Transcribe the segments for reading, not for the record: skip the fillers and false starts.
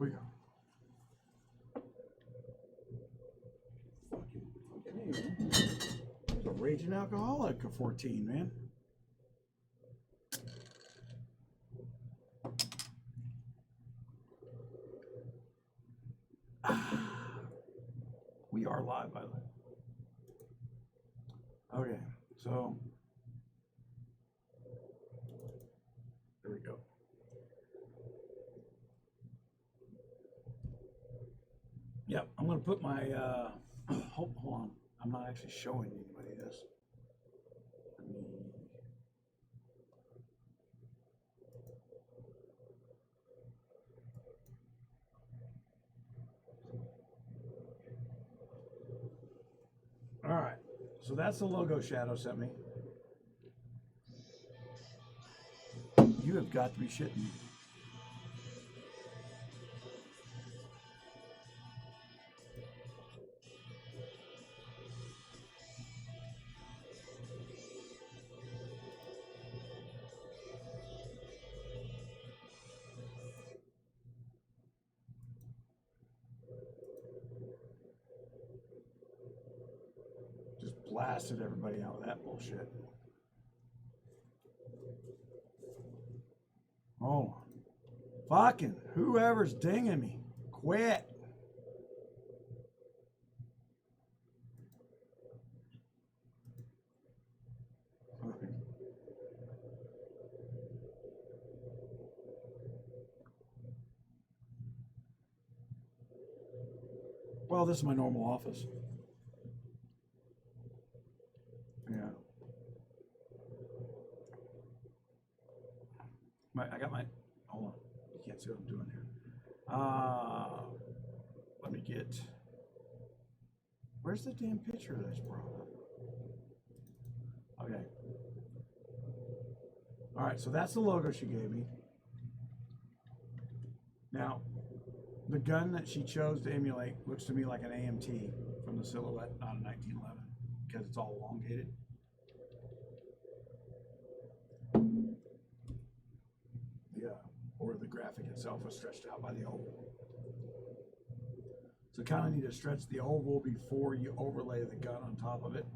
we go. Fucking a raging alcoholic of 14, man. We are live, by the way. Okay, so there we go. Yep, I'm gonna put my hold on. I'm not actually showing anybody this. All right, so that's the logo Shadow sent me. You have got to be shitting me. Just blasted everybody out with that bullshit. Oh, fucking whoever's dinging me, quit. Well, this is my normal office. Yeah. I got my, hold on. You can't see what I'm doing here. Let me get, where's the damn picture that's brought up? Okay. All right, so that's the logo she gave me. Now, the gun that she chose to emulate looks to me like an AMT from the silhouette, not a 1911, because it's all elongated. Yeah, or the graphic itself was stretched out by the oval. So kind of need to stretch the oval before you overlay the gun on top of it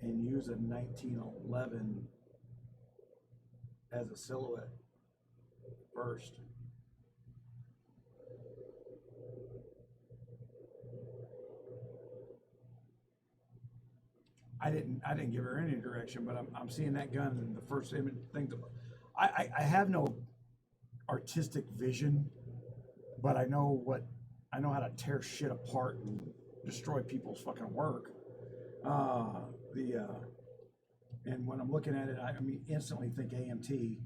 and use a 1911 as a silhouette first. I didn't give her any direction, but I'm seeing that gun and the first image thing. I have no artistic vision, but I know how to tear shit apart and destroy people's fucking work. And when I'm looking at it, I mean, instantly think AMT.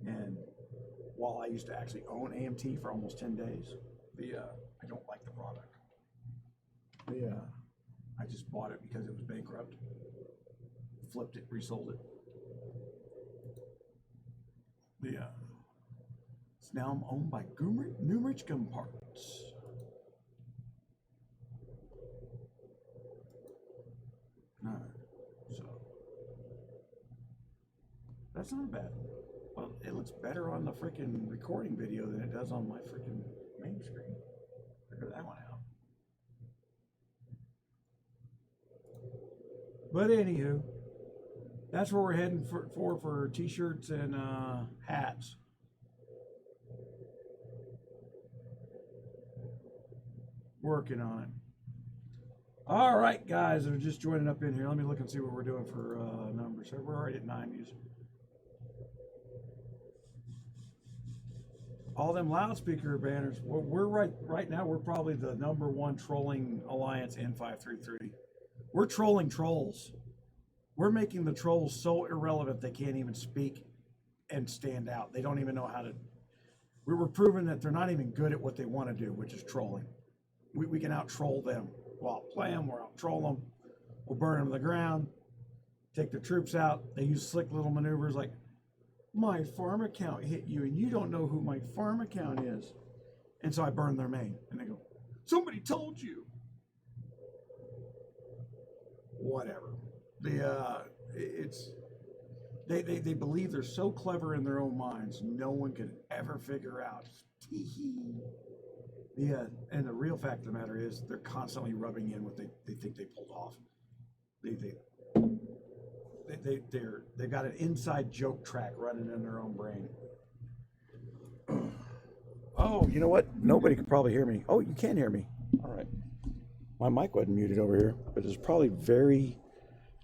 And while I used to actually own AMT for almost 10 days, I don't like the product. I just bought it because it was bankrupt. Flipped it, resold it. It's now owned by Numrich Gun Parts. Alright, so that's not bad. Well, it looks better on the freaking recording video than it does on my freaking main screen. Figure that one out. But anywho, that's where we're heading for t-shirts and hats. Working on it. All right, guys that are just joining up in here, let me look and see what we're doing for numbers. So we're already at 90s. All them loudspeaker banners. We're right now. We're probably the #1 trolling alliance in 533. We're trolling trolls. We're making the trolls so irrelevant they can't even speak and stand out. They don't even know how to. We're proving that they're not even good at what they want to do, which is trolling. We can out troll them. We'll outplay them. We'll out troll them. We'll burn them to the ground. Take the troops out. They use slick little maneuvers like, my farm account hit you and you don't know who my farm account is. And so I burn their main. And they go, somebody told you. Whatever. They believe they're so clever in their own minds, no one can ever figure out Yeah, and the real fact of the matter is they're constantly rubbing in what they think they pulled off. They they they've got an inside joke track running in their own brain. Oh, you know what? Nobody can probably hear me. Oh, you can hear me. All right. My mic wasn't muted over here, but it's probably very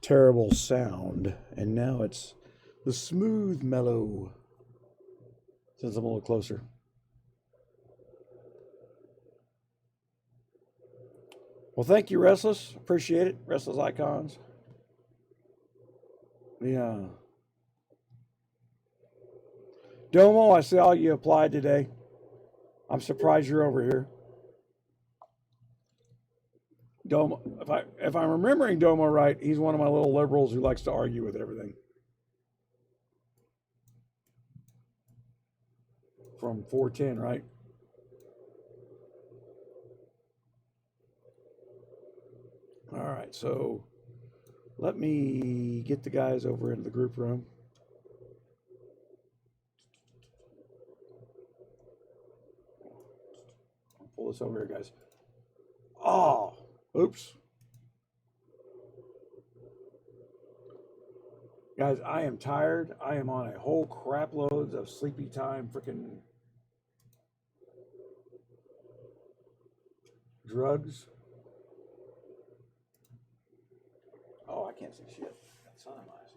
terrible sound. And now it's the smooth mellow. Since I'm a little closer. Well, thank you, Restless. Appreciate it. Restless Icons. Yeah. Domo, I saw you applied today. I'm surprised you're over here. Domo, if I'm remembering Domo right, he's one of my little liberals who likes to argue with everything. From 410, right? All right, so let me get the guys over into the group room. I'll pull this over here, guys. Oh, oops. Guys, I am tired. I am on a whole crap loads of sleepy time freaking drugs. Oh, I can't see shit. Got sun in my eyes.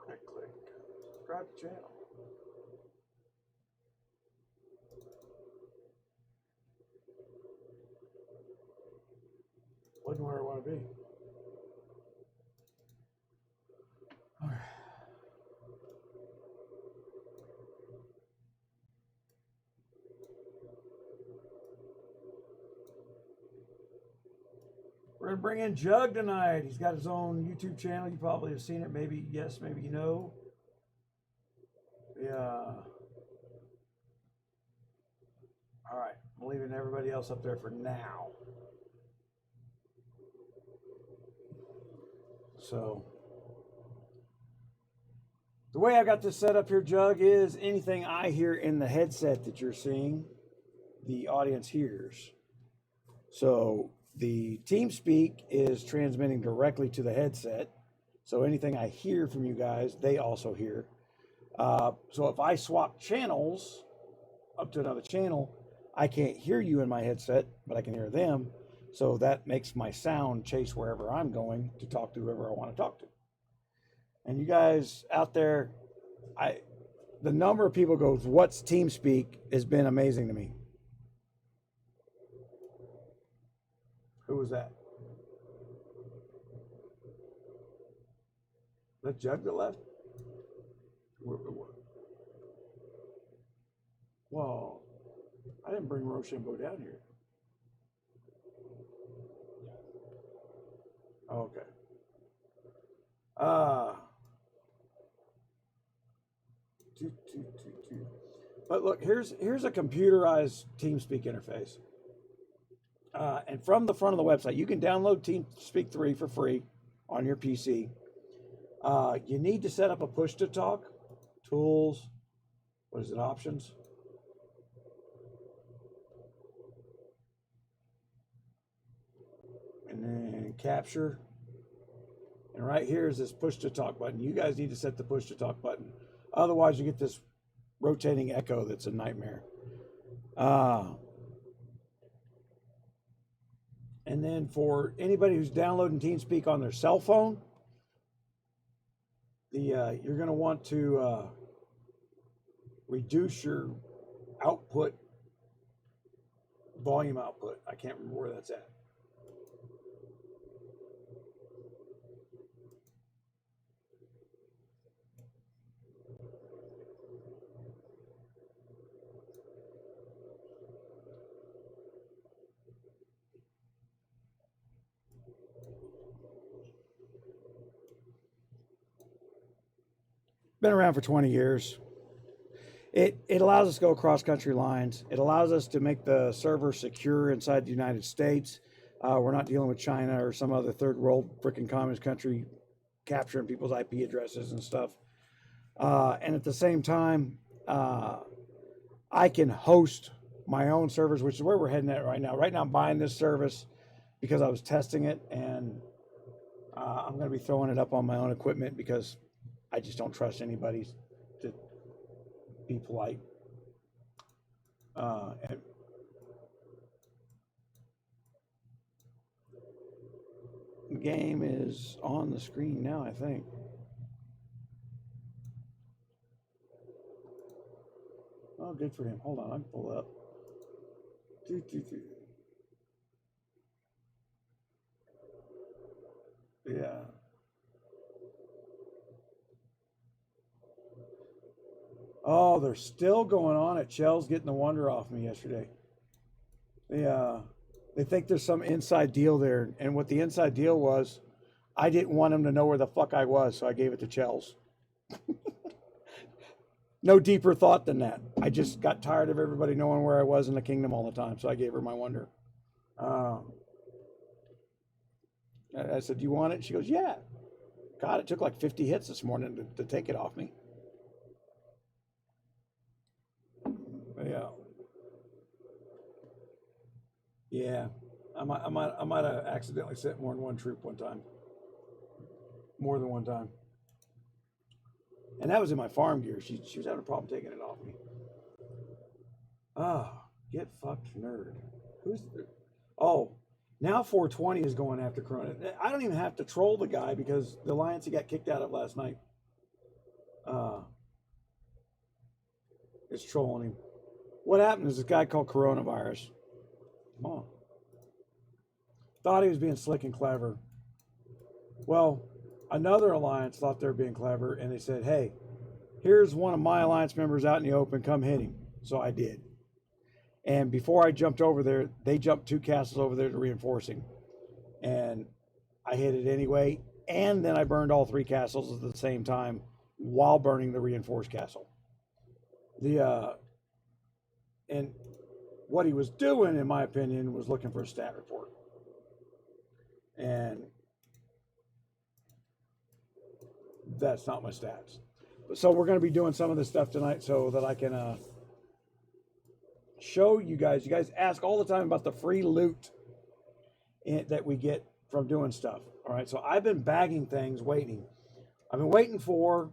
Click. Subscribe to the channel. Wasn't where I want to be. All right. We're going to bring in Jug tonight. He's got his own YouTube channel. You probably have seen it. Maybe yes, maybe you know. Yeah. All right. I'm leaving everybody else up there for now. So, the way I got this set up here, Jug, is anything I hear in the headset that you're seeing, the audience hears. So, the TeamSpeak is transmitting directly to the headset. So anything I hear from you guys, they also hear. So if I swap channels up to another channel, I can't hear you in my headset, but I can hear them. So that makes my sound chase wherever I'm going to talk to whoever I want to talk to. And you guys out there, the number of people goes, "What's TeamSpeak?" has been amazing to me. Who was that? That Jug that left? Well, I didn't bring Rochambeau down here. Okay. But look, here's a computerized TeamSpeak interface. And from the front of the website, you can download TeamSpeak 3 for free on your PC. You need to set up a push to talk, tools, what is it, options? And then capture. And right here is this push to talk button. You guys need to set the push to talk button. Otherwise, you get this rotating echo that's a nightmare. And then for anybody who's downloading TeamSpeak on their cell phone, you're going to want to reduce your output, volume output. I can't remember where that's at. Been around for 20 years. It allows us to go across country lines. It allows us to make the server secure inside the United States. We're not dealing with China or some other third world freaking communist country capturing people's IP addresses and stuff. And at the same time, I can host my own servers, which is where we're heading at right now. Right now, I'm buying this service because I was testing it, and I'm going to be throwing it up on my own equipment because I just don't trust anybody to be polite. And the game is on the screen now, I think. Oh, good for him. Hold on, I can pull it up. Yeah. Oh, they're still going on at Shell's getting the wonder off me yesterday. They think there's some inside deal there, and what the inside deal was, I didn't want them to know where the fuck I was, so I gave it to Chels. No deeper thought than that. I just got tired of everybody knowing where I was in the kingdom all the time, so I gave her my wonder. I said, "Do you want it?" She goes, "Yeah." God, it took like 50 hits this morning to take it off me. Yeah. Yeah. I might have accidentally sent more than one troop one time. More than one time. And that was in my farm gear. She was having a problem taking it off me. Oh, get fucked, nerd. Oh, now 420 is going after Corona. I don't even have to troll the guy because the alliance he got kicked out of last night is trolling him. What happened is this guy called Coronavirus. Come on. Thought he was being slick and clever. Well, another alliance thought they were being clever, and they said, "Hey, here's one of my alliance members out in the open. Come hit him." So I did. And before I jumped over there, they jumped 2 castles over there to reinforcing. And I hit it anyway. And then I burned all 3 castles at the same time while burning the reinforced castle. And what he was doing, in my opinion, was looking for a stat report. And that's not my stats. So we're going to be doing some of this stuff tonight so that I can show you guys. You guys ask all the time about the free loot that we get from doing stuff. All right, so I've been bagging things, waiting. I've been waiting for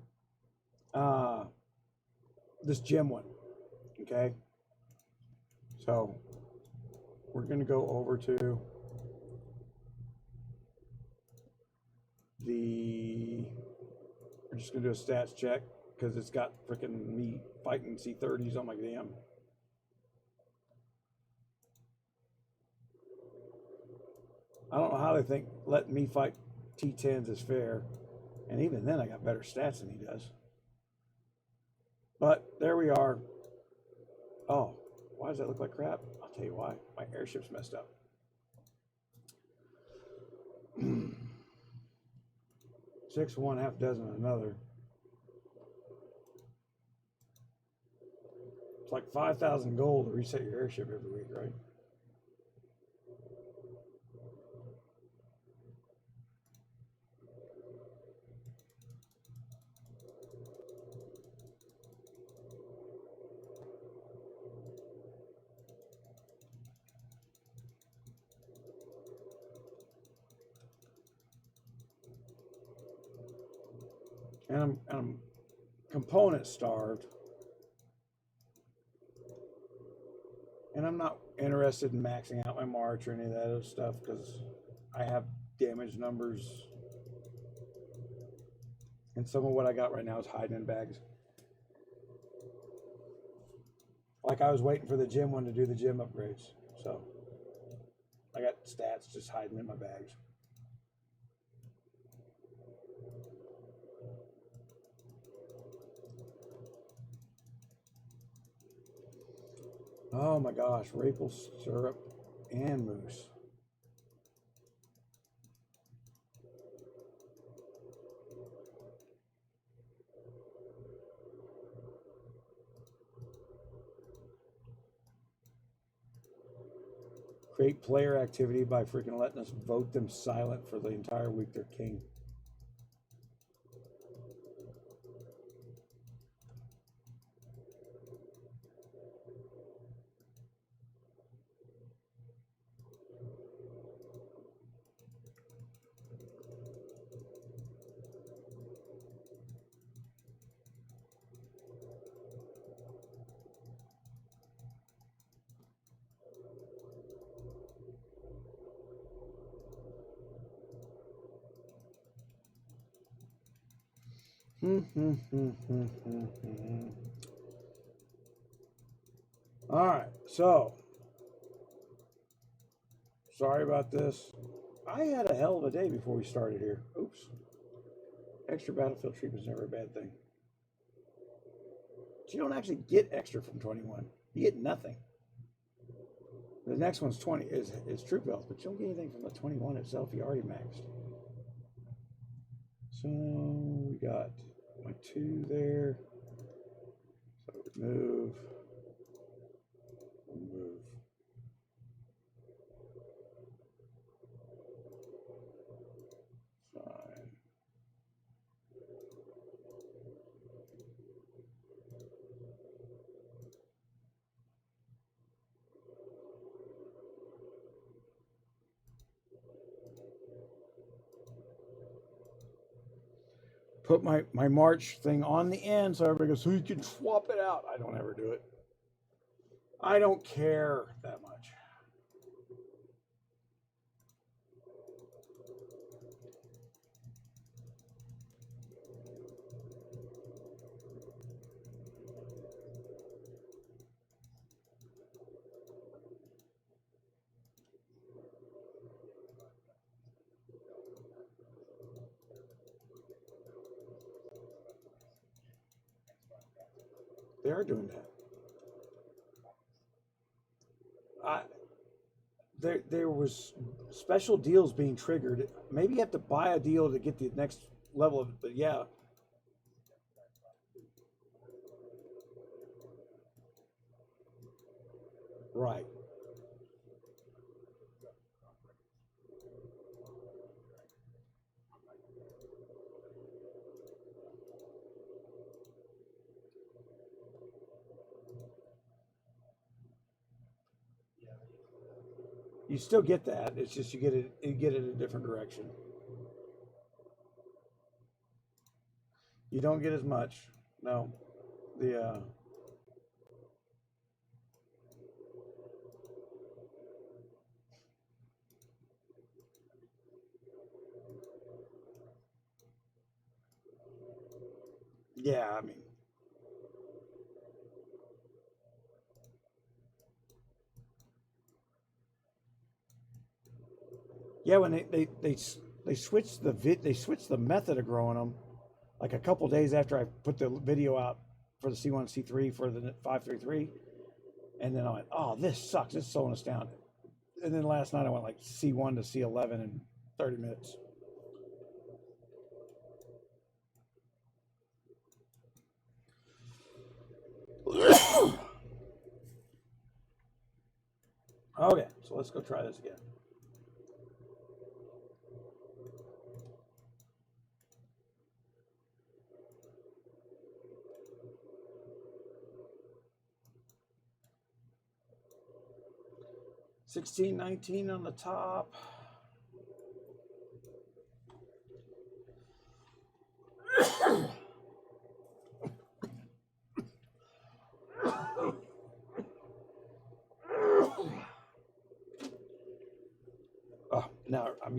this gym one. Okay, so we're going to go over to we're just going to do a stats check because it's got freaking me fighting C30s on my damn. I don't know how they think letting me fight T10s is fair. And even then, I got better stats than he does. But there we are. Oh, why does that look like crap? I'll tell you why. My airship's messed up. 6 one, half dozen another. It's like 5,000 gold to reset your airship every week, right? And I'm component starved. And I'm not interested in maxing out my March or any of that other stuff because I have damage numbers. And some of what I got right now is hiding in bags. Like I was waiting for the gym one to do the gym upgrades. So I got stats just hiding in my bags. Oh my gosh, maple syrup and moose. Create player activity by freaking letting us vote them silent for the entire week they're king. All right, so sorry about this. I had a hell of a day before we started here. Oops. Extra battlefield treatment is never a bad thing. But you don't actually get extra from 21. You get nothing. The next one's 20 is troop health, but you don't get anything from the 21 itself. You already maxed. So we got my 2 there. So remove. Fine. Put my March thing on the end so everybody goes, so you can swap it out. I don't ever do it. I don't care that much. They are doing that. There was special deals being triggered. Maybe you have to buy a deal to get the next level of it, but yeah. Right. You still get that. It's just you get it in a different direction. You don't get as much. No. The yeah, I mean, yeah, when they switched the method of growing them, like a couple days after I put the video out for the C1 C3 for the 533, and then I went, oh, this sucks. It's so astounding. And then last night I went like C1 to C11 in 30 minutes. Okay, so let's go try this again. $16.19 on the top. Oh, now I've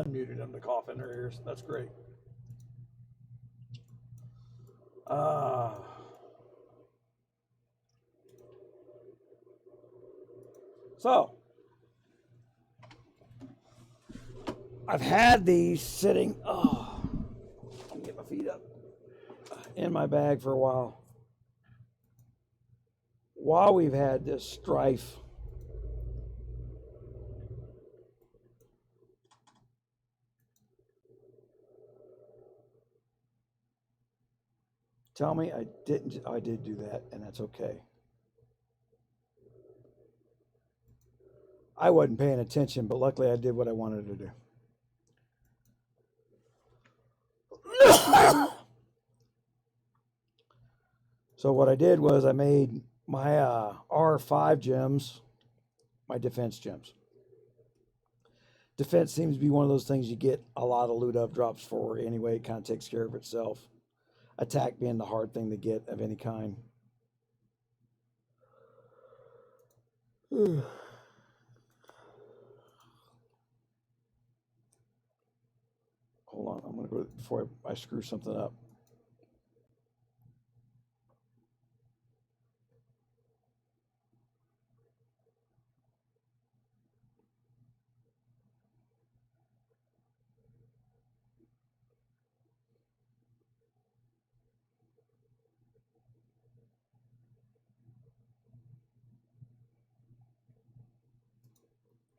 unmuted them to cough in their ears. That's great. So I've had these sitting. Oh, let me get my feet up in my bag for a while. While we've had this strife. Tell me I didn't. I did do that, and that's okay. I wasn't paying attention, but luckily I did what I wanted to do. So what I did was I made my R5 gems my defense gems. Defense seems to be one of those things you get a lot of loot up drops for anyway. It kind of takes care of itself. Attack being the hard thing to get of any kind. Hold on, I'm going to go before I screw something up.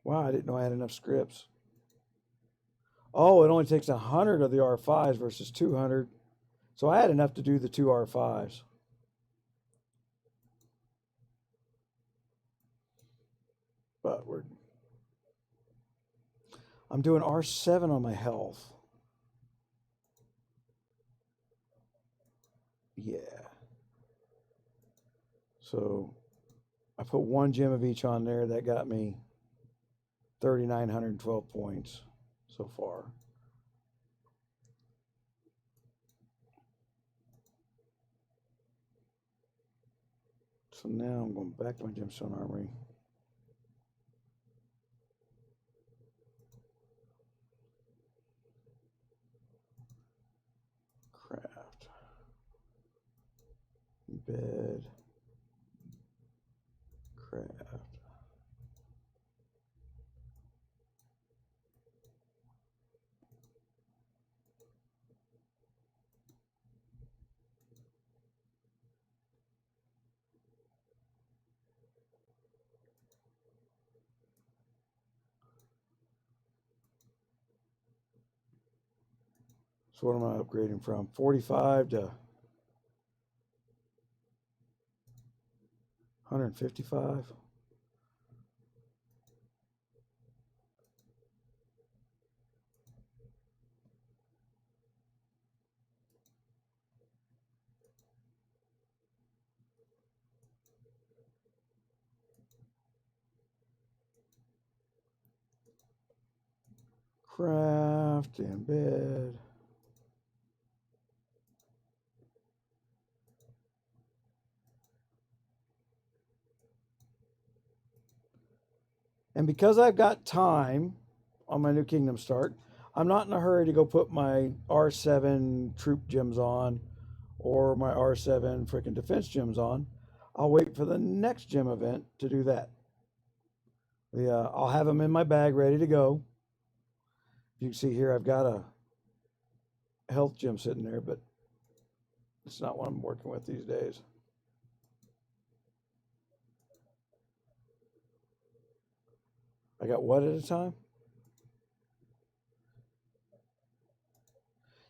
Wow, I didn't know I had enough scripts. Oh, it only takes 100 of the R5s versus 200. So I had enough to do the 2 R5s. But I'm doing R7 on my health. Yeah. So I put 1 gem of each on there. That got me 3,912 points so far. So now I'm going back to my gemstone armory. Craft. Bed. Craft. So what am I upgrading from? 45 to 155? Craft and bed. And because I've got time on my new kingdom start, I'm not in a hurry to go put my R7 troop gems on or my R7 freaking defense gems on. I'll wait for the next gem event to do that. I'll have them in my bag ready to go. You can see here I've got a health gem sitting there, but it's not what I'm working with these days. I got what at a time?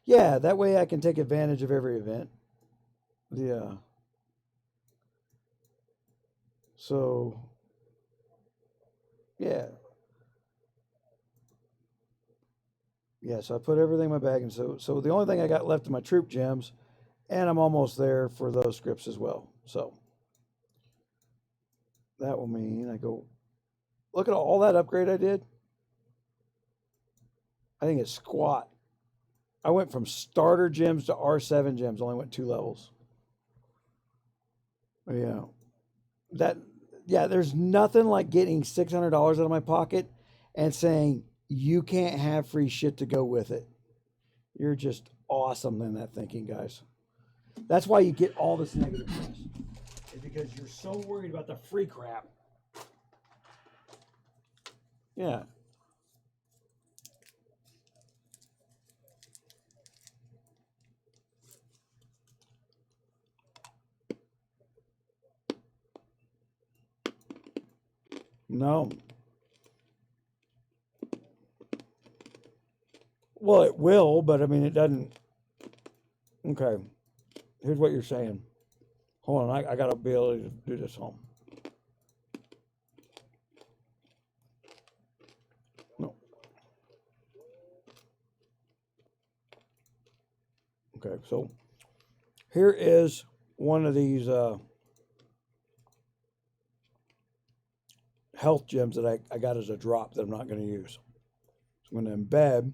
Yeah, that way I can take advantage of every event. So, yeah. Yeah, so I put everything in my bag, and so the only thing I got left is my troop gems, and I'm almost there for those scripts as well. So that will mean I go, look at all that upgrade I did. I think it's squat. I went from starter gems to R7 gems, only went 2 levels. Yeah, there's nothing like getting $600 out of my pocket and saying, you can't have free shit to go with it. You're just awesome in that thinking, guys. That's why you get all this negative press. It's because you're so worried about the free crap. Yeah. No. Well, it will, but I mean, it doesn't. Okay. Here's what you're saying. Hold on, I got to be able to do this home. Okay, so here is one of these health gems that I got as a drop that I'm not going to use. So I'm going to embed.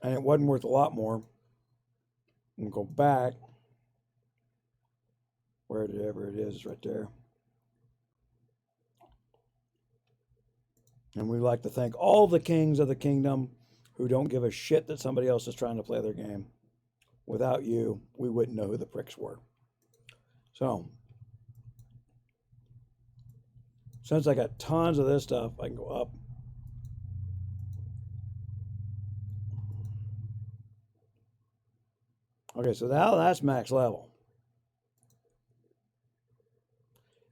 And it wasn't worth a lot more. I'm going to go back. Wherever it is, right there. And we'd like to thank all the kings of the kingdom who don't give a shit that somebody else is trying to play their game. Without you, we wouldn't know who the pricks were. So, since I got tons of this stuff, I can go up. Okay, so now that's max level.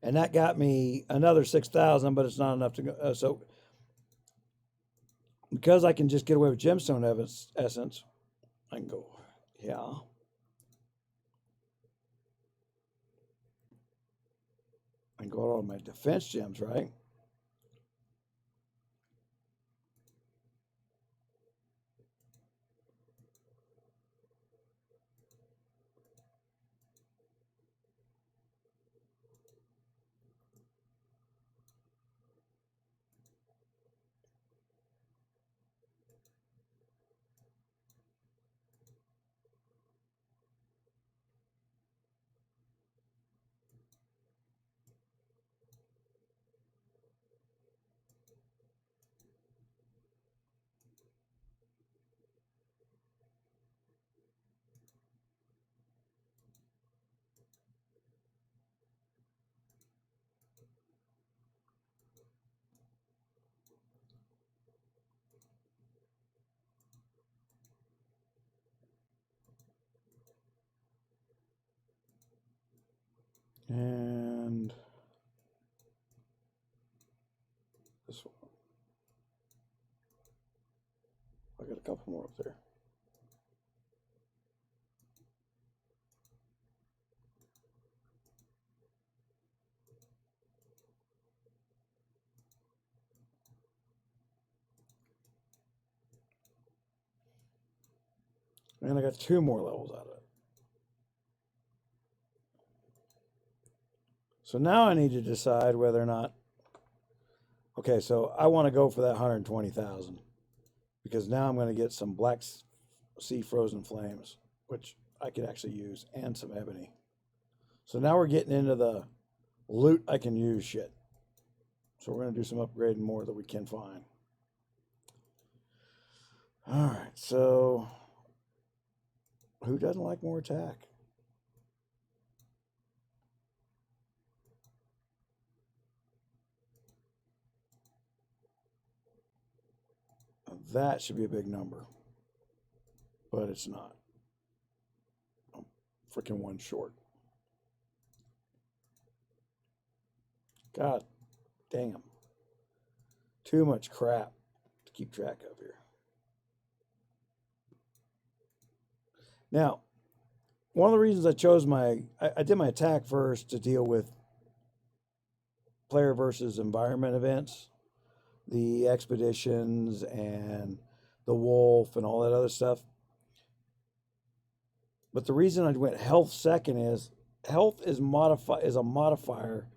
And that got me another 6,000, but it's not enough to go. So, because I can just get away with gemstone essence, I can go, yeah. I can go to all my defense gems, right? And this one. I got a couple more up there. And I got 2 more levels out of it. So now I need to decide whether or not, okay, so I want to go for that 120,000 because now I'm going to get some Black Sea Frozen Flames, which I could actually use, and some ebony. So now we're getting into the loot I can use shit. So we're going to do some upgrading more that we can find. All right, so who doesn't like more attack? That should be a big number, but it's not. I'm freaking 1 short. God damn. Too much crap to keep track of here. Now, one of the reasons I chose I did my attack first to deal with player versus environment events, the expeditions and the wolf and all that other stuff. But the reason I went health second is health is a modifier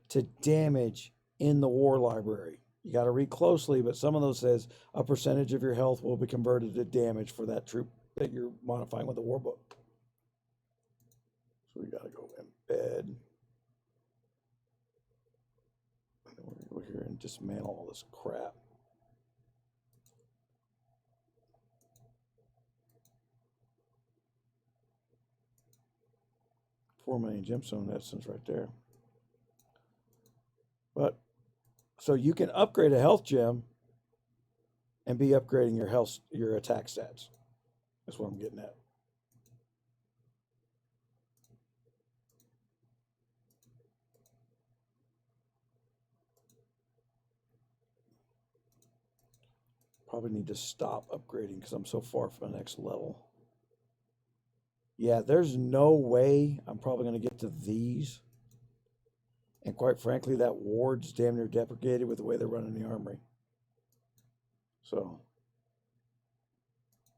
to damage in the war library. You got to read closely, but some of those says a percentage of your health will be converted to damage for that troop that you're modifying with the war book. So we got to go embed. And then we're going to go here and dismantle all this crap. $4 million gemstone essence right there. But so you can upgrade a health gem and be upgrading your attack stats. That's what I'm getting at. Probably need to stop upgrading because I'm so far from the next level. Yeah, there's no way I'm probably going to get to these. And quite frankly, that ward's damn near deprecated with the way they're running the armory. So,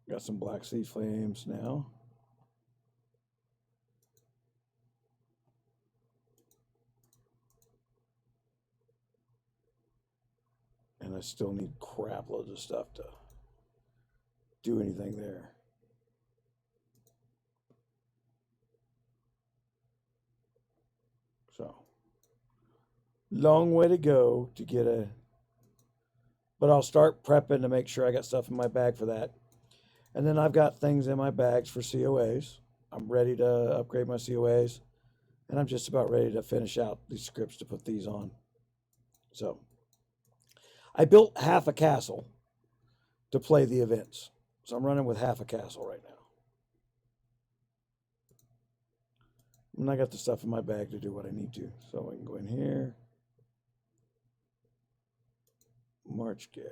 got some Black Sea Flames now. And I still need crap loads of stuff to do anything there. So, long way to go to get a, but I'll start prepping to make sure I got stuff in my bag for that. And then I've got things in my bags for COAs. I'm ready to upgrade my COAs. And I'm just about ready to finish out these scripts to put these on. So, I built half a castle to play the events. So I'm running with half a castle right now. And I got the stuff in my bag to do what I need to. So I can go in here. March gap.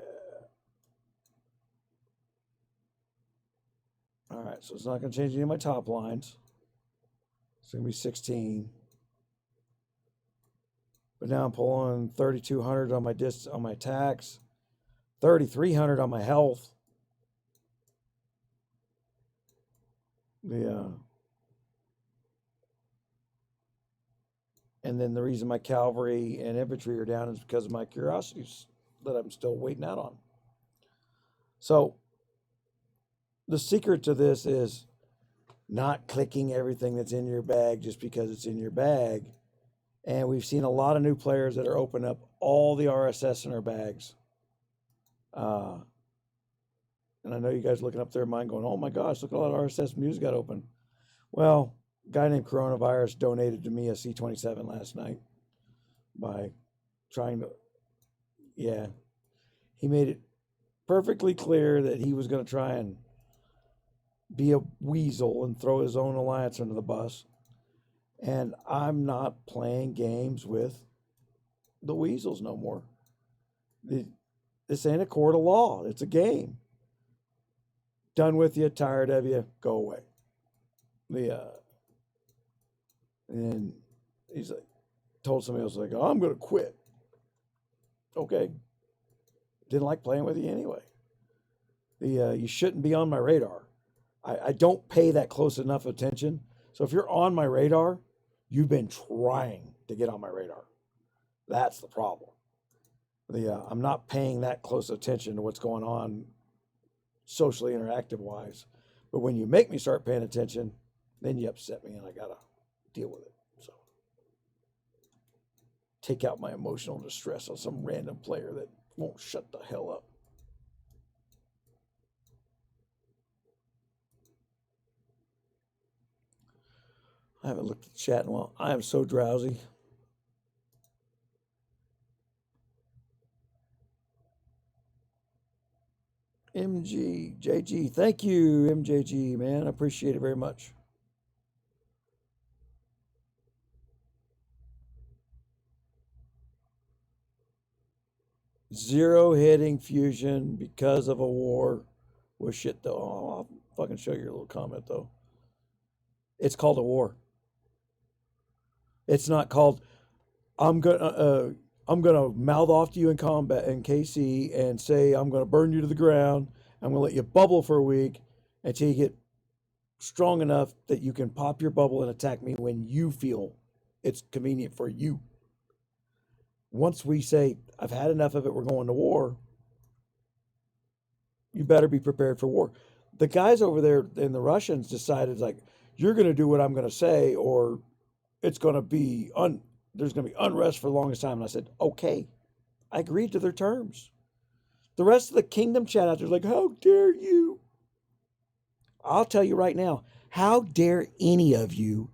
All right, so it's not going to change any of my top lines. It's going to be 16. But now I'm pulling 3,200 on my on my tax, 3,300 on my health. And then the reason my cavalry and infantry are down is because of my curiosities that I'm still waiting out on. So the secret to this is not clicking everything that's in your bag just because it's in your bag. And we've seen a lot of new players that are opening up all the RSS in their bags. And I know you guys looking up there, mine going, oh my gosh, look at all that RSS music got open. Well, a guy named Coronavirus donated to me a C27 last night by trying to, yeah, he made it perfectly clear that he was going to try and be a weasel and throw his own alliance under the bus. And I'm not playing games with the weasels no more. This ain't a court of law. It's a game. Done with you, tired of you, go away. And he's like, told somebody else, like, oh, I'm going to quit. Okay. Didn't like playing with you anyway. You shouldn't be on my radar. I don't pay that close enough attention. So if you're on my radar, you've been trying to get on my radar. That's the problem. I'm not paying that close attention to what's going on socially interactive wise. But when you make me start paying attention, then you upset me and I got to deal with it. So take out my emotional distress on some random player that won't shut the hell up. I haven't looked at the chat in a while. I am so drowsy. JG, thank you, MJG, man. I appreciate it very much. Zero hitting fusion because of a war was shit, though. Oh, I'll fucking show you your little comment, though. It's called a war. It's not called, I'm gonna mouth off to you in combat in KC and say I'm gonna burn you to the ground. I'm gonna let you bubble for a week until you get strong enough that you can pop your bubble and attack me when you feel it's convenient for you. Once we say, I've had enough of it, we're going to war, you better be prepared for war. The guys over there and the Russians decided, like, you're going to do what I'm going to say, or it's going to be, there's going to be unrest for the longest time. And I said, okay, I agreed to their terms. The rest of the kingdom chat out there is like, how dare you? I'll tell you right now, how dare any of you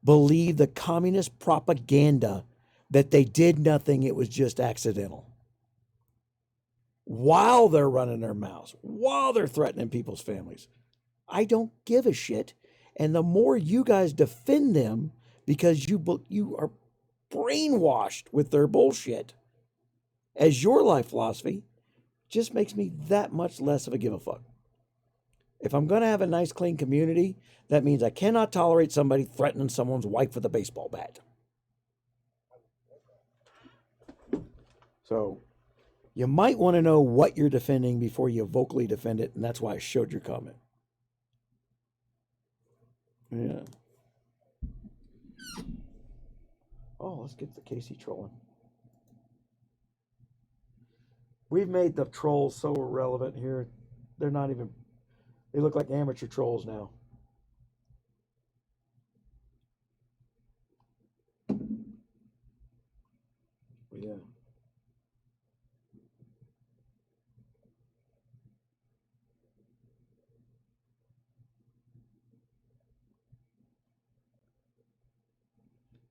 believe the communist propaganda that they did nothing, it was just accidental? While they're running their mouths, while they're threatening people's families. I don't give a shit. And the more you guys defend them, because you are brainwashed with their bullshit as your life philosophy, just makes me that much less of a give a fuck. If I'm going to have a nice, clean community, that means I cannot tolerate somebody threatening someone's wife with a baseball bat. So, You might want to know what you're defending before you vocally defend it, and that's why I showed your comment. Yeah. Oh, let's get the Casey trolling. We've made the trolls so irrelevant here. They're not even, they look like amateur trolls now. Yeah.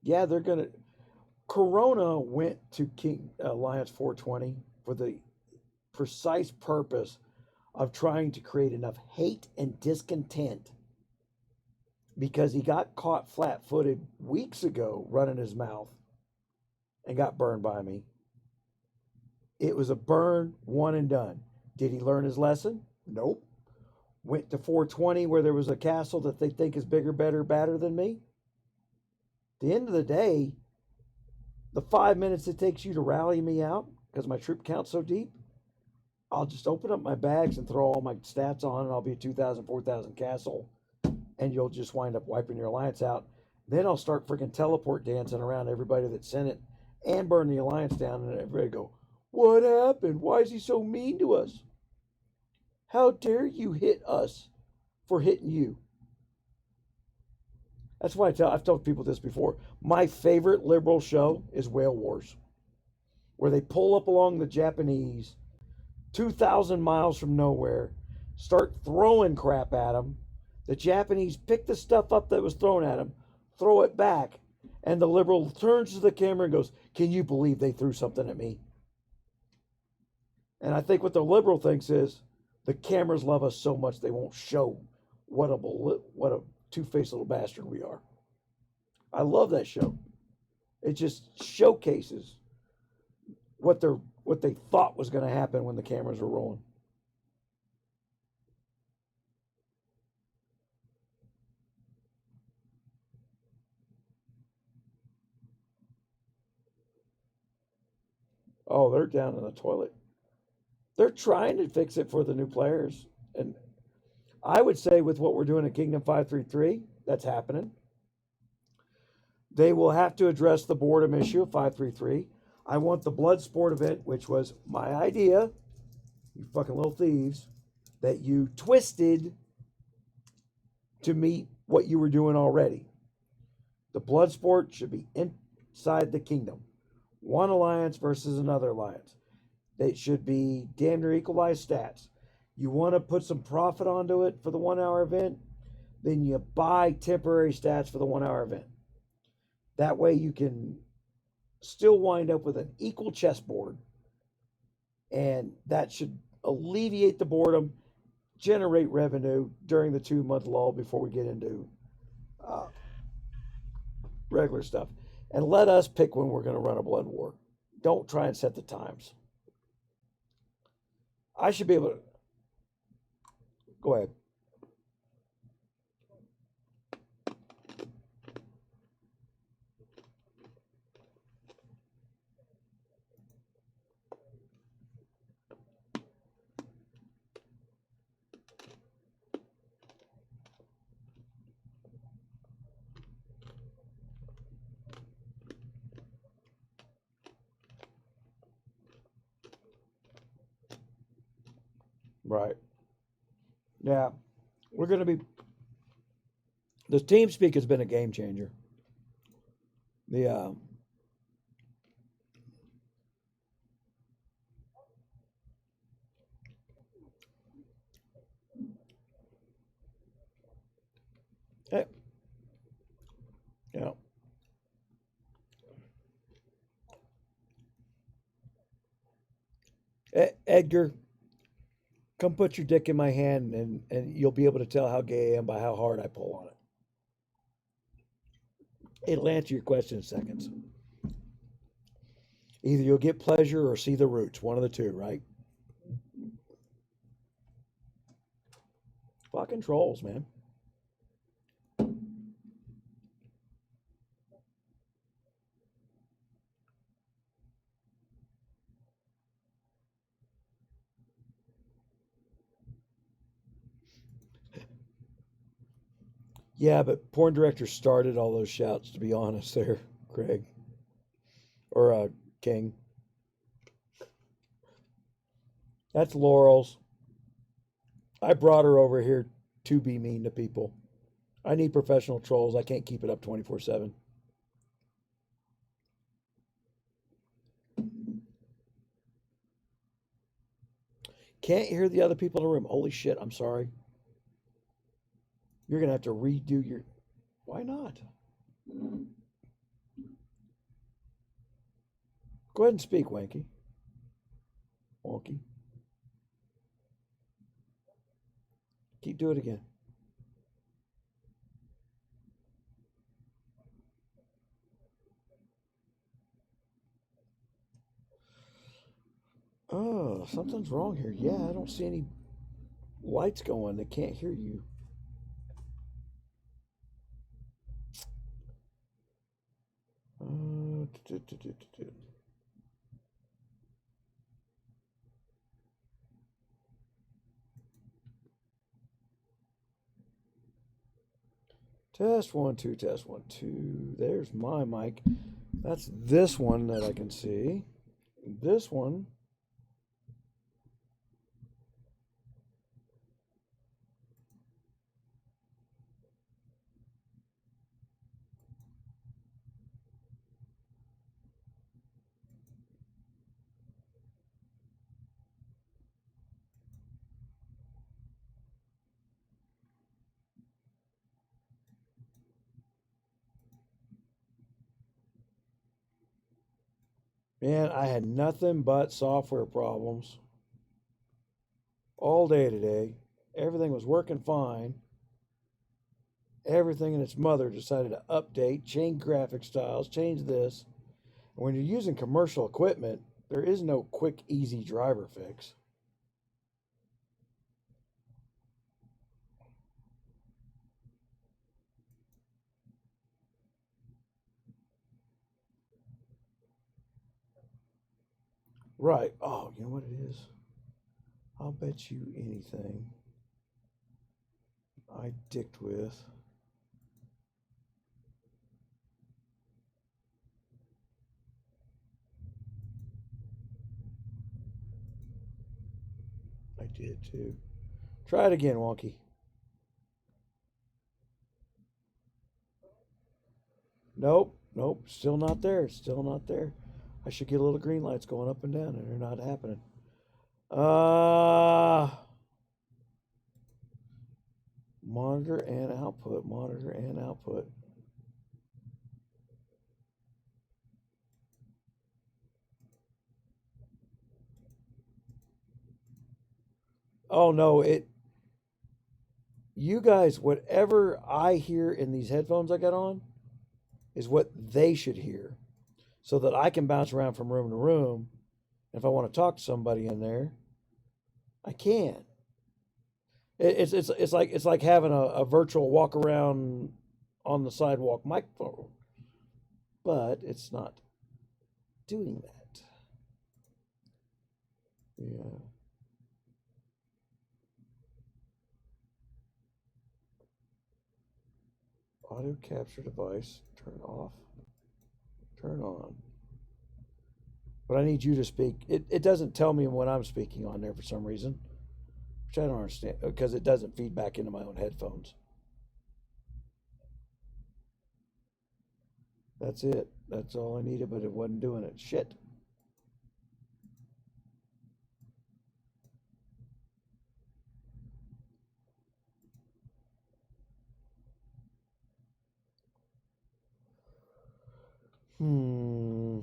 Yeah, they're going to. Corona went to King Alliance 420 for the precise purpose of trying to create enough hate and discontent because he got caught flat-footed weeks ago running his mouth and got burned by me. It was a burn, one and done. Did he learn his lesson? Nope. Went to 420 where there was a castle that they think is bigger, better, badder than me. At the end of the day, the 5 minutes it takes you to rally me out because my troop count's so deep, I'll just open up my bags and throw all my stats on, and I'll be a 2,000, 4,000 castle, and you'll just wind up wiping your alliance out. Then I'll start freaking teleport dancing around everybody that sent it and burn the alliance down, and everybody go, what happened? Why is he so mean to us? How dare you hit us for hitting you? That's why I've told people this before. My favorite liberal show is Whale Wars, where they pull up along the Japanese 2,000 miles from nowhere, start throwing crap at them. The Japanese pick the stuff up that was thrown at them, throw it back, and the liberal turns to the camera and goes, can you believe they threw something at me? And I think what the liberal thinks is the cameras love us so much they won't show what a two-faced little bastard we are. I love that show. It just showcases what they thought was going to happen when the cameras were rolling. Oh, they're down in the toilet. They're trying to fix it for the new players. And I would say with what we're doing at Kingdom 533, that's happening. They will have to address the boredom issue of 533. I want the blood sport event, which was my idea, you fucking little thieves, that you twisted to meet what you were doing already. The blood sport should be inside the kingdom. One alliance versus another alliance. They should be damn near equalized stats. You want to put some profit onto it for the 1 hour event, then you buy temporary stats for the 1 hour event. That way you can still wind up with an equal chessboard, and that should alleviate the boredom, generate revenue during the 2-month lull before we get into regular stuff. And let us pick when we're going to run a blood war. Don't try and set the times. I should be able to. Go ahead. Right. Yeah. We're going to be. The TeamSpeak has been a game changer. The yeah. Edgar, come put your dick in my hand, and you'll be able to tell how gay I am by how hard I pull on it. It'll answer your question in seconds. Either you'll get pleasure or see the roots. One of the two, right? Fucking trolls, man. Yeah, but porn director started all those shouts, to be honest, there, Craig. Or King. That's Laurel's. I brought her over here to be mean to people. I need professional trolls. I can't keep it up 24/7. Can't hear the other people in the room. Holy shit, I'm sorry. You're going to have to redo your... Why not? Go ahead and speak, Wanky. Wonky. Do it again. Oh, something's wrong here. Yeah, I don't see any lights going. They can't hear you. Uh, do, do, do, do, do. Test 1 2, test 1 2. There's my mic. That's this one that I can see. This one. Man, I had nothing but software problems all day today. Everything was working fine. Everything and its mother decided to update, change graphic styles, change this. And when you're using commercial equipment, there is no quick, easy driver fix. Right. Oh, you know what it is? I'll bet you anything. I dicked with. I did too. Try it again, Wonky. Nope, nope, still not there. Still not there. I should get a little green lights going up and down, and they're not happening. Monitor and output, monitor and output. Oh no, you guys, whatever I hear in these headphones I got on is what they should hear, so that I can bounce around from room to room. If I want to talk to somebody in there, I can. It's like having a virtual walk around on the sidewalk microphone, but it's not doing that. Yeah. Audio capture device, turn off, turn on. But I need you to speak. It doesn't tell me when I'm speaking on there for some reason, which I don't understand, because it doesn't feed back into my own headphones. That's it. That's all I needed, but it wasn't doing it. Shit. Hmm.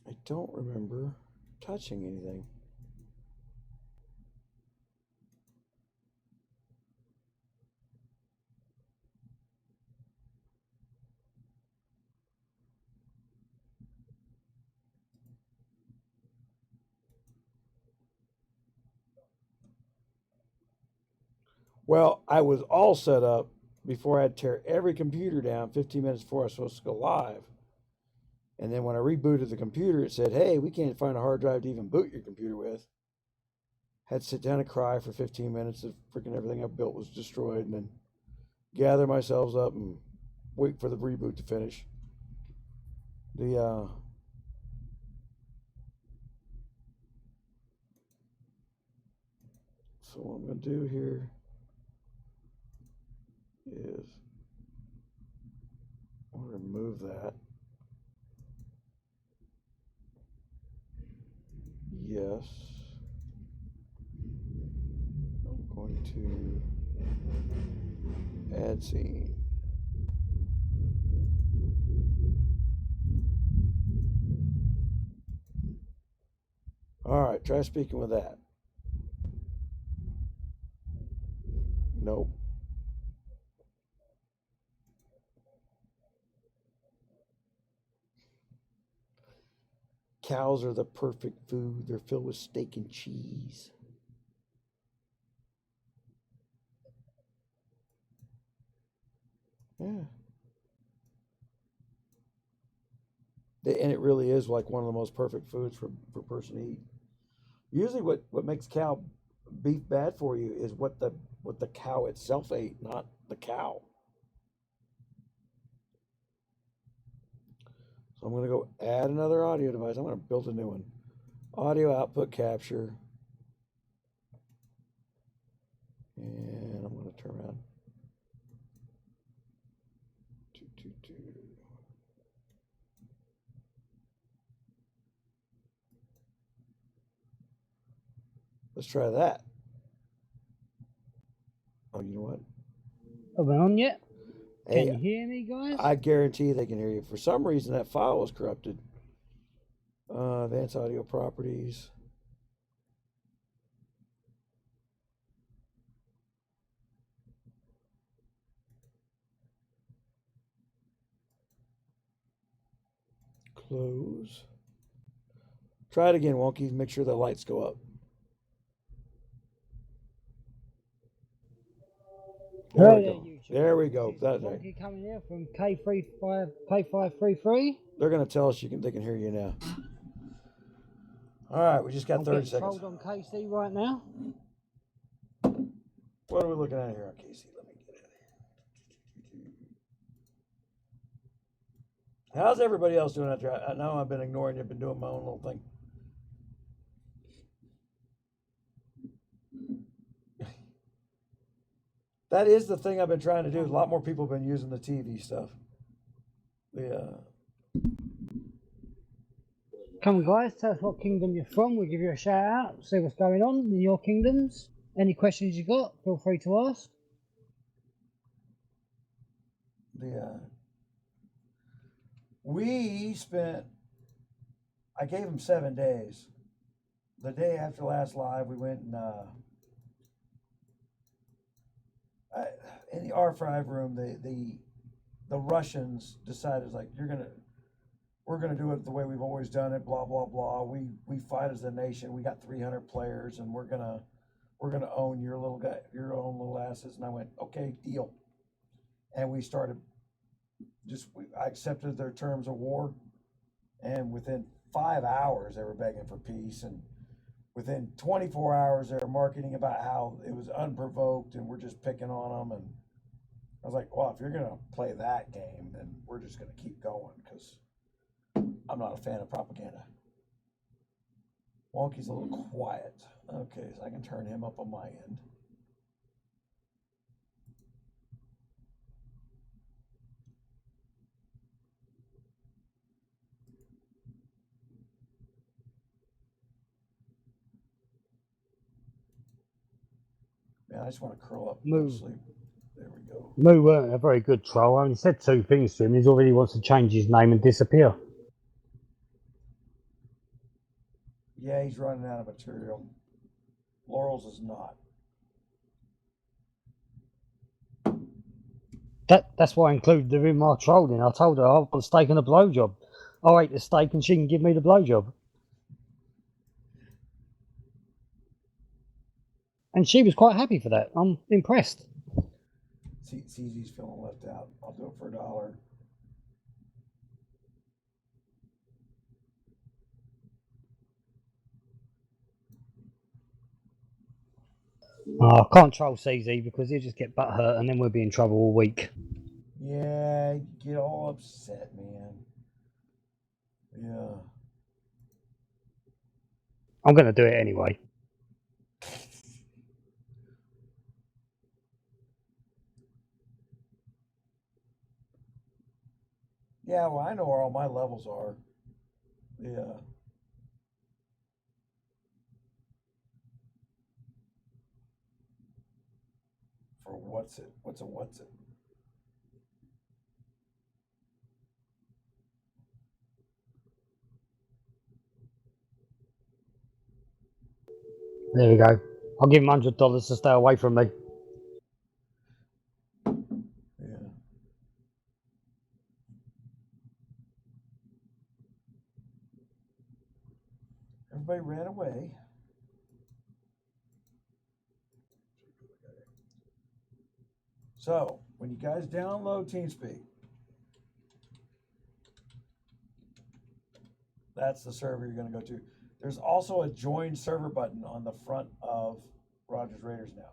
I don't remember touching anything. Well, I was all set up before I had to tear every computer down 15 minutes before I was supposed to go live. And then when I rebooted the computer, it said, hey, we can't find a hard drive to even boot your computer with. Had to sit down and cry for 15 minutes that freaking everything I built was destroyed, and then gather myself up and wait for the reboot to finish. So what I'm going to do here is I'll remove that. Yes. I'm going to add scene. All right, try speaking with that. Nope. Cows are the perfect food. They're filled with steak and cheese. Yeah. And it really is like one of the most perfect foods for a person to eat. Usually what makes cow beef bad for you is what the cow itself ate, not the cow. So I'm going to go add another audio device. I'm going to build a new one. Audio output capture. And I'm going to turn around. 222. Let's try that. Oh, you know what? Are we on yet? Hey, Can you hear me, guys? I guarantee they can hear you. For some reason, that file was corrupted. Advanced audio properties. Close. Try it again, Wonky. Make sure the lights go up. There we go. There we go. That's right. Wonky coming here from K533. They're going to tell us they can hear you now. All right, we just got 30 seconds. On KC right now. What are we looking at here on KC? Let me get out of here. How's everybody else doing out there? I know I've been ignoring you, been doing my own little thing. That is the thing I've been trying to do. A lot more people have been using the TV stuff. Come on, guys, tell us what kingdom you're from. We'll give you a shout out, see what's going on in your kingdoms. Any questions you got, feel free to ask. I gave them 7 days. The day after last live, we went and in the R5 room, the Russians decided, like, we're gonna do it the way we've always done it, blah blah blah. We fight as a nation. We got 300 players, and we're gonna own your own little asses. And I went, okay, deal. And we started. I accepted their terms of war, and within 5 hours they were begging for peace, and within 24 hours they were marketing about how it was unprovoked and we're just picking on them. And I was like, well, if you're gonna play that game, then we're just gonna keep going, because I'm not a fan of propaganda. Wonky's a little quiet. Okay, so I can turn him up on my end. Man, I just want to curl up and go to sleep. There we go. Moo weren't a very good troll. I only said 2 things to him. He already wants to change his name and disappear. Yeah, he's running out of material. Laurel's is not. That's why I included her in my trolling. I told her I'll put a steak and a blowjob. I'll eat the steak and she can give me the blowjob. And she was quite happy for that. I'm impressed. CZ's feeling left out. I'll do it for $1. Oh, I can't troll CZ because he'll just get butt hurt and then we'll be in trouble all week. Yeah, you get all upset, man. Yeah. I'm going to do it anyway. Yeah, well, I know where all my levels are. Yeah. For what's it? What's it? There we go. I'll give him $100 to stay away from me. Yeah. Everybody ran away. So, when you guys download TeamSpeak, that's the server you're going to go to. There's also a join server button on the front of Rogers Raiders now.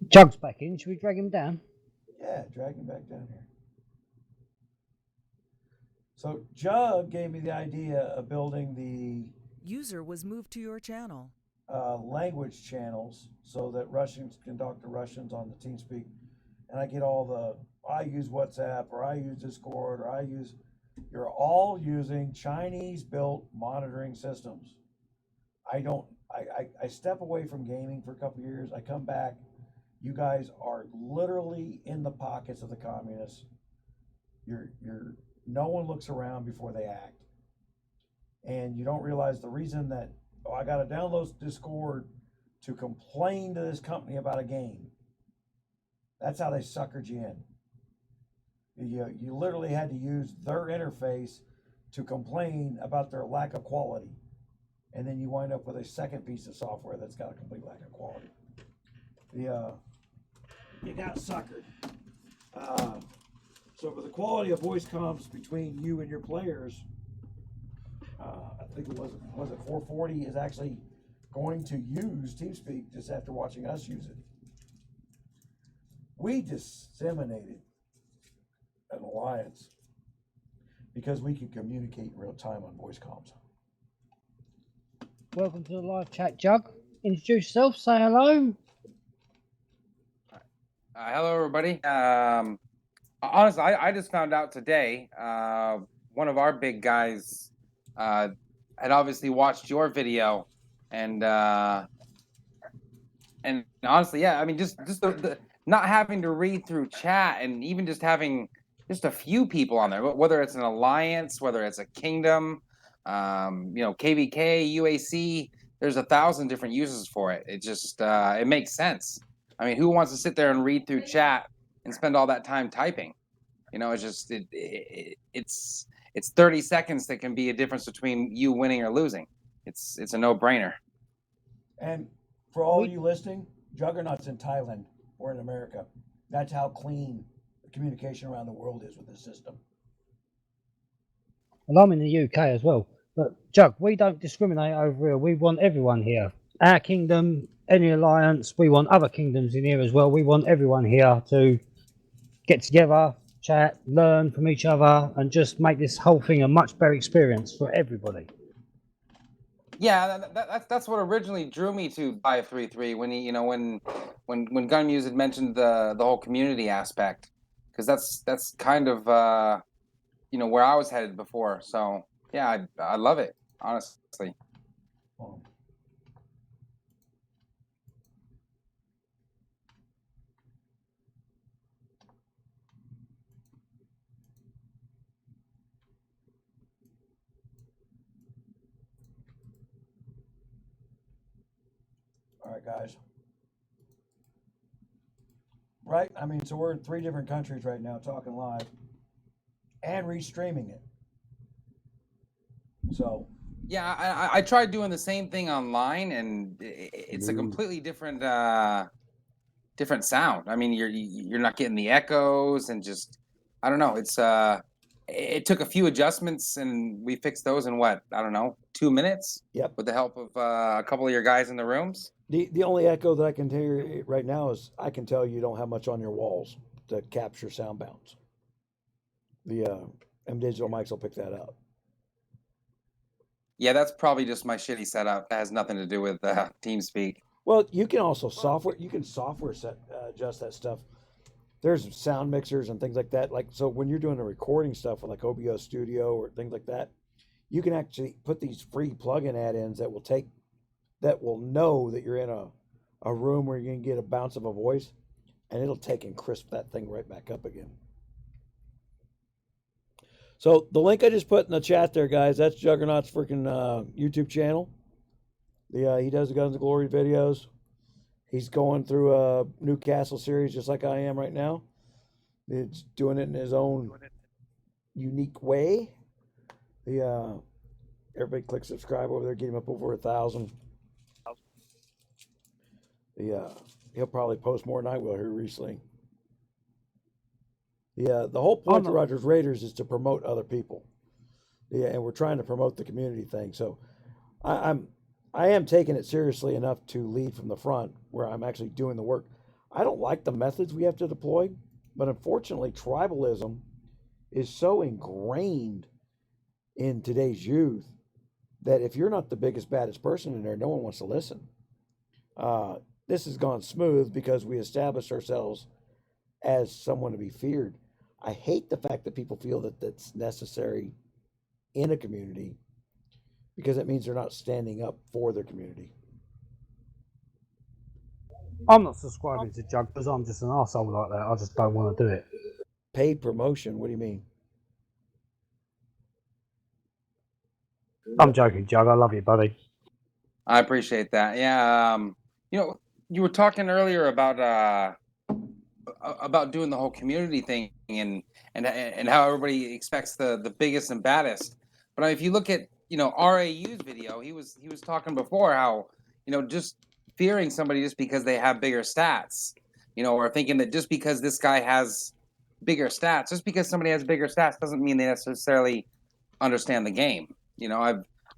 Jug's back in. Should we drag him down? Yeah, drag him back down here. So Jug gave me the idea of building the User was moved to your channel. language channels so that Russians can talk to Russians on the TeamSpeak, and I get all the. I use WhatsApp or I use Discord or I use. You're all using Chinese-built monitoring systems. I don't. I step away from gaming for a couple years. I come back. You guys are literally in the pockets of the communists. You're. No one looks around before they act, and you don't realize the reason that I got to download Discord to complain to this company about a game. That's how they suckered you in. You literally had to use their interface to complain about their lack of quality, and then you wind up with a second piece of software that's got a complete lack of quality. You got suckered. So for the quality of voice comms between you and your players, I think it was it 440 is actually going to use TeamSpeak just after watching us use it. We disseminated an alliance because we could communicate in real time on voice comms. Welcome to the live chat, Jug. Introduce yourself. Say hello. Hello, everybody. Honestly, I just found out today. One of our big guys had obviously watched your video, and honestly, yeah, I mean, just the not having to read through chat, and even just having just a few people on there, whether it's an alliance, whether it's a kingdom, KVK, UAC. There's 1,000 different uses for it. It just it makes sense. I mean, who wants to sit there and read through chat and spend all that time typing? It's just it's 30 seconds that can be a difference between you winning or losing. It's a no-brainer. And for all you listening, Juggernaut's in Thailand or in America. That's how clean the communication around the world is with this system. Well, I'm in the UK as well. But, Jug, we don't discriminate over here. We want everyone here. Our kingdom, any alliance, we want other kingdoms in here as well. We want everyone here to get together, chat, learn from each other, and just make this whole thing a much better experience for everybody. Yeah, that's what originally drew me to 533 when when GunMuse had mentioned the whole community aspect, because that's kind of where I was headed before. So yeah, I love it, honestly. guys. Right? I mean, so we're in 3 different countries right now talking live and restreaming it. So Yeah, I tried doing the same thing online, and it's a completely different different sound. I mean, you're not getting the echoes, and just I don't know. It took a few adjustments, and we fixed those in what, I don't know, 2 minutes. Yep. With the help of a couple of your guys in the rooms. The only echo that I can hear right now is I can tell you don't have much on your walls to capture sound bounce. The M digital mics will pick that up. Yeah, that's probably just my shitty setup. That has nothing to do with TeamSpeak. Well, you can also software. You can software set adjust that stuff. There's sound mixers and things like that. Like so, when you're doing the recording stuff with like OBS Studio or things like that, you can actually put these free plug-in add-ins that will know that you're in a room where you can get a bounce of a voice, and it'll take and crisp that thing right back up again. So the link I just put in the chat there, guys, that's Juggernaut's freaking YouTube channel. He does the Guns of Glory videos. He's going through a Newcastle series just like I am right now. It's doing it in his own unique way. Everybody click subscribe over there, get him up over 1,000. He'll probably post more than I will here recently. The whole point of Rogers Raiders is to promote other people. Yeah, and we're trying to promote the community thing. So I am taking it seriously enough to lead from the front where I'm actually doing the work. I don't like the methods we have to deploy, but unfortunately tribalism is so ingrained in today's youth that if you're not the biggest, baddest person in there, no one wants to listen. This has gone smooth because we established ourselves as someone to be feared. I hate the fact that people feel that that's necessary in a community because it means they're not standing up for their community. I'm not subscribing to Jug because I'm just an arsehole like that. I just don't want to do it. Paid promotion? What do you mean? I'm joking, Jug. I love you, buddy. I appreciate that. Yeah, you were talking earlier about doing the whole community thing and how everybody expects the biggest and baddest. But if you look at RAU's video, he was talking before how just fearing somebody just because they have bigger stats, or thinking that just because this guy has bigger stats, just because somebody has bigger stats doesn't mean they necessarily understand the game.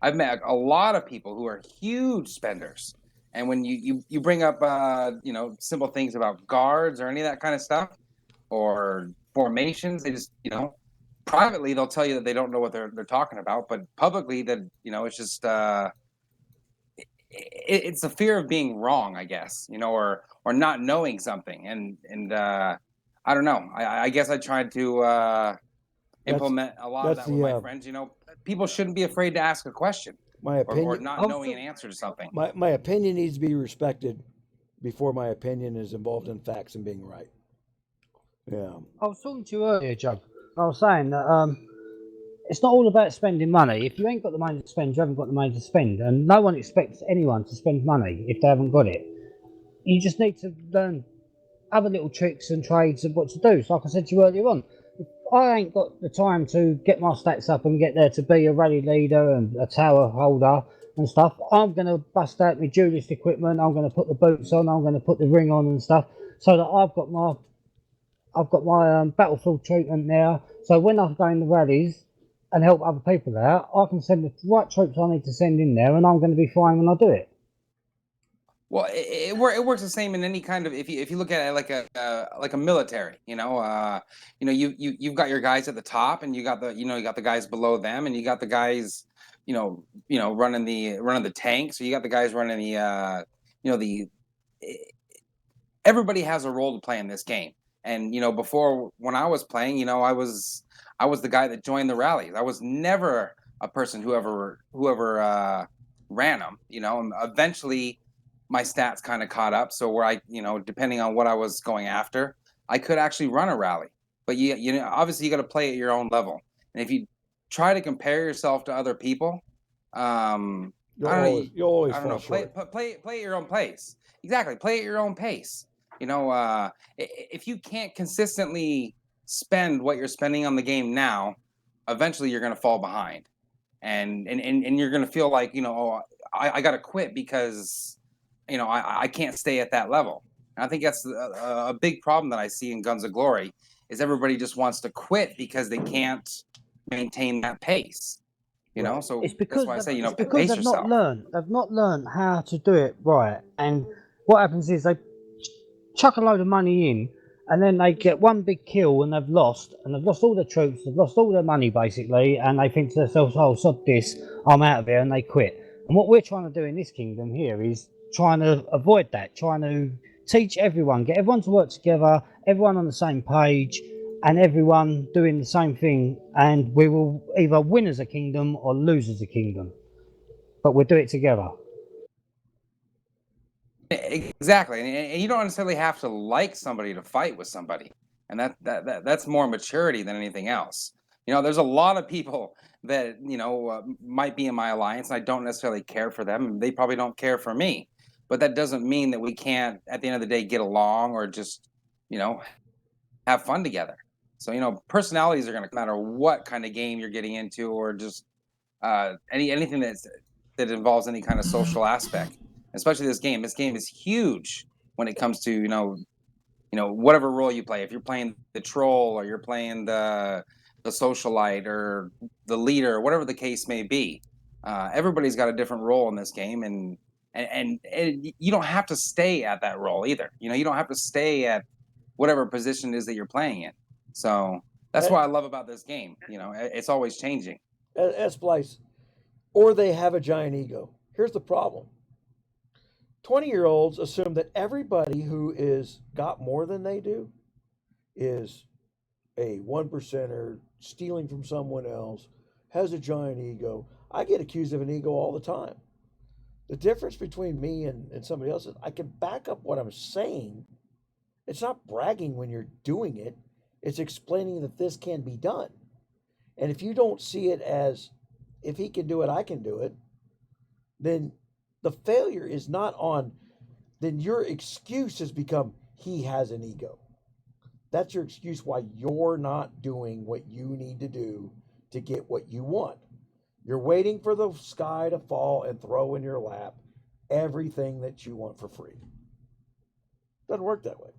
I've met a lot of people who are huge spenders, and when you bring up simple things about guards or any of that kind of stuff or formations, they just privately they'll tell you that they don't know what they're talking about, but publicly that it's just it's a fear of being wrong, I guess, or not knowing something, and I don't know. I guess I tried to implement a lot of that with my friends. People shouldn't be afraid to ask a question. My opinion, or not knowing an answer to something. My opinion needs to be respected before my opinion is involved in facts and being right. Yeah. I was talking to you earlier, Jug. I was saying that it's not all about spending money. If you ain't got the money to spend, you haven't got the money to spend. And no one expects anyone to spend money if they haven't got it. You just need to learn other little tricks and trades of what to do. So like I said to you earlier on, if I ain't got the time to get my stats up and get there to be a rally leader and a tower holder and stuff, I'm going to bust out my duelist equipment. I'm going to put the boots on. I'm going to put the ring on and stuff so that I've got my battlefield treatment now. So when I go in the rallies and help other people out, I can send the right troops I need to send in there, and I'm going to be fine when I do it. Well, it works the same in any kind of if you look at it like a military, you've got your guys at the top, and you got the guys below them, and you got the guys running the tank. So you got the guys running the everybody has a role to play in this game. And before, when I was playing, I was the guy that joined the rallies. I was never a person who ever ran them. And eventually my stats kind of caught up, so where I depending on what I was going after, I could actually run a rally. But obviously you got to play at your own level. And if you try to compare yourself to other people, You'll I don't know. always, you'll always I don't fall know. Play, short. play at your own pace. Exactly. Play at your own pace. You know, if you can't consistently spend what you're spending on the game now, eventually you're going to fall behind, and you're going to feel like, you know, oh, I got to quit because, you know, I can't stay at that level. And I think that's a big problem that I see in Guns of Glory is everybody just wants to quit because they can't maintain that pace. You know, Right. so It's that's because why I say, you know, it's because pace they've not yourself. learned. They've not learned how to do it right. And what happens is they chuck a load of money in, and then they get one big kill, and they've lost all their troops, they've lost all their money basically, and they think to themselves, "Oh, sod this, I'm out of here," and they quit. And what we're trying to do in this kingdom here is trying to avoid that, trying to teach everyone, get everyone to work together, everyone on the same page, and everyone doing the same thing, and we will either win as a kingdom or lose as a kingdom, but we'll do it together. Exactly, and you don't necessarily have to like somebody to fight with somebody, and that's more maturity than anything else. You know, there's a lot of people that, you know, might be in my alliance, and I don't necessarily care for them, and they probably don't care for me. But that doesn't mean that we can't, at the end of the day, get along or just, you know, have fun together. So, you know, personalities are going to matter what kind of game you're getting into, or just anything that involves any kind of social aspect, especially this game. This game is huge when it comes to, whatever role you play. If you're playing the troll, or you're playing the socialite, or the leader, whatever the case may be, everybody's got a different role in this game, and you don't have to stay at that role either. You know, you don't have to stay at whatever position it is that you're playing in. So that's what I love about this game. You know, it's always changing. Splice, or they have a giant ego. Here's the problem: 20-year-olds assume that everybody who is got more than they do is a one percenter, stealing from someone else, has a giant ego. I get accused of an ego all the time. The difference between me and somebody else is I can back up what I'm saying. It's not bragging when you're doing it, it's explaining that this can be done. And if you don't see it as, if he can do it, I can do it, then the failure is not on, then your excuse has become he has an ego. That's your excuse why you're not doing what you need to do to get what you want. You're waiting for the sky to fall and throw in your lap everything that you want for free. Doesn't work that way.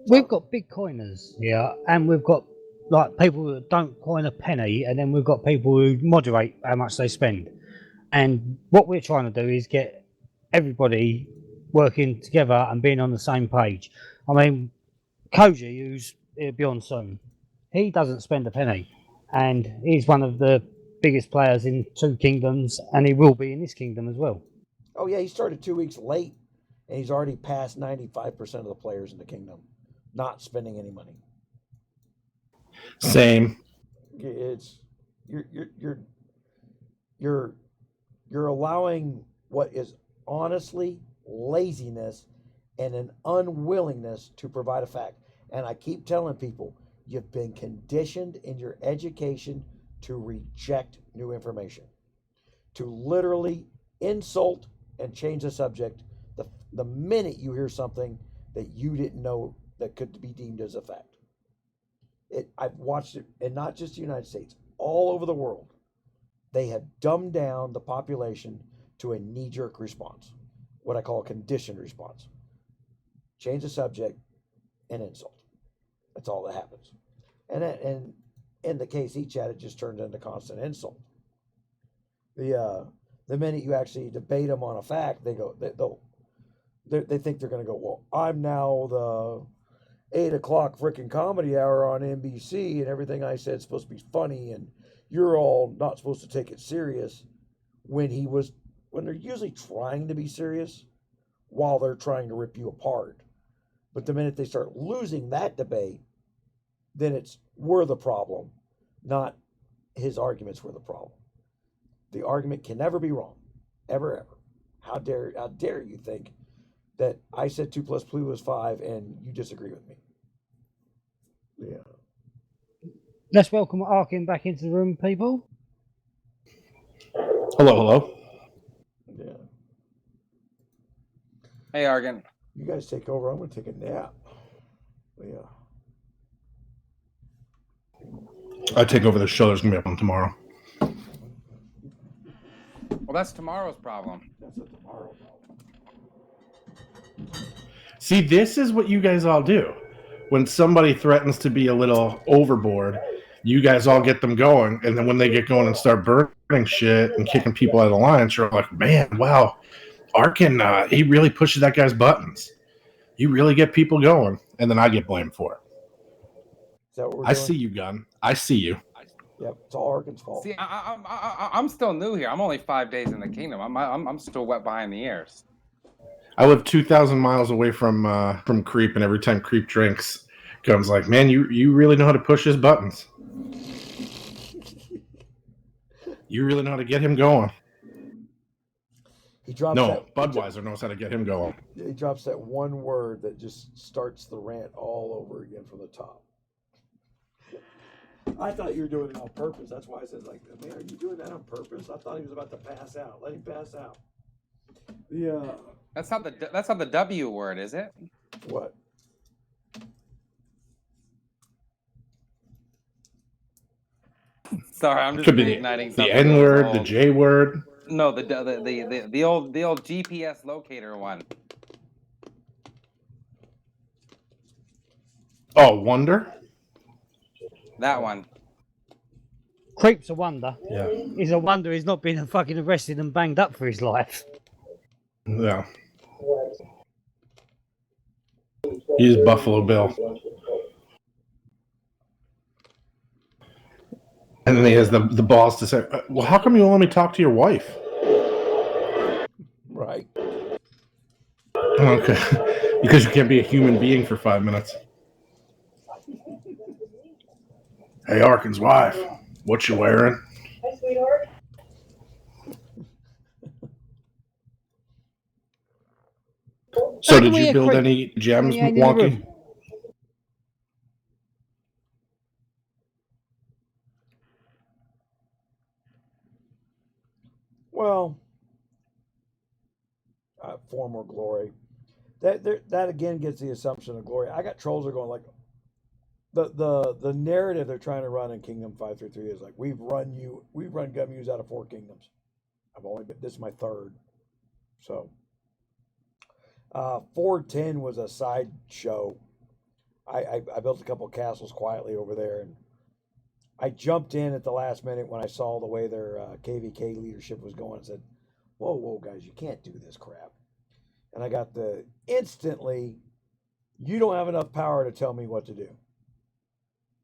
We've got big coiners here, and we've got like people that don't coin a penny, and then we've got people who moderate how much they spend. And what we're trying to do is get everybody working together and being on the same page. I mean, Koji, who's beyond soon, he doesn't spend a penny, and he's one of the biggest players in Two Kingdoms, and he will be in this kingdom as well. Oh, yeah, he started 2 weeks late, and he's already passed 95% of the players in the kingdom not spending any money. Same. It's you're you're allowing what is honestly laziness and an unwillingness to provide a fact. And I keep telling people, you've been conditioned in your education to reject new information, to literally insult and change the subject the minute you hear something that you didn't know that could be deemed as a fact. I've watched it, and not just the United States, all over the world. They have dumbed down the population to a knee-jerk response, what I call a conditioned response. Change the subject and insult. That's all that happens. And in the KC chat, it just turned into constant insult. The minute you actually debate them on a fact, they think they're going to go, well, I'm now the 8 o'clock freaking comedy hour on NBC, and everything I said is supposed to be funny, and you're all not supposed to take it serious. When they're usually trying to be serious while they're trying to rip you apart. But the minute they start losing that debate, then it's we're the problem, not his arguments were the problem. The argument can never be wrong, ever. How dare you think that I said 2 + 2 was 5 and you disagree with me? Yeah. Let's welcome Arkin back into the room, people. Hello, hello. Yeah. Hey, Argan. You guys take over. I'm going to take a nap. Yeah. I take over the show. There's gonna be up on tomorrow. Well, that's tomorrow's problem. That's a tomorrow problem. See, this is what you guys all do. When somebody threatens to be a little overboard, you guys all get them going, and then when they get going and start burning shit and kicking people out of the alliance, you're like, man, wow, Arkin, he really pushes that guy's buttons. You really get people going, and then I get blamed for it. Is that what we're I doing? see you, Gun. I see you. Yep, it's all Arkin's fault. See, I'm still new here. I'm only 5 days in the kingdom. I'm still wet behind the ears. I live 2,000 miles away from Creep, and every time Creep drinks, Gun's like, man, you really know how to push his buttons. You really know how to get him going. He drops No, that, Budweiser knows how to get him going. he drops that one word that just starts the rant all over again from the top. I thought you were doing it on purpose. That's why I said, like, man, are you doing that on purpose? I thought he was about to pass out. Let him pass out. Yeah. That's not the W word, is it? What? Sorry, I'm just Could be igniting the something. N word, that the was J word. old. No, the old GPS locator one. Oh, Wonder? That one. Creep's a wonder. Yeah. He's a wonder he's not been fucking arrested and banged up for his life. Yeah. He's Buffalo Bill. And then he has the balls to say, well, how come you won't let me talk to your wife? Right. Okay. Because you can't be a human being for 5 minutes. Hey, Arkin's wife, what you wearing? Hi, sweetheart. So did you build any gems, Wonky? Well, form or glory. That again gets the assumption of glory. I got trolls are going like the narrative they're trying to run in Kingdom 533 is like we've run GunMuse out of 4 kingdoms. This is my 3rd. So 410 was a side show. I built a couple of castles quietly over there, and I jumped in at the last minute when I saw the way their KVK leadership was going and said, whoa, guys, you can't do this crap. And I got instantly, you don't have enough power to tell me what to do.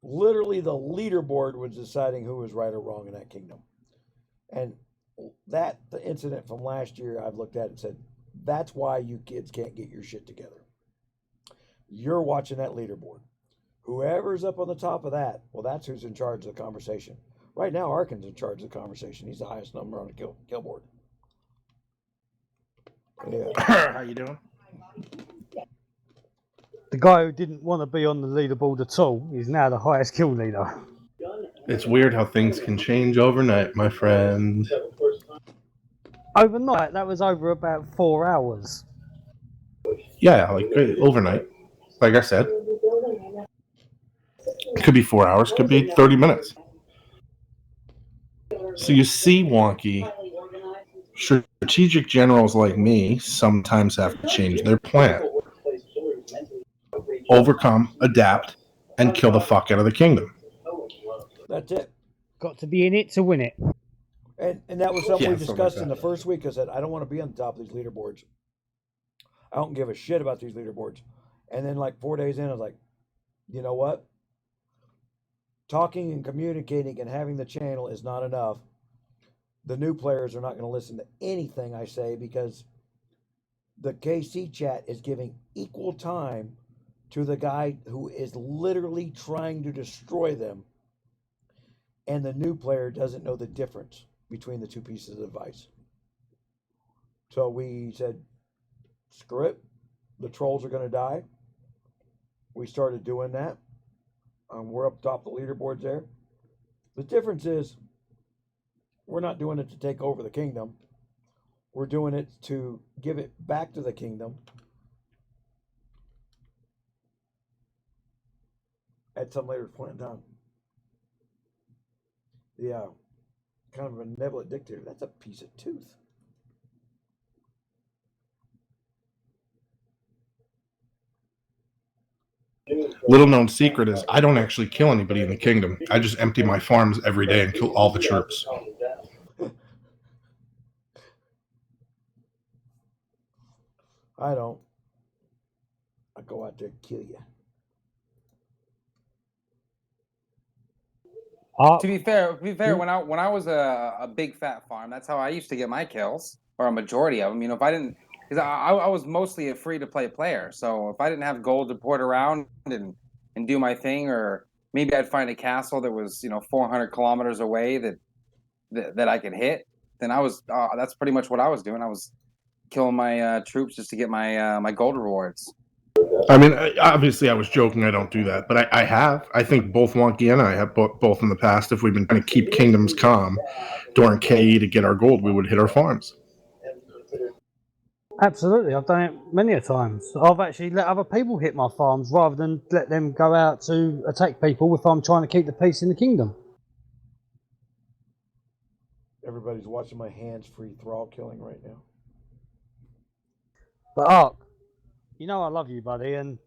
Literally, the leaderboard was deciding who was right or wrong in that kingdom. And the incident from last year, I've looked at and said, that's why you kids can't get your shit together. You're watching that leaderboard. Whoever's up on the top of that, well, that's who's in charge of the conversation. Right now, Arkin's in charge of the conversation. He's the highest number on the kill board. Yeah. How you doing? The guy who didn't want to be on the leaderboard at all is now the highest kill leader. It's weird how things can change overnight, my friend. Overnight, that was over about 4 hours. Yeah, like overnight. Like I said. It could be 4 hours, could be 30 minutes. So you see, Wonky, strategic generals like me sometimes have to change their plan. Overcome, adapt, and kill the fuck out of the kingdom. That's it. Got to be in it to win it. And that was something we Yeah, something discussed like in that. the first week. I said, I don't want to be on the top of these leaderboards. I don't give a shit about these leaderboards. And then like 4 days in, I was like, you know what? Talking and communicating and having the channel is not enough. The new players are not going to listen to anything I say because the KC chat is giving equal time to the guy who is literally trying to destroy them. And the new player doesn't know the difference between the two pieces of advice. So we said, screw it. The trolls are going to die. We started doing that. We're up top the leaderboards there. The difference is we're not doing it to take over the kingdom. We're doing it to give it back to the kingdom at some later point in time. Yeah, kind of a benevolent dictator. That's a piece of tooth. Little known secret is I don't actually kill anybody in the kingdom. I just empty my farms every day and kill all the troops. I don't. I go out there and kill you. To be fair, when I was a big fat farm, that's how I used to get my kills, or a majority of them. You know, if I didn't, because I was mostly a free to play player, so if I didn't have gold to port around and do my thing, or maybe I'd find a castle that was 400 kilometers away that I could hit, then I was that's pretty much what I was doing. I was killing my troops just to get my my gold rewards. I mean, obviously, I was joking. I don't do that, but I have. I think both Wonky and I have both in the past. If we've been trying to keep kingdoms calm during KE to get our gold, we would hit our farms. Absolutely, I've done it many a times. I've actually let other people hit my farms rather than let them go out to attack people if I'm trying to keep the peace in the kingdom. Everybody's watching my hands-free thrall killing right now. But Ark, you know I love you, buddy, and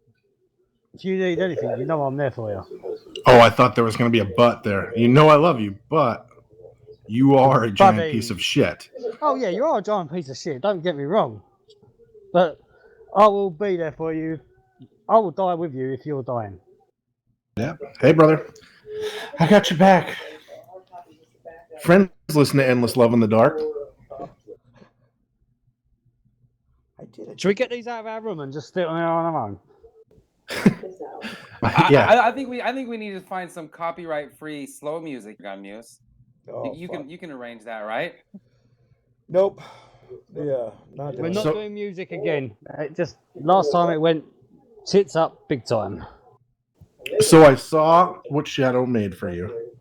if you need anything, you know I'm there for you. Oh, I thought there was going to be a but there. You know I love you, but you are a giant Buddy. piece of shit. Oh yeah, you are a giant piece of shit, don't get me wrong. But I will be there for you. I will die with you if you're dying. Yeah. Hey, brother. I got your back. Friends listen to Endless Love in the Dark. I did it. Should we get these out of our room and just sit on our own? Yeah. I think we need to find some copyright-free slow music, GunMuse. Oh, you fuck. can arrange that, right? Nope. Yeah, not We're doing not it. doing music again. It just last time it went tits up big time. So I saw what Shadow made for you.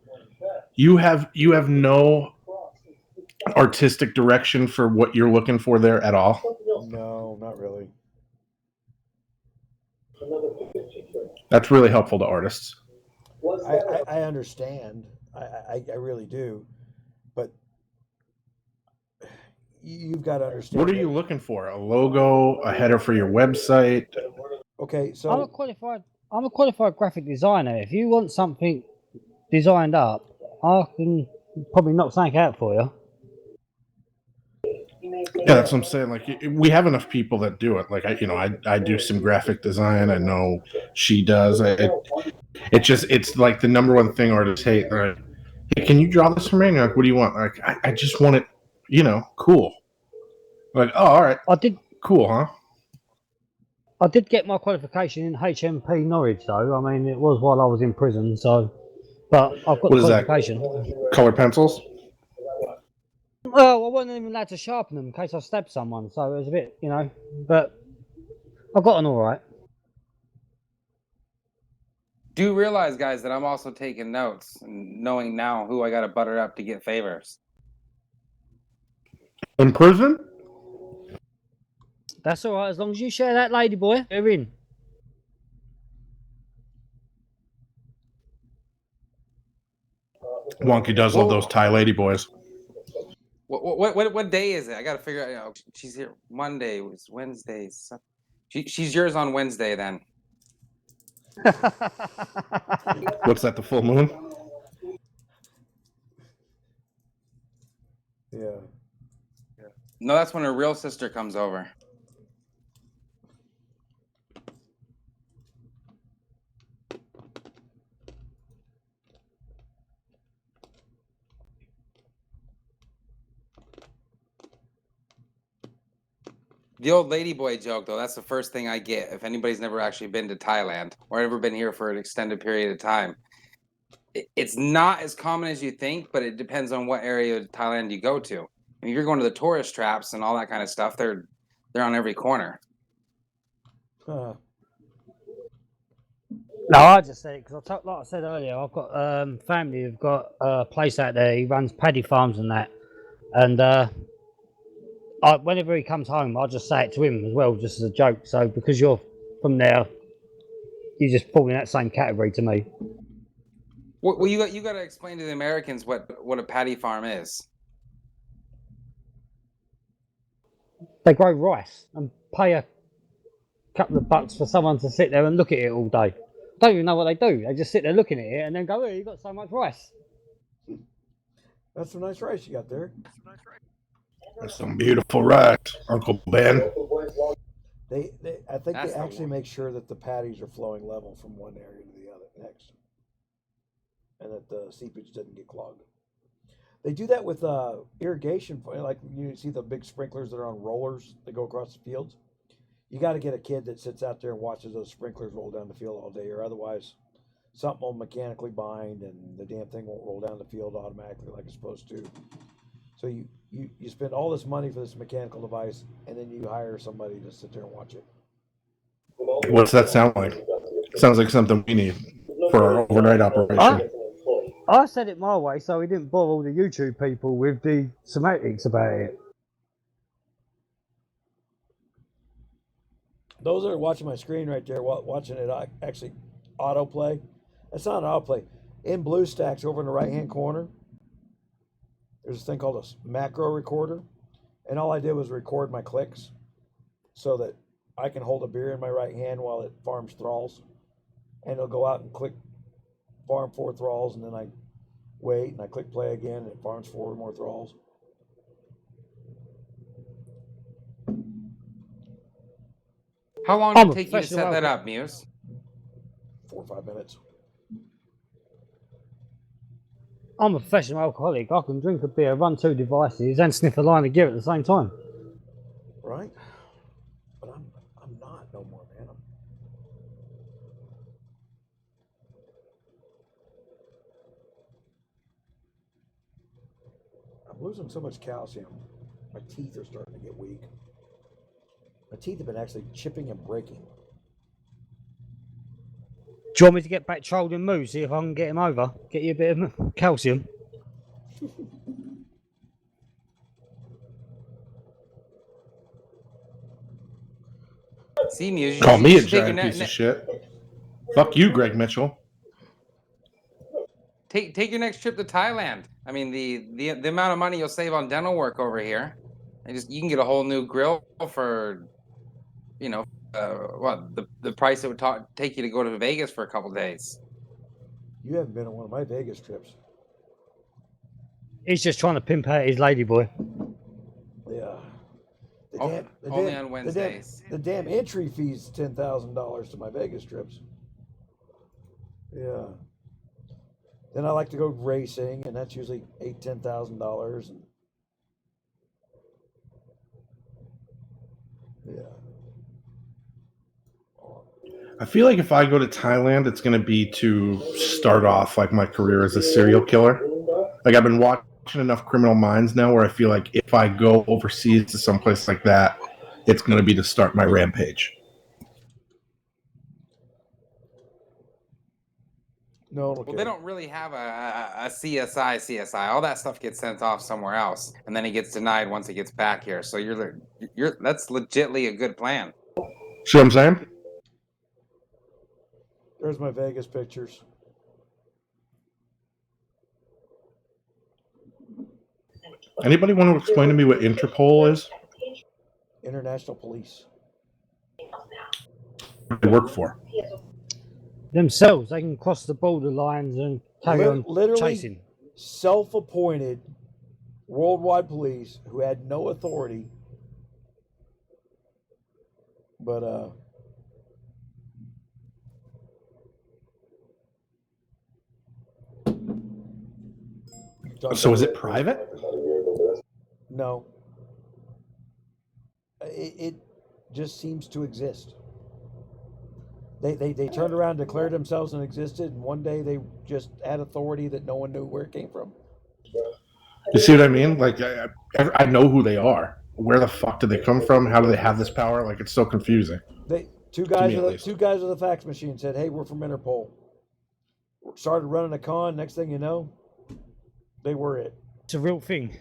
You have no artistic direction for what you're looking for there at all. No, not really. That's really helpful to artists. I understand. I really do. But you've got to understand. What are you looking for? A logo, a header for your website? Okay, I'm so a qualified graphic designer. If you want something designed up, I can probably knock something out for you. Yeah, that's what I'm saying. Like, we have enough people that do it. Like, I do some graphic design. I know she does. It's like the number one thing artists hate. They're like, hey, can you draw this for me? And you're like, what do you want? Like, I just want it, cool. Like, oh, all right, I did cool, huh? get my qualification in HMP Norwich though. I mean, it was while I was in prison, so but I've got What the is that? qualification. Color pencils? Well, I wasn't even allowed to sharpen them in case I stabbed someone, so it was a bit, but I got on all right. Do realize, guys, that I'm also taking notes and knowing now who I got to butter up to get favors. In prison? That's all right, as long as you share that lady boy, you're in. Wonky does love those Thai lady boys. What day is it? I got to figure out. She's here Monday. It's Wednesday. She's yours on Wednesday then. What's that? The full moon? yeah. No, that's when her real sister comes over. The old ladyboy joke, though, that's the first thing I get if anybody's never actually been to Thailand or ever been here for an extended period of time. It's not as common as you think, but it depends on what area of Thailand you go to. I mean, if you're going to the tourist traps and all that kind of stuff, they're on every corner. No, I just said it because like I said earlier, I've got family who've got a place out there. He runs paddy farms and that, and whenever he comes home, I just say it to him as well, just as a joke. So because you're from there, you just fall in that same category to me. Well, you got to explain to the Americans what a paddy farm is. They grow rice and pay a couple of bucks for someone to sit there and look at it all day. Don't even know what they do. They just sit there looking at it and then go, "Oh, you got so much rice." That's some nice rice you got there. That's some beautiful rice, Uncle Ben. I think That's they the actually one. make sure that the patties are flowing level from one area to the other next, and that the seepage doesn't get clogged. They do that with irrigation, like you see the big sprinklers that are on rollers that go across the fields. You got to get a kid that sits out there and watches those sprinklers roll down the field all day, or otherwise something will mechanically bind and the damn thing won't roll down the field automatically like it's supposed to. So you spend all this money for this mechanical device, and then you hire somebody to sit there and watch it. What's that sound like? Sounds like something we need for our overnight operation. I said it my way, so we didn't bore all the YouTube people with the semantics about it. Those that are watching my screen right there, watching it actually autoplay. That's not an autoplay. In BlueStacks over in the right-hand corner, there's a thing called a macro recorder. And all I did was record my clicks so that I can hold a beer in my right hand while it farms thralls. And it'll go out and click farm 4 thralls, and then I wait and I click play again and it farms 4 more thralls. How long did I'm it a take you to professional set that alcohol- up, Muse? 4 or 5 minutes. I'm a professional alcoholic. I can drink a beer, run 2 devices, and sniff a line of gear at the same time. Right? But I'm not no more, man. I'm losing so much calcium. My teeth are starting to get weak. My teeth have been actually chipping and breaking. Do you want me to get back trolled and move, see if I can get him over? Get you a bit of calcium? See, Muse, Call you me a should take your giant piece of shit. Fuck you, Greg Mitchell. Take your next trip to Thailand. I mean, the amount of money you'll save on dental work over here, and you can get a whole new grill for, the price it would take you to go to Vegas for a couple days. You haven't been on one of my Vegas trips. He's just trying to pimp out his ladyboy. Yeah. Only on Wednesdays. The damn entry fee's $10,000 to my Vegas trips. Yeah. Then I like to go racing, and that's usually $10,000. Yeah. I feel like if I go to Thailand, it's going to be to start off like my career as a serial killer. Like I've been watching enough Criminal Minds now where I feel like if I go overseas to someplace like that, it's going to be to start my rampage. No, Well, they don't really have a CSI. All that stuff gets sent off somewhere else, and then it gets denied once it gets back here. So that's legitly a good plan. See what I'm saying? There's my Vegas pictures. Anybody want to explain to me what Interpol is? International Police. What do they work for? Themselves, they can cross the border lines and carry on Literally chasing. self-appointed worldwide police who had no authority, but So is it private? No. It just seems to exist. They turned around, declared themselves and existed, and one day they just had authority that no one knew where it came from. You see what I mean? Like I know who they are. Where the fuck do they come from? How do they have this power? Like it's so confusing. Two me guys at with least. two guys with a fax machine said, "Hey, we're from Interpol." Started running a con. Next thing you know, they were it. It's a real thing.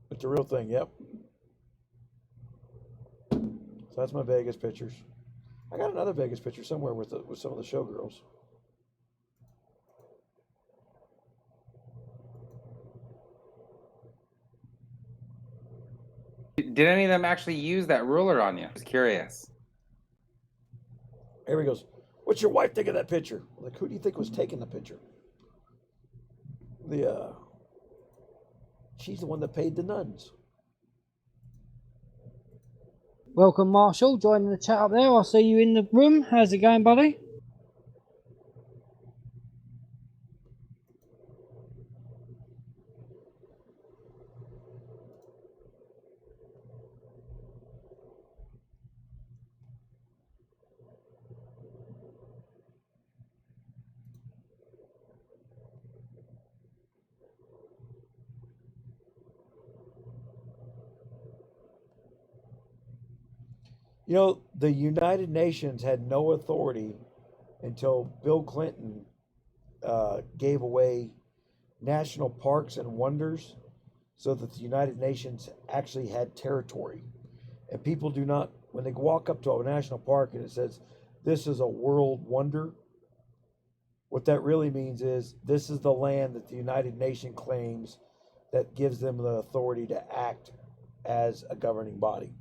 It's a real thing. Yep. So that's my Vegas pictures. I got another Vegas picture somewhere with some of the showgirls. Did any of them actually use that ruler on you? Just curious. Here he goes. What's your wife think of that picture? Like, who do you think was taking the picture? She's the one that paid the nuns. Welcome, Marshall. Joining the chat up there. I'll see you in the room. How's it going, buddy? You know, the United Nations had no authority until Bill Clinton gave away national parks and wonders so that the United Nations actually had territory. And people do not, when they walk up to a national park and it says, this is a world wonder, what that really means is this is the land that the United Nations claims that gives them the authority to act as a governing body.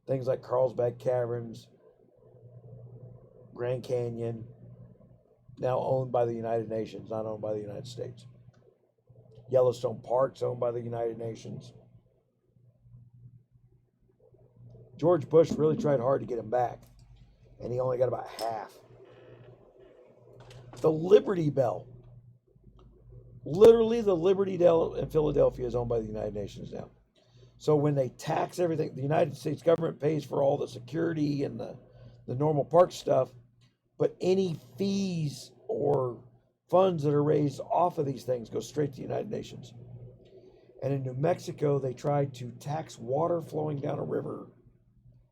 Things like Carlsbad Caverns, Grand Canyon, now owned by the United Nations, not owned by the United States. Yellowstone Park's owned by the United Nations. George Bush really tried hard to get him back, and he only got about half. The Liberty Bell. Literally, the Liberty Bell in Philadelphia is owned by the United Nations now. So when they tax everything, the United States government pays for all the security and the normal park stuff, but any fees or funds that are raised off of these things go straight to the United Nations. And in New Mexico, they tried to tax water flowing down a river.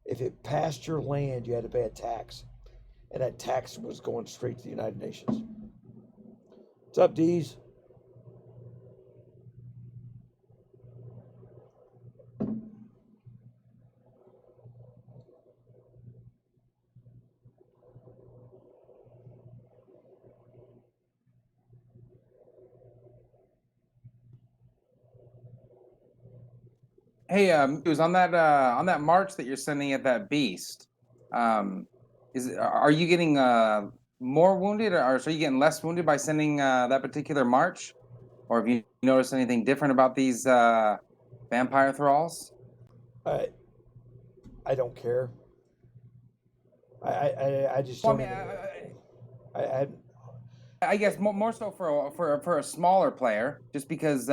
If it passed your land, you had to pay a tax. And that tax was going straight to the United Nations. What's up, Dees? Hey, it was on that march that you're sending at that beast. Are you getting more wounded, or are you getting less wounded by sending that particular march, or have you noticed anything different about these vampire thralls? I don't care. I just Well, don't. I guess more so for a smaller player, just because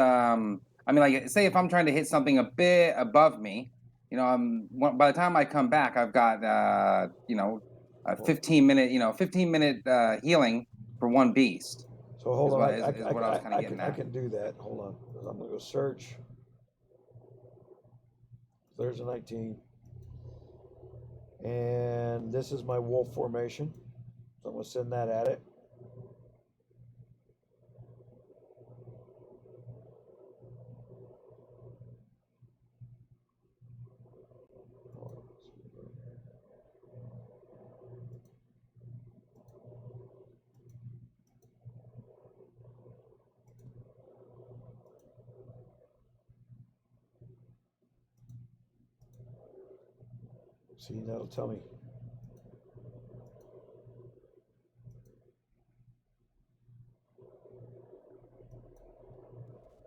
I mean, like, say if I'm trying to hit something a bit above me, you know, by the time I come back, I've got you know, a 15-minute healing for one beast. So hold on, what I was kinda getting I at. can do that. Hold on, I'm gonna go search. There's a 19, and this is my wolf formation. So I'm gonna send that at it. See, that'll tell me.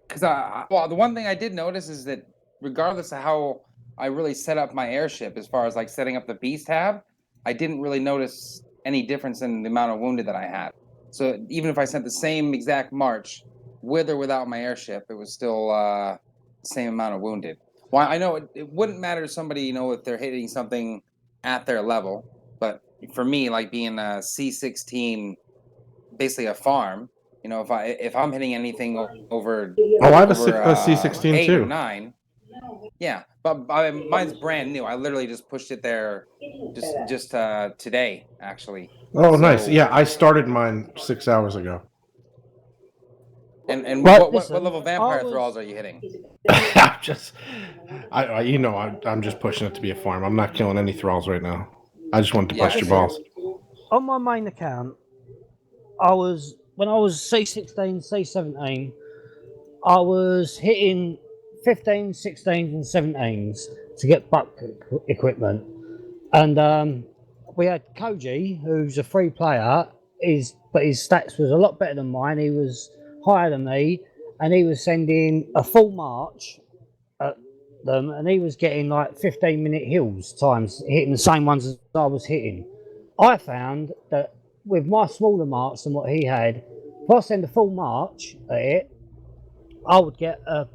Because well, the one thing I did notice is that regardless of how I really set up my airship, as far as like setting up the beast tab, I didn't really notice any difference in the amount of wounded that I had. So even if I sent the same exact march with or without my airship, it was still the same amount of wounded. Well, I know it wouldn't matter to somebody, you know, if they're hitting something at their level, but for me, like being a C16, basically a farm, you know, if I'm hitting anything over Oh, I have a over C16 8 too. or 9, Yeah, but mine's brand new. I literally just pushed it there just today, actually. Oh, nice. So- Yeah, I started mine 6 hours ago. And Well, what listen, level I vampire was- thralls are you hitting? I'm just, I'm just pushing it to be a farm. I'm not killing any thralls right now. I just wanted to Yeah, bust your same. balls. On my main account, when I was C16, C17, I was hitting 15s, 16s, and 17s to get buck equipment. And we had Koji, who's a free player, but his stats was a lot better than mine. He was higher than me, and he was sending a full march at them, and he was getting like 15-minute hills times, hitting the same ones as I was hitting. I found that with my smaller march than what he had, if I send a full march at it, I would get a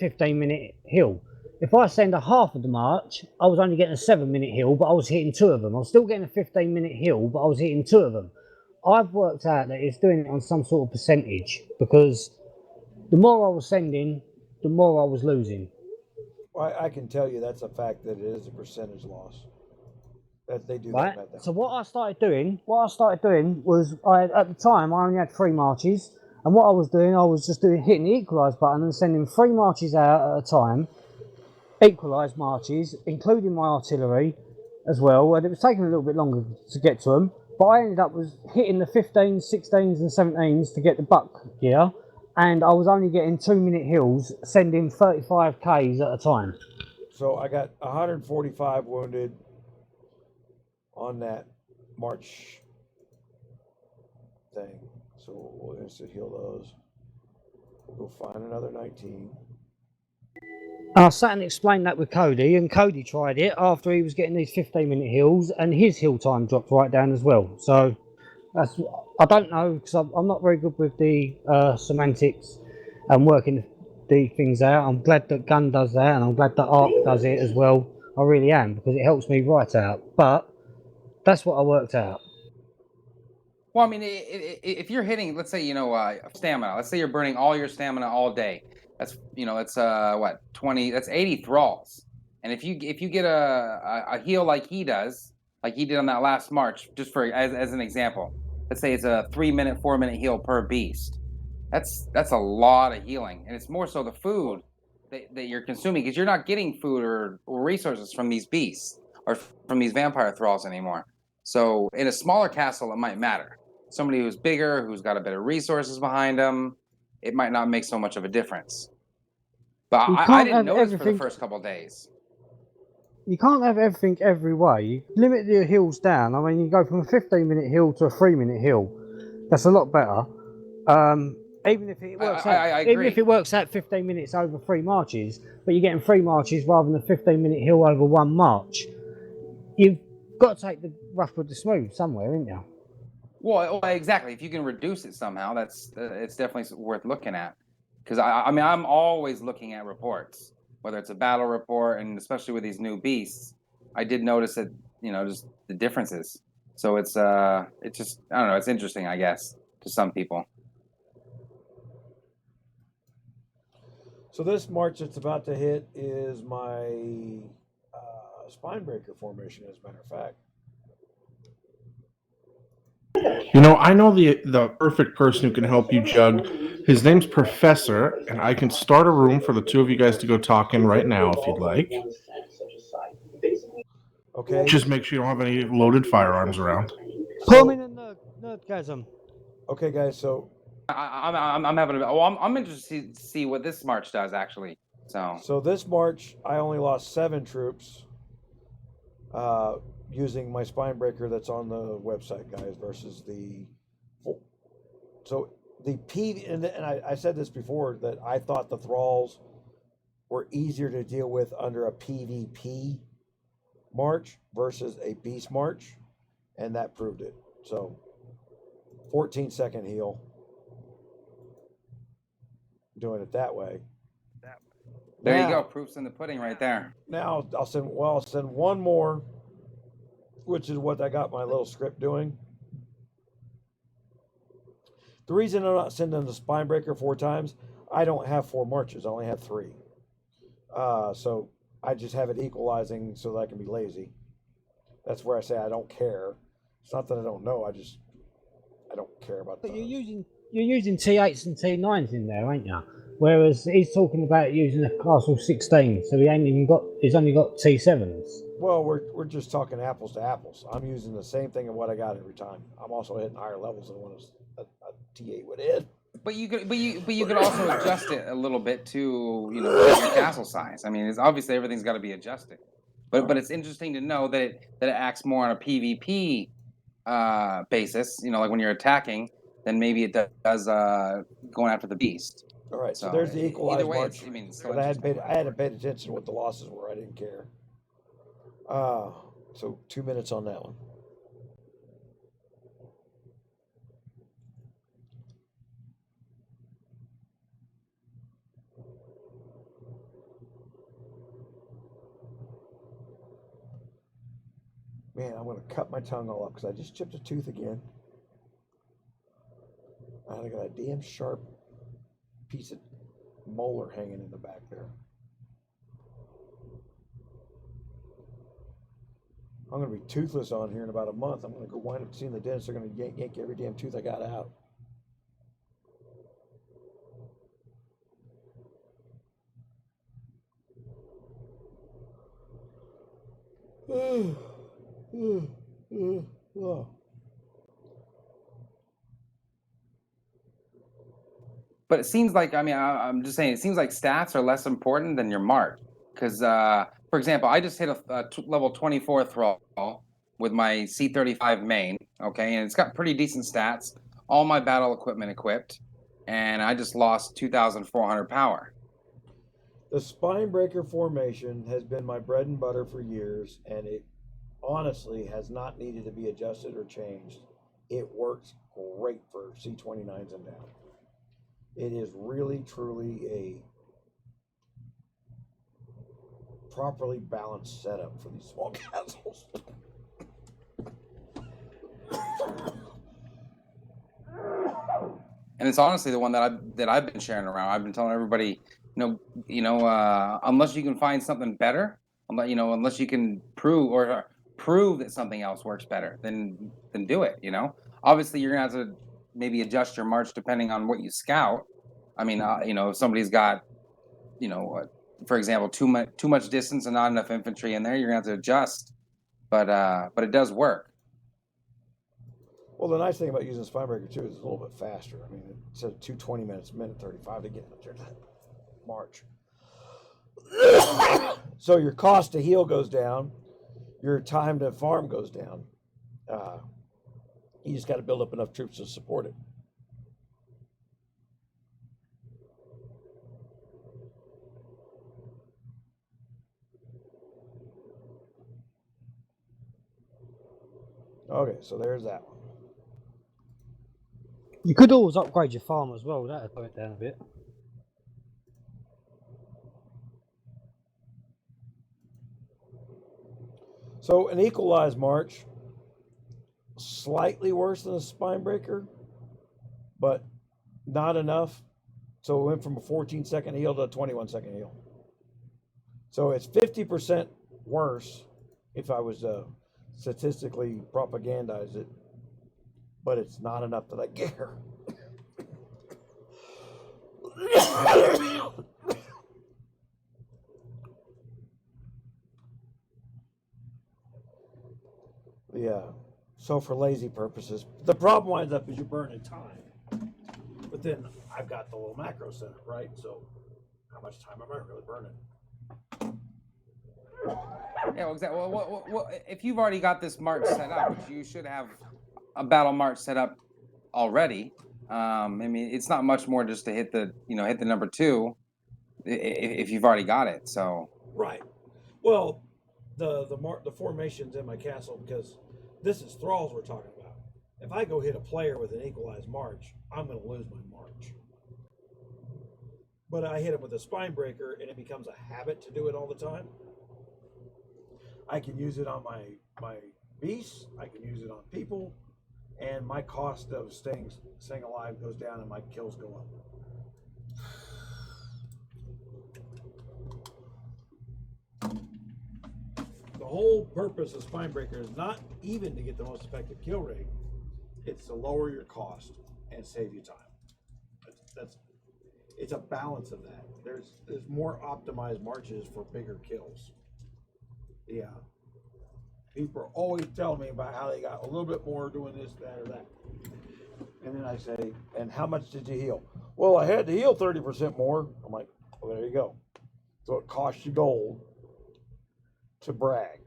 15-minute hill. If I send a half of the march, I was only getting a 7-minute hill, but I was hitting two of them. I was still getting a 15-minute hill, but I was hitting two of them. I've worked out that it's doing it on some sort of percentage, because the more I was sending, the more I was losing. I can tell you that's a fact that it is a percentage loss. That they do Right. that. So what I started doing was, at the time I only had 3 marches, and what I was doing, I was just hitting the equalise button and sending 3 marches out at a time, equalised marches, including my artillery as well, and it was taking a little bit longer to get to them. But I ended up hitting the 15s, 16s, and 17s to get the buck gear, and I was only getting 2-minute hills, sending 35 Ks at a time. So I got 145 wounded on that March thing. So we'll instant heal those. We'll go find another 19. I sat and explained that with Cody, and Cody tried it after he was getting these 15-minute hills, and his hill time dropped right down as well. So I don't know, because I'm not very good with the semantics and working the things out. I'm glad that Gun does that, and I'm glad that Arc does it as well. I really am, because it helps me write out. But that's what I worked out. Well, I mean, if you're hitting, let's say, stamina. Let's say you're burning all your stamina all day. That's what 20. That's 80 thralls. And if you get a heal like he does, like he did on that last march, just for as an example, let's say it's a 3-minute, 4-minute heal per beast. That's a lot of healing, and it's more so the food that you're consuming, because you're not getting food or resources from these beasts or from these vampire thralls anymore. So in a smaller castle, it might matter. Somebody who's bigger, who's got a bit of resources behind them, it might not make so much of a difference. But You I can't didn't have notice for the everything- first couple of days. You can't have everything every way. You limit your hills down. I mean, you go from a 15-minute hill to a 3-minute hill. That's a lot better. Even if it works out, I even agree. if it works out 15 minutes over 3 marches, but you're getting 3 marches rather than a 15-minute hill over 1 march. You've got to take the rough with the smooth somewhere, haven't you? Well, exactly. If you can reduce it somehow, that's it's definitely worth looking at. Because I mean, I'm always looking at reports, whether it's a battle report, and especially with these new beasts, I did notice that just the differences. So it's just, I don't know, it's interesting, I guess, to some people. So this march that's about to hit is my spine breaker formation, as a matter of fact. I know the perfect person who can help you, Jug. His name's Professor, and I can start a room for the two of you guys to go talk in right now if you'd like. Okay. Just make sure you don't have any loaded firearms around. Put them in a nerdgasm. Okay, guys. So I'm having I'm interested to see what this march does actually. So this march, I only lost 7 troops using my spine breaker that's on the website, guys, versus the. So the P, and I said this before, that I thought the thralls were easier to deal with under a PvP march versus a beast march, and that proved it. So 14-second heal, doing it that way. There you go, proof's in the pudding right there. Now I'll send one more, which is what I got my little script doing. The reason I'm not sending the spine breaker 4 times, I don't have 4 marches. I only have 3. So I just have it equalizing so that I can be lazy. That's where I say I don't care. It's not that I don't know. I don't care about But the. you're using T8s and T9s in there, ain't you? Whereas he's talking about using a Castle 16, so he's only got T7s. Well, we're just talking apples to apples. I'm using the same thing of what I got every time. I'm also hitting higher levels than what a T8 would hit. But you could also adjust it a little bit to your castle size. I mean, it's obviously everything's got to be adjusted. But it's interesting to know that it acts more on a PvP basis. Like when you're attacking, then maybe it does going after the beast. All right, so there's the equalized either way, march. it's But I hadn't paid attention to what the losses were. I didn't care. So 2 minutes on that one. Man, I'm going to cut my tongue all up because I just chipped a tooth again. And I got a damn sharp piece of molar hanging in the back there. I'm going to be toothless on here in about a month. I'm going to go wind up seeing the dentist. They're going to yank every damn tooth I got out. But it seems like, I'm just saying, it seems like stats are less important than your march. Because, for example, I just hit a level 24 thrall with my C35 main, okay? And it's got pretty decent stats, all my battle equipment equipped, and I just lost 2,400 power. The spine breaker formation has been my bread and butter for years, and it honestly has not needed to be adjusted or changed. It works great for C29s and down. It is really, truly a properly balanced setup for these small castles. And it's honestly the one that I've been sharing around. I've been telling everybody, unless you can find something better, unless you can prove that something else works better, then do it. Obviously you're gonna have to maybe adjust your march depending on what you scout. I mean, if somebody's got, for example, too much distance and not enough infantry in there, you're gonna have to adjust. But it does work. Well, the nice thing about using Spinebreaker too is it's a little bit faster. I mean, it says 2:20 minutes, minute 35 to get up there to march. So your cost to heal goes down, your time to farm goes down. You just got to build up enough troops to support it. Okay, so there's that one. You could always upgrade your farm as well. That'd slow it down a bit. So an equalized march, slightly worse than a spine breaker, but not enough. So it went from a 14-second heal to a 21-second heal. So it's 50% worse if I was statistically propagandize it, but it's not enough that I care. Yeah. So for lazy purposes, the problem winds up is you're burning time. But then I've got the little macro set up, right? So how much time am I really burning? Yeah, well, exactly. Well, if you've already got this march set up, which you should have a battle march set up already. I mean, it's not much more just to hit the number 2 if you've already got it. So right. Well, the formation's in my castle because this is thralls we're talking about. If I go hit a player with an equalized march, I'm going to lose my march. But I hit him with a spine breaker, and it becomes a habit to do it all the time. I can use it on my beasts. I can use it on people, and my cost of staying alive goes down, and my kills go up. the whole purpose of Spinebreaker is not even to get the most effective kill rate. It's to lower your cost and save you time. That's it's a balance of that. There's more optimized marches for bigger kills. Yeah. People are always telling me about how they got a little bit more doing this, that, or that. And then I say, and how much did you heal? Well, I had to heal 30% more. I'm like, well, there you go. So it costs you gold to brag.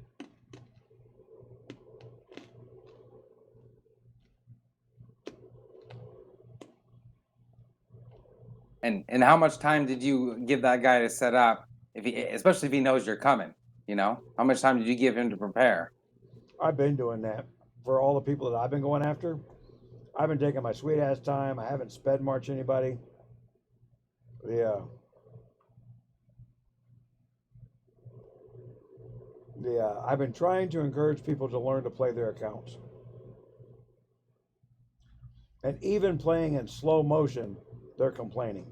And how much time did you give that guy to set up? Especially if he knows you're coming, how much time did you give him to prepare? I've been doing that for all the people that I've been going after. I've been taking my sweet ass time. I haven't sped march anybody. Yeah. I've been trying to encourage people to learn to play their accounts. And even playing in slow motion, they're complaining.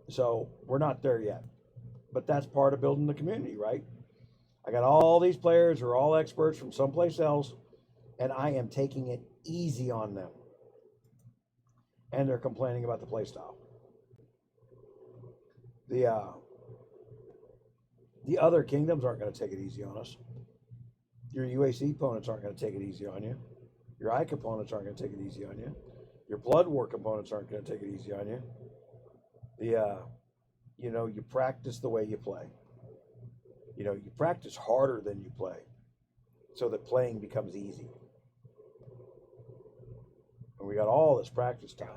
So we're not there yet. But that's part of building the community, right? I got all these players who are all experts from someplace else, and I am taking it easy on them. And they're complaining about the playstyle. The other kingdoms aren't going to take it easy on us. Your UAC opponents aren't going to take it easy on you. Your Ike opponents aren't going to take it easy on you. Your Blood War opponents aren't going to take it easy on you. You practice the way you play. You practice harder than you play so that playing becomes easy. And we got all this practice time.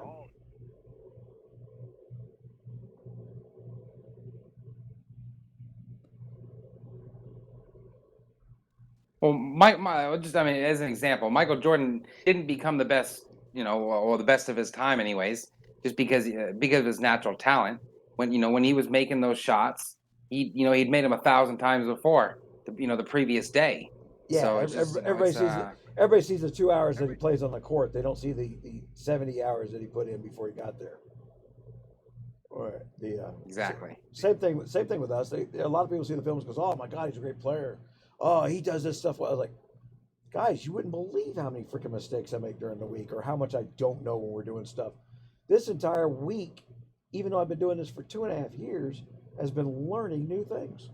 Well, as an example, Michael Jordan didn't become the best, or the best of his time, anyways, just because of his natural talent. When he was making those shots, he'd made them 1,000 times before, the previous day. Yeah, so everybody sees the 2 hours that he plays on the court. They don't see the 70 hours that he put in before he got there. Or exactly. Same thing with us. A lot of people see the films and goes, "Oh my God, he's a great player. Oh, he does this stuff." Well, I was like, guys, you wouldn't believe how many freaking mistakes I make during the week, or how much I don't know when we're doing stuff. This entire week, even though I've been doing this for 2.5 years, has been learning new things.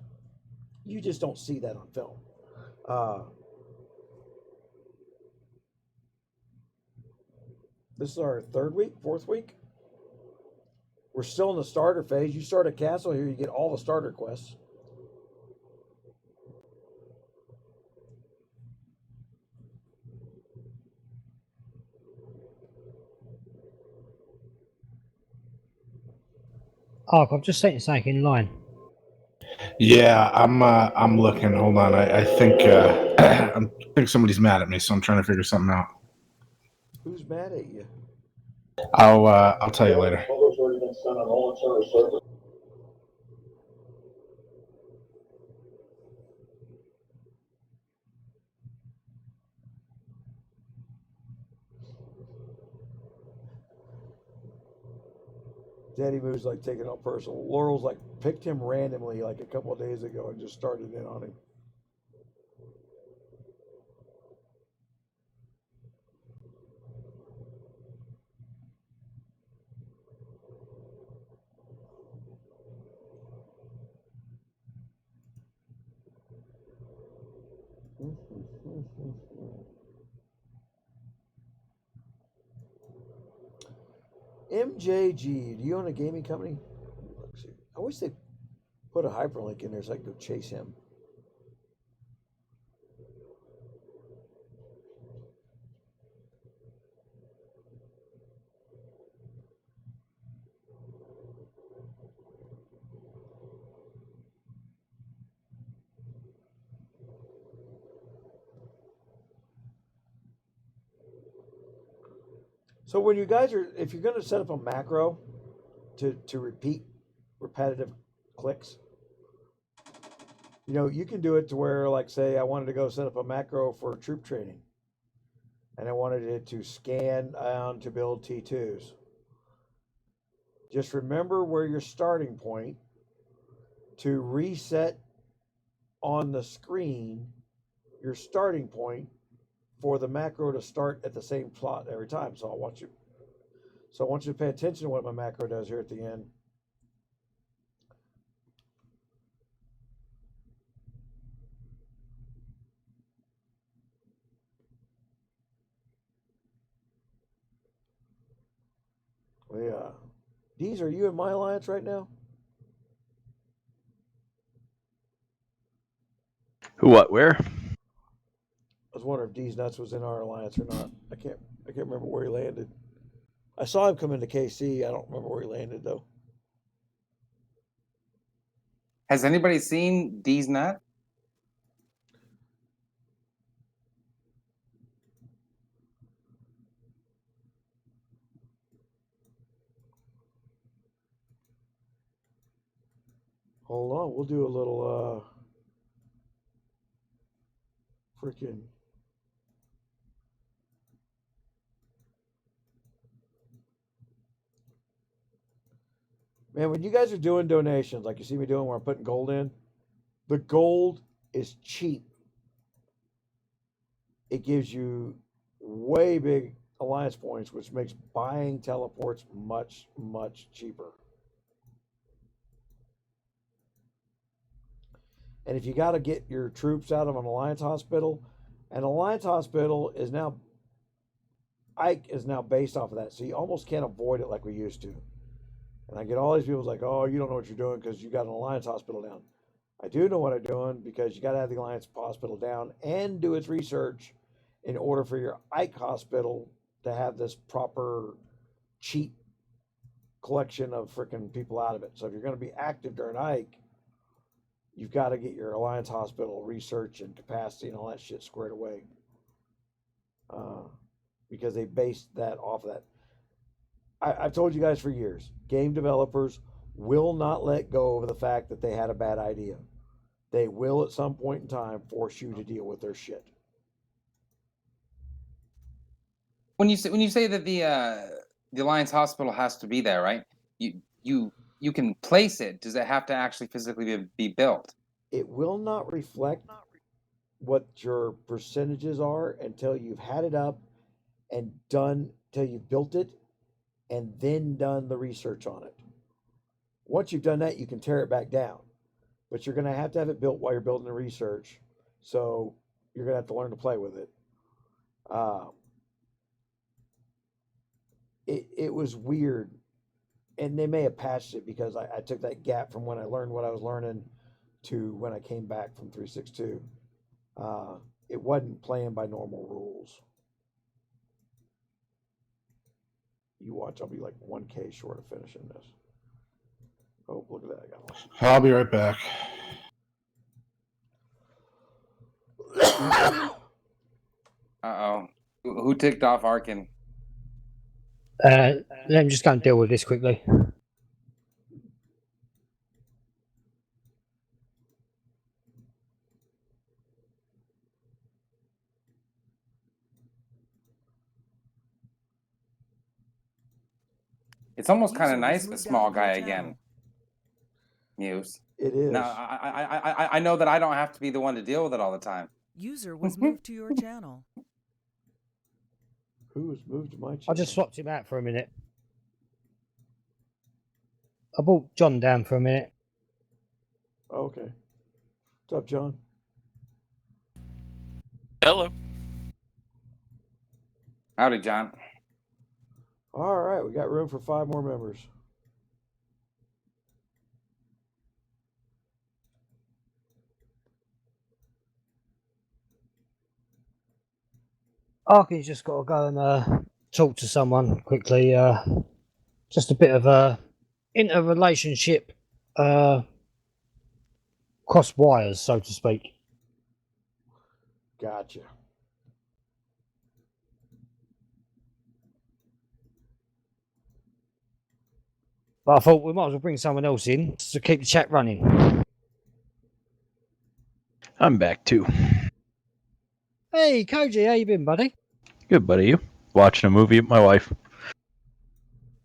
You just don't see that on film. This is our 3rd week, 4th week. We're still in the starter phase. You start a castle here, you get all the starter quests. Ark, I've just sent you something in line. Yeah, I'm looking. Hold on. I think I think somebody's mad at me, so I'm trying to figure something out. Who's mad at you? I'll tell you later. Daddy Moo's like taking it personal. Laurel's like picked him randomly like a couple of days ago and just started in on him. MJG, do you own a gaming company? Let's see. I wish they put a hyperlink in there so I could go chase him. So when you guys are, if you're going to set up a macro to repeat repetitive clicks, you can do it to where, like, say I wanted to go set up a macro for troop training, and I wanted it to scan down to build T2s. Just remember where your starting point to reset on the screen your starting point for the macro to start at the same plot every time. So I want you to pay attention to what my macro does here at the end. Yeah. Deez, are you in my alliance right now? Who, what, where? I was wondering if Deez Nuts was in our alliance or not. I can't remember where he landed. I saw him come into KC. I don't remember where he landed though. Has anybody seen D's Nut? Hold on, we'll do a little freaking. Man, when you guys are doing donations, like you see me doing where I'm putting gold in, the gold is cheap. It gives you way big alliance points, which makes buying teleports much, much cheaper. And if you got to get your troops out of an alliance hospital is now, Ike is now based off of that. So you almost can't avoid it like we used to. And I get all these people like, oh, you don't know what you're doing because you got an alliance hospital down. I do know what I'm doing because you got to have the alliance hospital down and do its research in order for your Ike hospital to have this proper cheap collection of freaking people out of it. So if you're going to be active during Ike, you've got to get your alliance hospital research and capacity and all that shit squared away. Because they based that off of that. I've told you guys for years, game developers will not let go of the fact that they had a bad idea. They will at some point in time force you to deal with their shit. When you say that the Alliance Hospital has to be there, right? You can place it. Does it have to actually physically be built? It will not reflect what your percentages are until you've had it up and done, till you've built it and then done the research on it. Once you've done that, you can tear it back down. But you're going to have it built while you're building the research. So you're going to have to learn to play with it. It was weird. And they may have patched it because I took that gap from when I learned what I was learning to when I came back from 362. It wasn't playing by normal rules. You watch, I'll be like 1K short of finishing this. Oh, look at that. I got one. I'll be right back. Uh-oh. Who ticked off Arkin? Let me just go and deal with this quickly. It's almost kind User of was nice, the moved small out of your guy channel. again. Muse. It is. Now, I know that I don't have to be the one to deal with it all the time. User was moved to your channel. Who was moved to my channel? I just swapped him out for a minute. I brought John down for a minute. Oh, okay. What's up, John? Hello. Howdy, John. All right, we got room for 5 more members. Arkin's just got to go and talk to someone quickly. Just a bit of a interrelationship, cross wires, so to speak. Gotcha. But I thought we might as well bring someone else in to keep the chat running. I'm back too. Hey, Koji, how you been, buddy? Good, buddy. You watching a movie with my wife?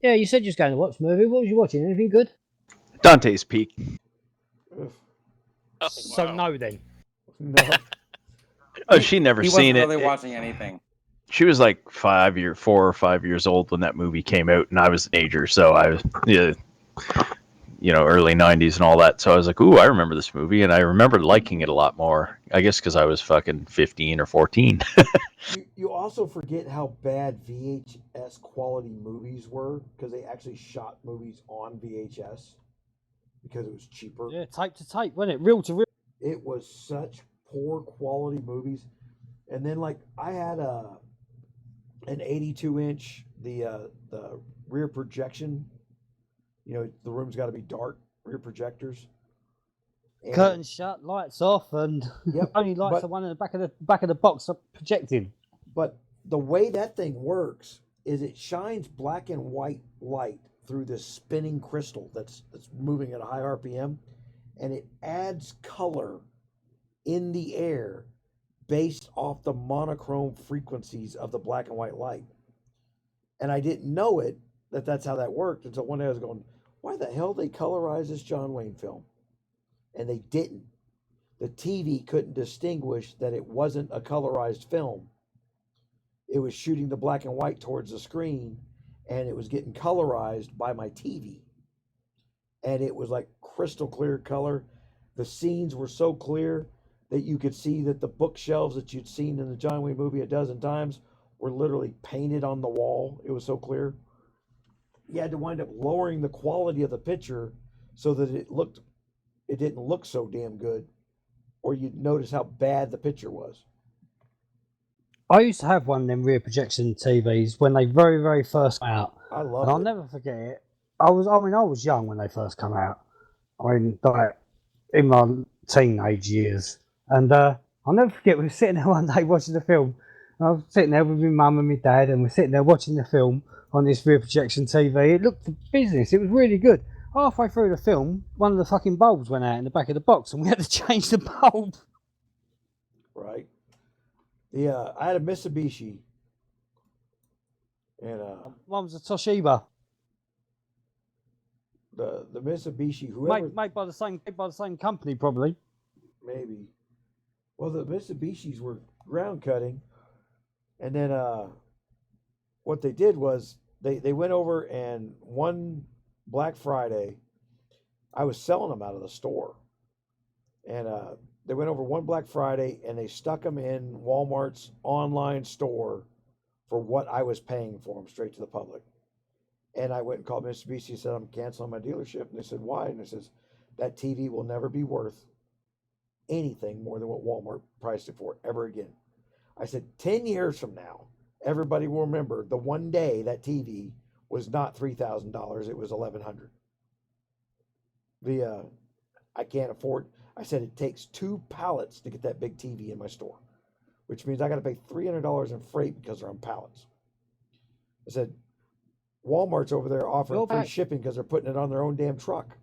Yeah, you said you was going to watch a movie. What was you watching? Anything good? Dante's Peak. Ugh. Oh, So wow. no, then. No. Oh, she never He seen wasn't really it. watching anything. She was like 4 or 5 years old when that movie came out, and I was an ager, so I was, early '90s and all that. So I was like, "Ooh, I remember this movie," and I remember liking it a lot more. I guess because I was fucking 15 or 14. You also forget how bad VHS quality movies were because they actually shot movies on VHS because it was cheaper. Yeah, tape to tape, wasn't it? Reel to reel. It was such poor quality movies. And then like I had an 82-inch the rear projection. The room's got to be dark, rear projectors. And Curtains shut, lights off, and Yep, only lights but- the one in the back of the box are projected. But the way that thing works is it shines black and white light through this spinning crystal that's moving at a high RPM, and it adds color in the air based off the monochrome frequencies of the black and white light. And I didn't know that's how that worked until one day I was going, why the hell they colorize this John Wayne film? And they didn't. The TV couldn't distinguish that it wasn't a colorized film. It was shooting the black and white towards the screen, and it was getting colorized by my TV. And it was like crystal clear color. The scenes were so clear that you could see that the bookshelves that you'd seen in the John Wayne movie a dozen times were literally painted on the wall. It was so clear. You had to wind up lowering the quality of the picture so that it didn't look so damn good, or you'd notice how bad the picture was. I used to have one of them rear projection TVs when they very, very first came out. I And love I'll it. never forget it. I was young when they first came out. I mean, like, in my teenage years. And I'll never forget, we were sitting there one day watching the film. And I was sitting there with my mum and my dad, and we're sitting there watching the film on this rear projection TV. It looked for business. It was really good. Halfway through the film, one of the fucking bulbs went out in the back of the box, and we had to change the bulb. Right. I had a Mitsubishi, and One was a Toshiba, the Mitsubishi, whoever made by the same company, probably. maybe. Well, the Mitsubishis were ground cutting, and then what they did was they went over, and one Black Friday, I was selling them out of the store, and they went over one Black Friday and they stuck them in Walmart's online store for what I was paying for them straight to the public. And I went and called Mitsubishi and said, I'm canceling my dealership. And they said, why? And I says, that TV will never be worth anything more than what Walmart priced it for ever again. I said, 10 years from now, everybody will remember the one day that TV was not $3,000, it was $1,100. I can't afford. I said it takes 2 pallets to get that big TV in my store, which means I got to pay $300 in freight because they're on pallets. I said Walmart's over there offering free shipping because they're putting it on their own damn truck.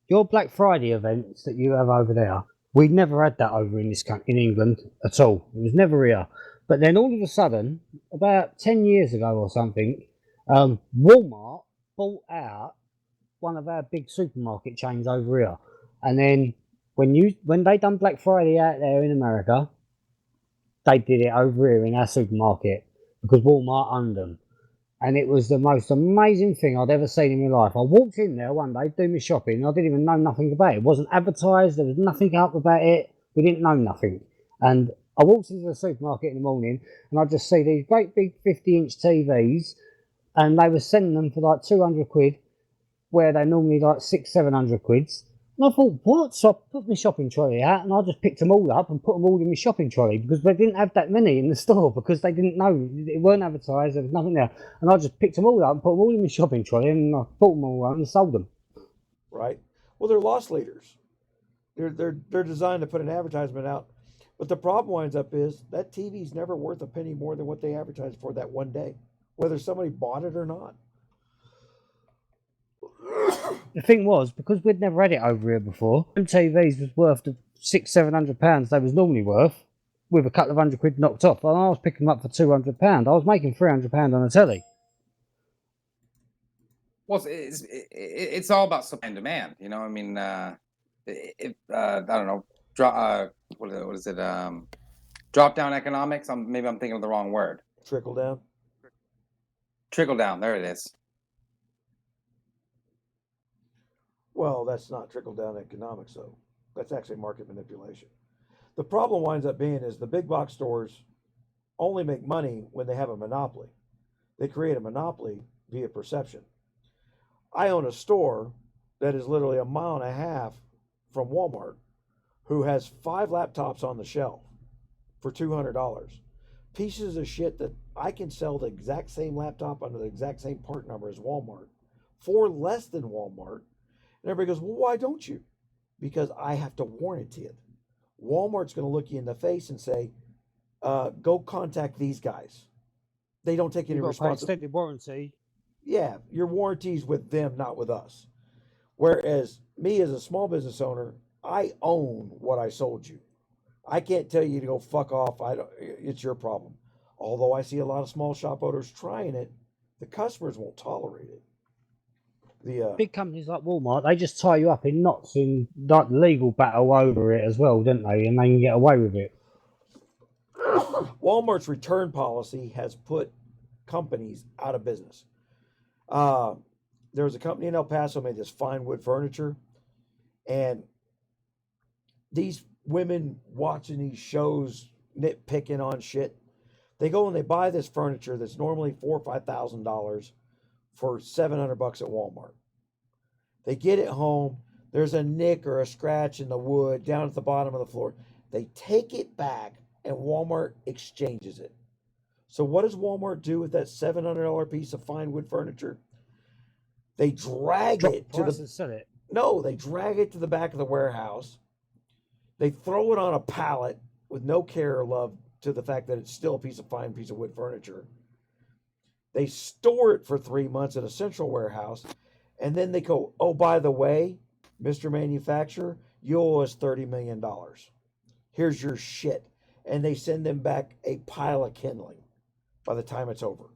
Your Black Friday events that you have over there, we never had that over in in England at all. It was never here. But then all of a sudden, about 10 years ago or something, Walmart bought out one of our big supermarket chains over here. And then when they done Black Friday out there in America, they did it over here in our supermarket because Walmart owned them. And it was the most amazing thing I'd ever seen in my life. I walked in there one day doing my shopping, and I didn't even know nothing about it. It wasn't advertised, there was nothing up about it. We didn't know nothing. And I walked into the supermarket in the morning, and I just see these great big 50-inch TVs, and they were selling them for like 200 quid, where they're normally like 600-700 quids. And I thought, what? So I put my shopping trolley out, and I just picked them all up and put them all in my shopping trolley because they didn't have that many in the store because they didn't know. It weren't advertised, there was nothing there. And I just picked them all up and put them all in my shopping trolley, and I bought them all out and sold them. Right. Well, they're loss leaders. They're designed to put an advertisement out. But the problem winds up is that TV's never worth a penny more than what they advertised for that one day, whether somebody bought it or not. The thing was, because we'd never had it over here before, them TVs was worth the £600-700 they was normally worth, with a couple of £100 knocked off, and I was picking them up for £200. I was making £300 on a telly. Well, it's all about supply and demand. You know, I mean, I don't know. what is it? Drop down economics. Maybe I'm thinking of the wrong word. Trickle down. Trickle down. There it is. Well, that's not trickle down economics, though. That's actually market manipulation. The problem winds up being is the big box stores only make money when they have a monopoly. They create a monopoly via perception. I own a store that is literally a mile and a half from Walmart who has 5 laptops on the shelf for $200. Pieces of shit that I can sell the exact same laptop under the exact same part number as Walmart for less than Walmart. And everybody goes, well, why don't you? Because I have to warranty it. Walmart's going to look you in the face and say, go contact these guys. They don't take any responsibility. Extended warranty. Yeah, your warranty's with them, not with us. Whereas me as a small business owner, I own what I sold you. I can't tell you to go fuck off. It's your problem. Although I see a lot of small shop owners trying it, the customers won't tolerate it. Big companies like Walmart, they just tie you up in knots in like legal battle over it as well, don't they? And they can get away with it. Walmart's return policy has put companies out of business. There was a company in El Paso made this fine wood furniture, and these women watching these shows nitpicking on shit, they go and they buy this furniture that's normally $4,000 or $5,000 for $700 at Walmart. They get it home. There's a nick or a scratch in the wood down at the bottom of the floor. They take it back and Walmart exchanges it. So what does Walmart do with that $700 piece of fine wood furniture? They drag it to the sell it. No, they drag it to the back of the warehouse. They throw it on a pallet with no care or love to the fact that it's still a fine piece of wood furniture. They store it for 3 months in a central warehouse, and then they go, oh, by the way, Mr. Manufacturer, you owe us $30 million. Here's your shit. And they send them back a pile of kindling by the time it's over.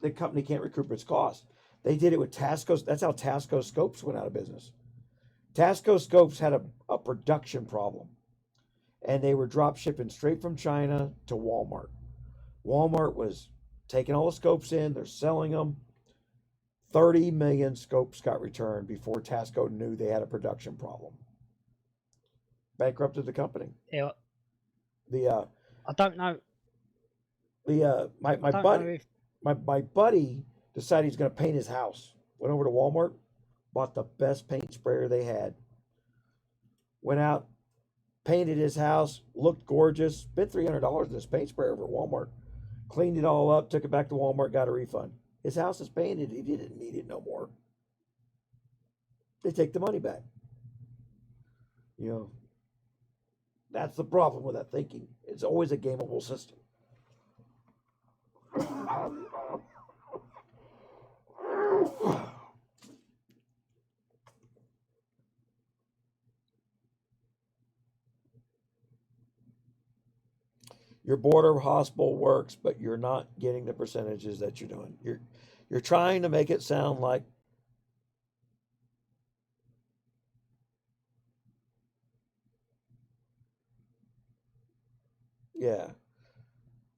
The company can't recoup its cost. They did it with Tasco. That's how Tasco Scopes went out of business. Tasco Scopes had a production problem, and they were drop shipping straight from China to Walmart. Walmart was taking all the scopes in, they're selling them. 30 million scopes got returned before Tasco knew they had a production problem. Bankrupted the company. Yeah. I don't know. My buddy decided he's going to paint his house. Went over to Walmart, bought the best paint sprayer they had. Went out, painted his house, looked gorgeous. Spent $300 in this paint sprayer over at Walmart. Cleaned it all up, took it back to Walmart, got a refund. His house is painted. He didn't need it no more. They take the money back. You know, that's the problem with that thinking. It's always a gameable system. Your border hospital works, but you're not getting the percentages that you're doing. You're trying to make it sound like yeah.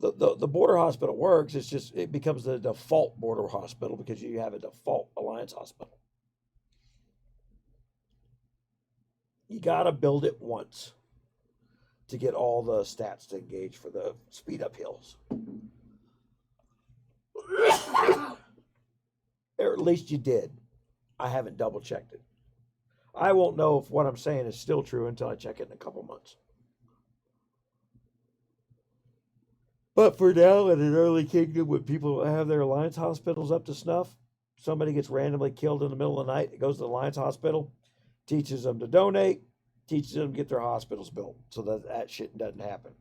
The border hospital works. It's just it becomes the default border hospital because you have a default alliance hospital. You got to build it once to get all the stats to engage for the speed up hills. Or at least you did. I haven't double checked it. I won't know if what I'm saying is still true until I check it in a couple months. But for now, in an early kingdom, when people have their alliance hospitals up to snuff, somebody gets randomly killed in the middle of the night, it goes to the alliance hospital, teaches them to donate, teaches them to get their hospitals built so that shit doesn't happen.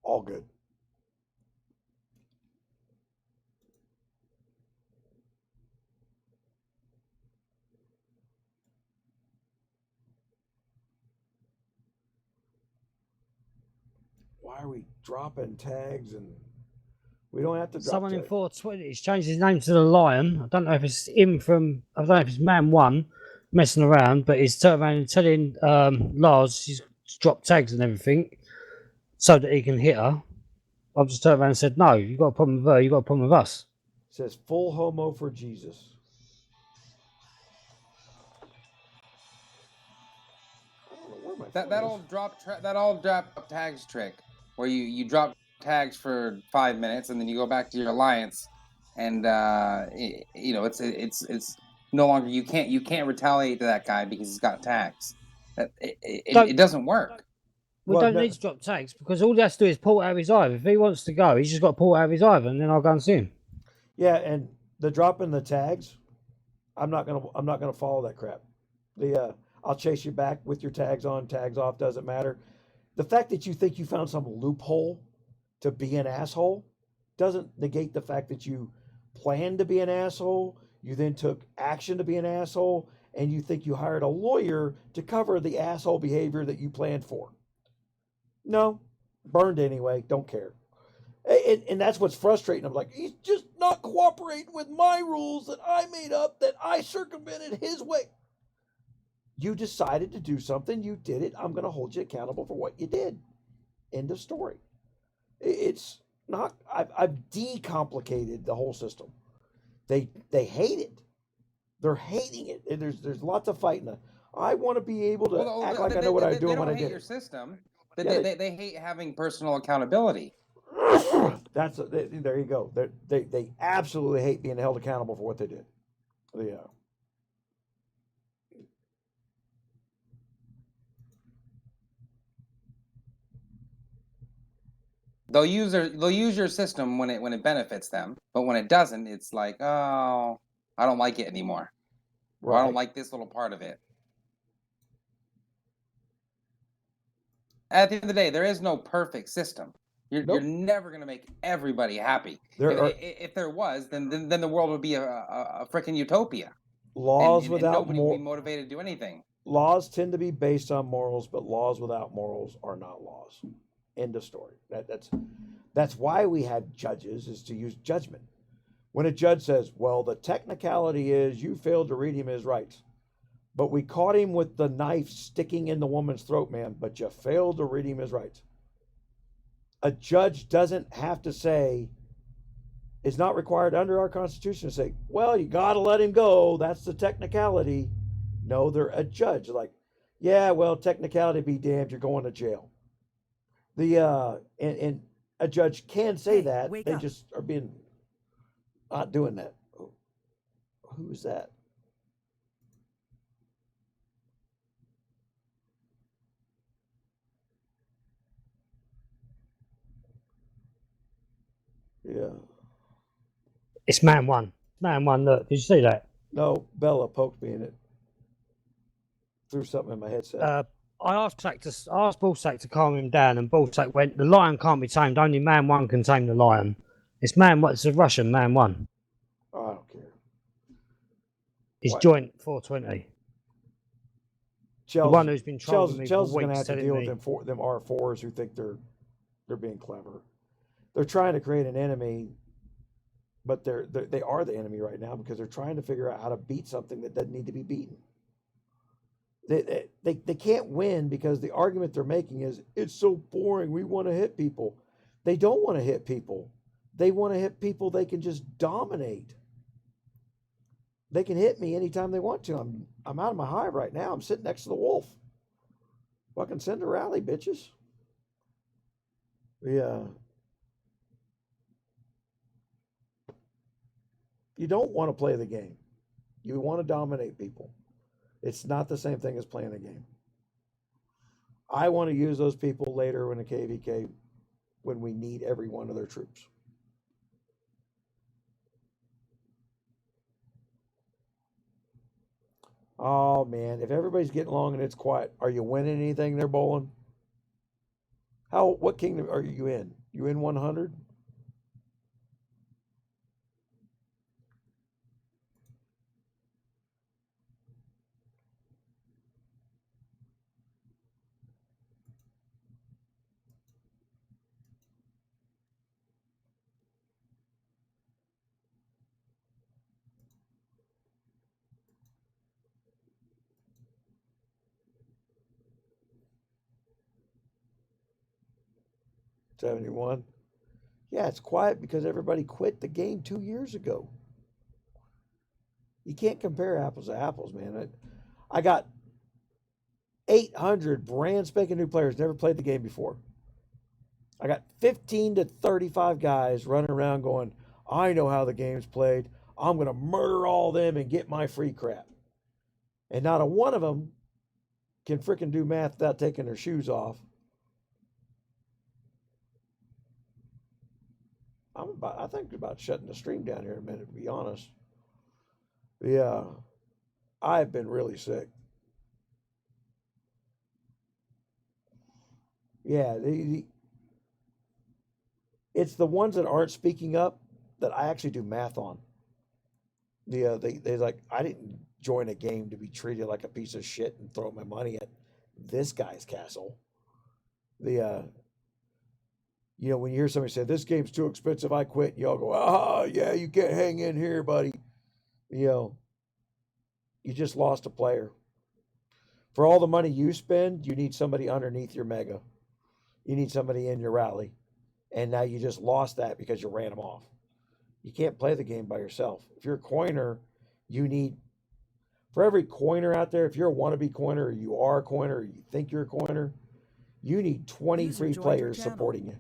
All good. Why are we dropping tags and we don't have to drop Someone tags? in 420 has changed his name to the Lion. I don't know if it's him from, I don't know if it's Man 1 messing around, but he's turning around and telling Lars, he's drop tags and everything so that he can hit her. I've just turned around and said, no, you've got a problem with her, you've got a problem with us. It says full homo for Jesus. I don't know where my phone is. That old drop tags trick where you drop tags for 5 minutes and then you go back to your alliance and it's no longer you can't retaliate to that guy because he's got tags. It doesn't work. We Well, don't no- need to drop tags because all he has to do is pull it out of his eye. If he wants to go, he's just got to pull it out of his eye, and then I'll go and see him. Yeah, and the dropping the tags, I'm not gonna follow that crap. I'll chase you back with your tags on, tags off, doesn't matter. The fact that you think you found some loophole to be an asshole doesn't negate the fact that you planned to be an asshole, you then took action to be an asshole, and you think you hired a lawyer to cover the asshole behavior that you planned for. No, burned anyway, don't care. And that's what's frustrating. I'm like, he's just not cooperating with my rules that I made up, that I circumvented his way. You decided to do something, you did it. I'm going to hold you accountable for what you did. End of story. It's not, I've decomplicated the whole system. They hate it. They're hating it. There's lots of fighting. I want to be able to act like I know what I'm doing when I They don't hate did your it. system. Yeah, They hate having personal accountability. There you go. They absolutely hate being held accountable for what they did. Yeah. They'll use your system when it benefits them, but when it doesn't, it's like, oh, I don't like it anymore. Or I don't like this little part of it. At the end of the day, there is no perfect system. You're never going to make everybody happy. If there was, then the world would be a freaking utopia. Laws and without nobody would be motivated to do anything. Laws tend to be based on morals, but laws without morals are not laws. End of story. That's why we have judges, is to use judgment. When a judge says, well, the technicality is you failed to read him his rights, but we caught him with the knife sticking in the woman's throat, man, but you failed to read him his rights. A judge doesn't have to say, it's not required under our Constitution to say, well, you got to let him go. That's the technicality. No, they're a judge. Like, yeah, well, technicality be damned, you're going to jail. And a judge can say that. They just are not doing that. Who is that? Yeah. It's man one. Man one, look, did you see that? No, Bella poked me in it. Threw something in my headset. I asked Ballsack to calm him down, and Ballsack went, the lion can't be tamed, only man one can tame the lion. It's man one, it's a Russian man one. Oh, I don't care. It's joint 420. The one who's been trolling me for weeks, going to have to deal with them R4s who think they're being clever. They're trying to create an enemy, but they are the enemy right now because they're trying to figure out how to beat something that doesn't need to be beaten. They can't win because the argument they're making is it's so boring. We want to hit people. They don't want to hit people. They want to hit people they can just dominate. They can hit me anytime they want to. I'm out of my hive right now. I'm sitting next to the wolf. Fucking send a rally, bitches. Yeah. You don't want to play the game. You want to dominate people. It's not the same thing as playing a game. I want to use those people later in a KVK when we need every one of their troops. Oh man, if everybody's getting along and it's quiet, are you winning anything there, Bowling? What kingdom are you in? You in 100? 71. Yeah, it's quiet because everybody quit the game 2 years ago. You can't compare apples to apples, man. I got 800 brand spanking new players, never played the game before. I got 15 to 35 guys running around going, I know how the game's played. I'm going to murder all of them and get my free crap. And not a one of them can freaking do math without taking their shoes off. I think about shutting the stream down here in a minute, to be honest. Yeah, I've been really sick. Yeah, it's the ones that aren't speaking up that I actually do math on. They like, I didn't join a game to be treated like a piece of shit and throw my money at this guy's castle. You know, when you hear somebody say, this game's too expensive, I quit, y'all go, ah, yeah, you can't hang in here, buddy. You know, you just lost a player. For all the money you spend, you need somebody underneath your mega. You need somebody in your rally. And now you just lost that because you ran them off. You can't play the game by yourself. If you're a coiner, you need, for every coiner out there, if you're a wannabe coiner, or you are a coiner, or you think you're a coiner, you need 23 players supporting you.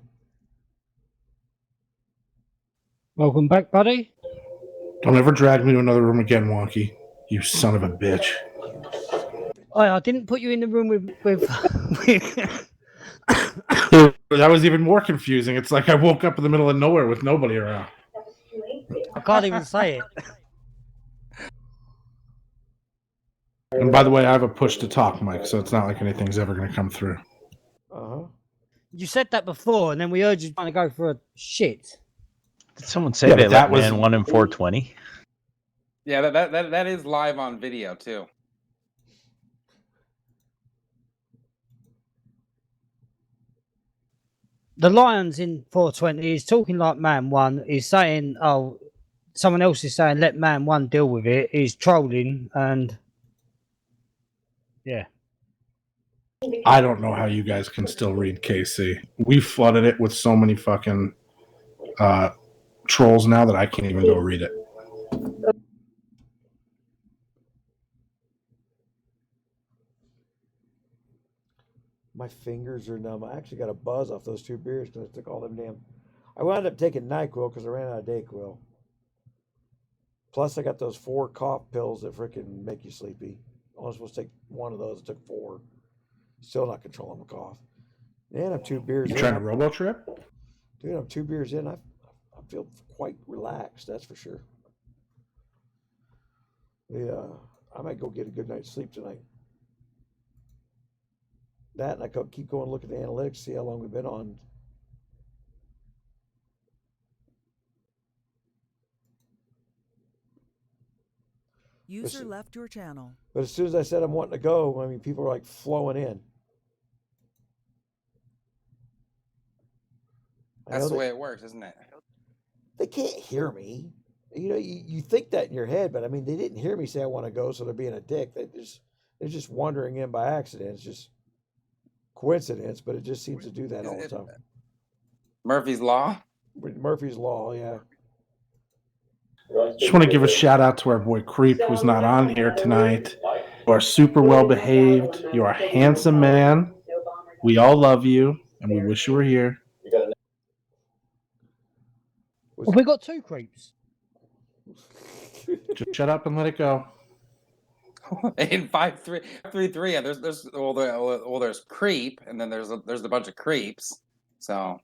Welcome back, buddy. Don't ever drag me to another room again, Wonky. You son of a bitch. Oh, I didn't put you in the room with That was even more confusing. It's like I woke up in the middle of nowhere with nobody around. I can't even say it. And by the way, I have a push to talk mic, so it's not like anything's ever going to come through. Uh-huh. You said that before, and then we heard you trying to go for a shit. Did someone say Yeah, they but that let was- man 1 in 420? Yeah, that is live on video too. The Lions in 420 is talking like man one. He's saying, oh, someone else is saying, let man one deal with it. He's trolling, and yeah. I don't know how you guys can still read KC. We flooded it with so many fucking trolls now that I can't even go read it. My fingers are numb. I actually got a buzz off those 2 beers because I took all them damn. I wound up taking NyQuil because I ran out of Dayquil. Plus, I got those 4 cough pills that freaking make you sleepy. I was supposed to take 1 of those. I took 4. Still not controlling my cough. And I'm 2 beers You in. trying to robo trip? Dude, I'm 2 beers in. I feel quite relaxed. That's for sure. Yeah, I might go get a good night's sleep tonight. That, and I keep going look at the analytics, see how long we've been on. User left your channel. But as soon as I said I'm wanting to go, I mean, people are like flowing in. That's the way it works, isn't it? They can't hear me. You know, you think that in your head, but I mean, they didn't hear me say I want to go, so they're being a dick. They're just wandering in by accident. It's just coincidence, but it just seems to do that all the time. Murphy's Law? Murphy's Law, yeah. Just want to give a shout out to our boy Creep, who's not on here tonight. You are super well behaved. You are a handsome man. We all love you, and we wish you were here. Well, we got 2 creeps. Just shut up and let it go. In 533, there's creep, and then there's a bunch of creeps. So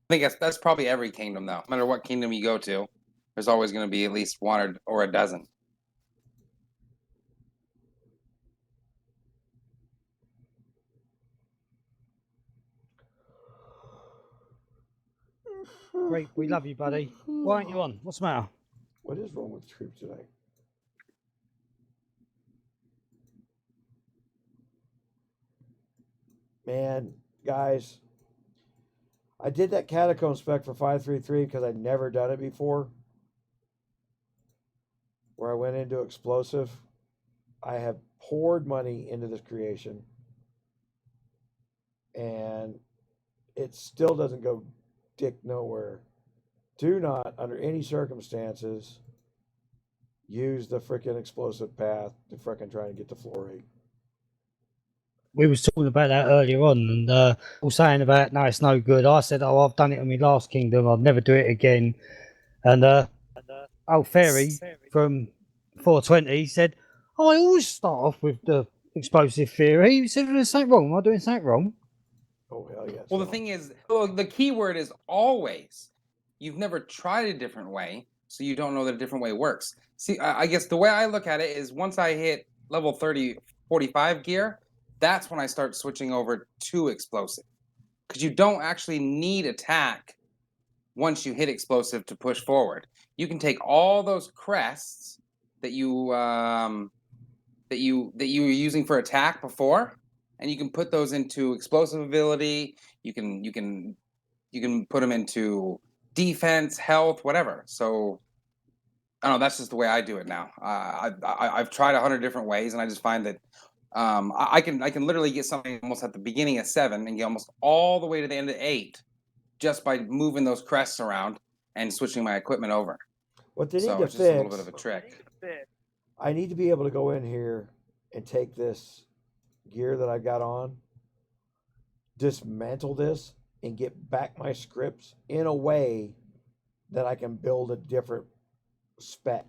I think that's probably every kingdom, though. No matter what kingdom you go to, there's always going to be at least 1 or a dozen. Great, we love you, buddy. Why aren't you on? What's the matter? What is wrong with Troop tonight? Man, guys, I did that catacomb spec for 533 because I'd never done it before. Where I went into explosive. I have poured money into this creation, and it still doesn't go dick nowhere. Do not, under any circumstances, use the freaking explosive path to freaking try to get the floor rate. We was talking about that earlier on, and all saying about no, it's no good. I said, oh, I've done it on my last kingdom. I'll never do it again. And old Fairy from 420 said, oh, I always start off with the explosive theory. He said, there's something wrong. Am I doing something wrong? Oh hell yes. Well, the thing is, the key word is always. You've never tried a different way, so you don't know that a different way works. See, I guess the way I look at it is once I hit level 30, 45 gear, that's when I start switching over to explosive. Because you don't actually need attack once you hit explosive to push forward. You can take all those crests that you were using for attack before, and you can put those into explosive ability. You can put them into defense, health, whatever. So I don't know. That's just the way I do it now. I've tried 100 different ways, and I just find that I can literally get something almost at the beginning of 7 and get almost all the way to the end of 8 just by moving those crests around and switching my equipment over. What they need So to it's just a little fix, bit of a trick. I need to be able to go in here and take this gear that I got on, dismantle this, and get back my scripts in a way that I can build a different spec.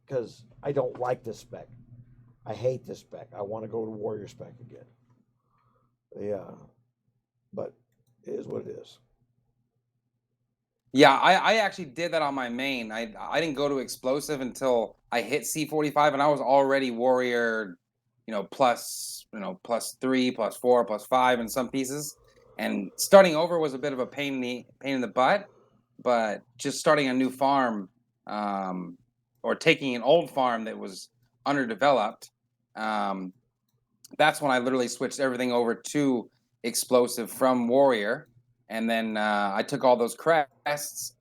Because I don't like this spec. I hate this spec. I want to go to warrior spec again. Yeah. But it is what it is. Yeah, I actually did that on my main. I didn't go to explosive until I hit C45, and I was already warrior, plus 3, plus 4, plus 5 in some pieces. And starting over was a bit of a pain in the butt, but just starting a new farm, or taking an old farm that was underdeveloped, that's when I literally switched everything over to explosive from warrior. And then I took all those crests,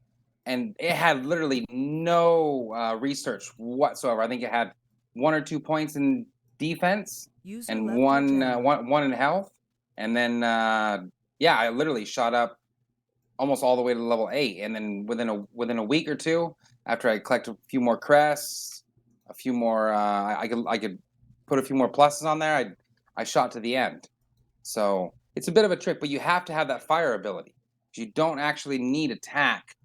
and it had literally no research whatsoever. I think it had 1 or 2 points in defense and one in health. And then I literally shot up almost all the way to level 8. And then within a week or two, after I collected a few more crests, a few more, I could put a few more pluses on there. I shot to the end. So it's a bit of a trick, but you have to have that fire ability. You don't actually need attack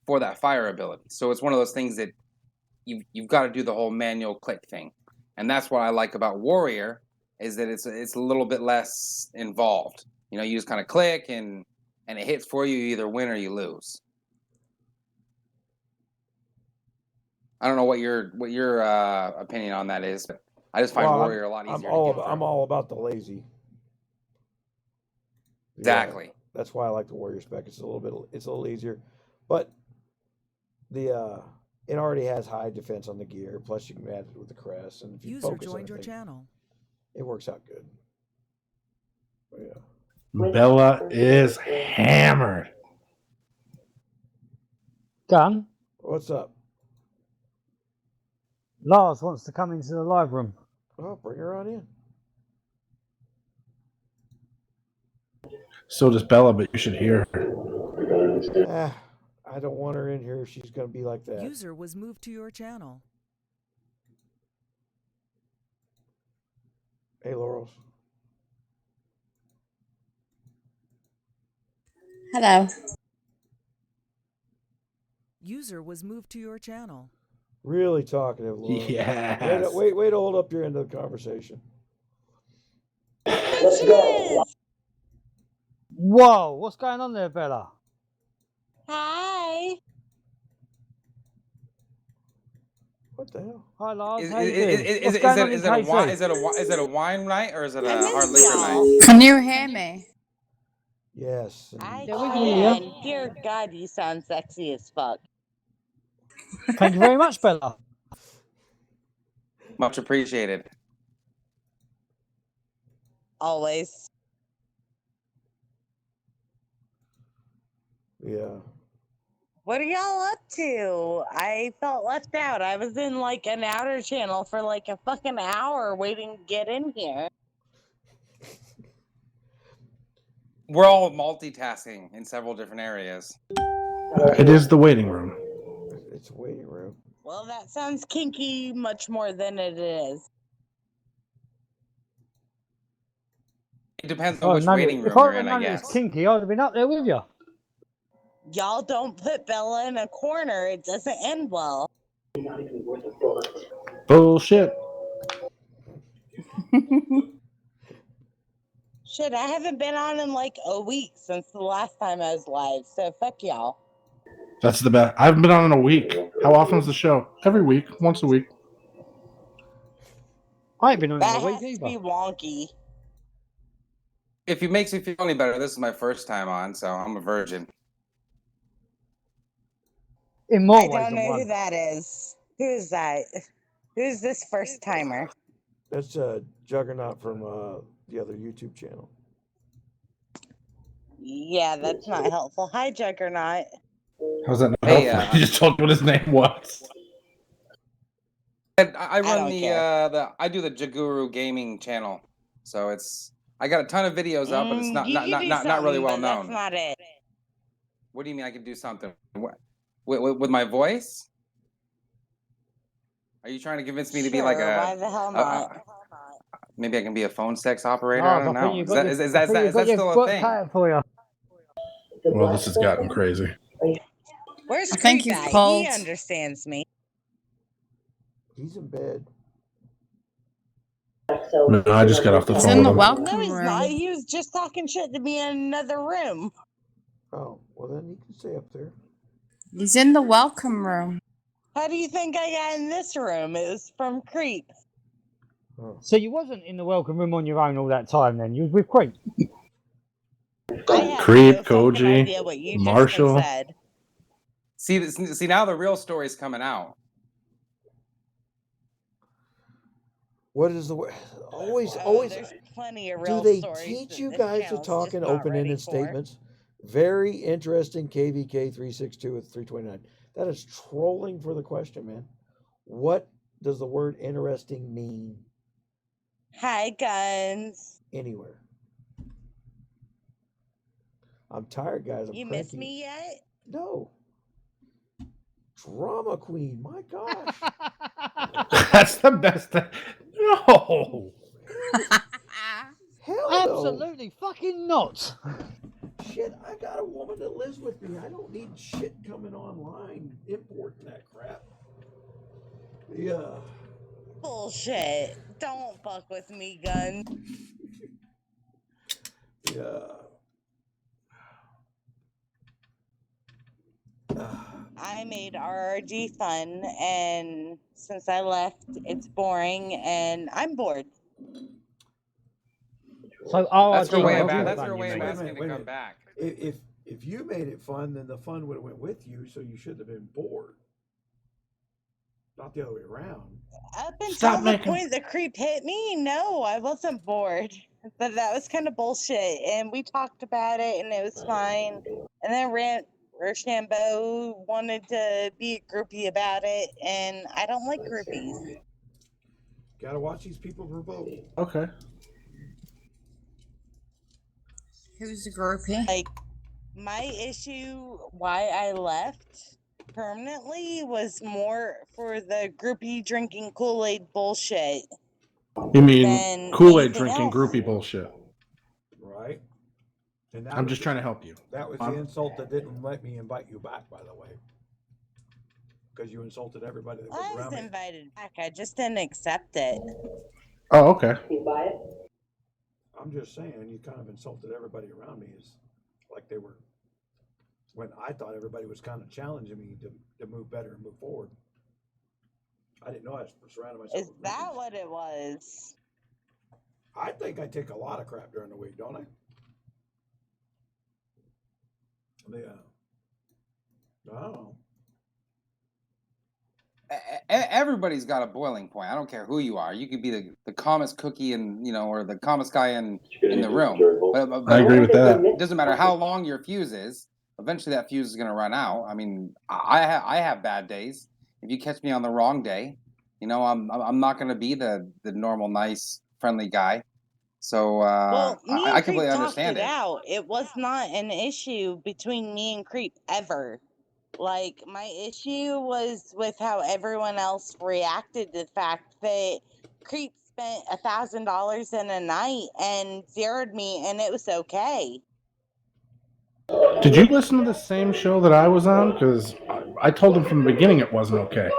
for that fire ability. So it's one of those things that you've got to do the whole manual click thing. And that's what I like about warrior, is that it's a little bit less involved. You just kind of click and it hits for you. You either win or you lose. I don't know what your opinion on that is, but I just find warrior a lot easier. I'm all about the lazy. Exactly. Yeah, that's why I like the warrior spec. It's a little easier, but it already has high defense on the gear. Plus, you can add it with the crest, and if you focus on your channel, it works out good. But yeah. Bella is hammered. Gun. What's up? Lars wants to come into the live room. Oh, bring her on in. So does Bella, but you should hear her. I don't want her in here if she's going to be like that. User was moved to your channel. Hey, Laurels. Hello. User was moved to your channel. Really talkative, Laurels. Yes. Way to hold up your end of the conversation. Let's go. Whoa, what's going on there, Bella? Hi. What the hell? Hi, Lars. Is How you it doing? a wine night, or is it a hard liquor night? Can you hear me? Yes. I Yeah, we can hear you. Dear God, you sound sexy as fuck. Thank you very much, Bella. Much appreciated. Always. Yeah. What are y'all up to? I felt left out. I was in like an outer channel for like a fucking hour waiting to get in here. We're all multitasking in several different areas. It is the waiting room. It's a waiting room. Well, that sounds kinky much more than it is. It depends on which waiting room if I you're would in, have I known it was guess. kinky, I'd have been up there with you. Y'all don't put Bella in a corner. It doesn't end well. Bullshit. Shit, I haven't been on in like a week since the last time I was live, so fuck y'all. That's the best. I haven't been on in a week. How often is the show? Every week, once a week. I ain't been on in That a week has to either. be wonky. If it makes you feel any better, this is my first time on, so I'm a virgin. In more I ways don't than know who one. that is. Who is that? Who's this first timer? That's Juggernaut from the other YouTube channel. Yeah, that's not helpful. Hi, Juggernaut. How's that not Hey, helpful? You just told me what his name was. I run don't care. I do the Jaguru gaming channel, so I got a ton of videos up, but it's not You can do not really something, well but that's known. not it. What do you mean I can do something? What, with my voice? Are you trying to convince me to be like Sure, why the hell not? maybe I can be a phone sex operator? Oh, I don't I think know. you've Is got that still a work thing? cut out for you. Well, this has gotten crazy. Where's I think Creep you've at? pulled. He understands me. He's in bed. No, I just got off the He's phone in the with him. welcome No, he's room. not. He was just talking shit to me in another room. Oh, well then he can stay up there. He's in the welcome room. How do you think I got in this room? It was from Creep. Oh. So you wasn't in the welcome room on your own all that time then? You was with Creep. I have Creep, no fucking Koji, idea what you Marshall. just said. See now the real story's coming out. What is the always There's plenty of do real they stories teach that you this guys to channel's talk just in not open-ended ready for. statements? Very interesting. KVK362 with 329. That is trolling for the question, man. What does the word interesting mean Hi, Guns. anywhere? I'm tired, guys. I'm You cranky. miss me yet? No. Drama queen. My gosh. That's the best thing. No. Hell no. Absolutely fucking not. Shit, I got a woman that lives with me. I don't need shit coming online importing that crap. Yeah. Bullshit. Don't fuck with me, Gun. Yeah. I made RRG fun, and since I left, it's boring, and I'm bored. So That's her RRG way of was your that's fun, her you way of mean? asking to Wait a come minute. back. If you made it fun, then the fun would have went with you, so you shouldn't have been bored. Not the other way around. Up until Stop the making- point the creep hit me, no, I wasn't bored. But that was kind of bullshit, and we talked about it, and it was fine. And then Rochambeau wanted to be a groupie about it, and I don't like groupies. Gotta watch these people provoke. Okay. Who's the groupie? Like, my issue why I left permanently was more for the groupie drinking Kool-Aid bullshit. You mean Than Kool-Aid anything drinking else. groupie bullshit? Right? And that I'm was just trying to help you. That was the insult that didn't let me invite you back, by the way. Because you insulted everybody that was I was around me. invited back. I just didn't accept it. Oh, okay. I'm just saying, you kind of insulted everybody around me. Is like they were, when I thought everybody was kind of challenging me to move better and move forward. I didn't know I was surrounding myself Is with that groupies. what it was? I think I take a lot of crap during the week, don't I? Yeah. I don't know. Everybody's got a boiling point. I don't care who you are. You could be the calmest cookie or the calmest guy in the room. But I agree with that. It doesn't matter how long your fuse is. Eventually, that fuse is going to run out. I mean, I have bad days. If you catch me on the wrong day, you know, I'm not going to be the normal, nice, friendly guy. So Well, me I and Creep completely talked understand it it. out. It was not an issue between me and Creep ever. Like, my issue was with how everyone else reacted to the fact that Creep spent $1,000 in a night and zeroed me, and it was okay. Did you listen to the same show that I was on? Because I told him from the beginning it wasn't okay.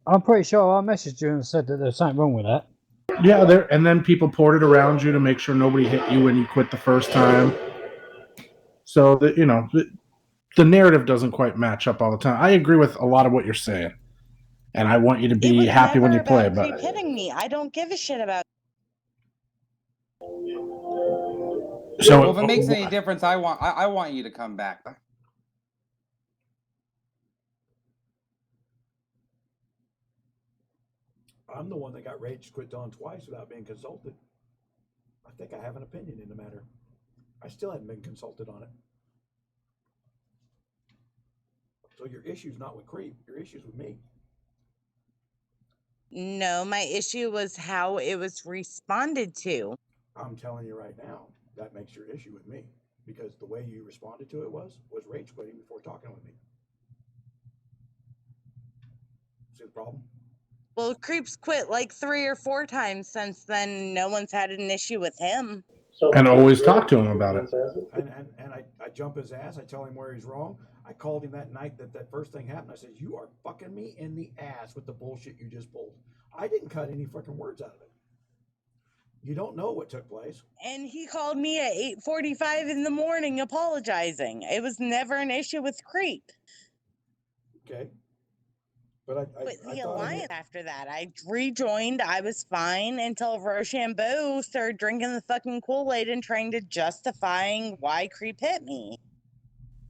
I'm pretty sure I messaged you and said that there's something wrong with that. Yeah, there. And then people poured it around you to make sure nobody hit you when you quit the first time. So that, you know, the narrative doesn't quite match up all the time. I agree with a lot of what you're saying, and I want you to It be was happy when never you play. about Creep But hitting me. I don't give a shit about. so, Well, if it makes any difference, I want you to come back. I'm the one that got rage quit on twice without being consulted. I think I have an opinion in the matter. I still haven't been consulted on it. So your issue's not with Creep, your issue's with me. No, my issue was how it was responded to. I'm telling you right now, that makes your issue with me. Because the way you responded to it was rage quitting before talking with me. See the problem? Well, Creep's quit like 3 or 4 times since then. No one's had an issue with him. and always talk to him about it. And I jump his ass. I tell him where he's wrong. I called him that night that first thing happened. I said, you are fucking me in the ass with the bullshit you just pulled. I didn't cut any fucking words out of it. You don't know what took place. And he called me at 8:45 in the morning apologizing. It was never an issue with Creep. Okay. But the alliance after that, I rejoined. I was fine until Rochambeau started drinking the fucking Kool-Aid and trying to justifying why Creep hit me.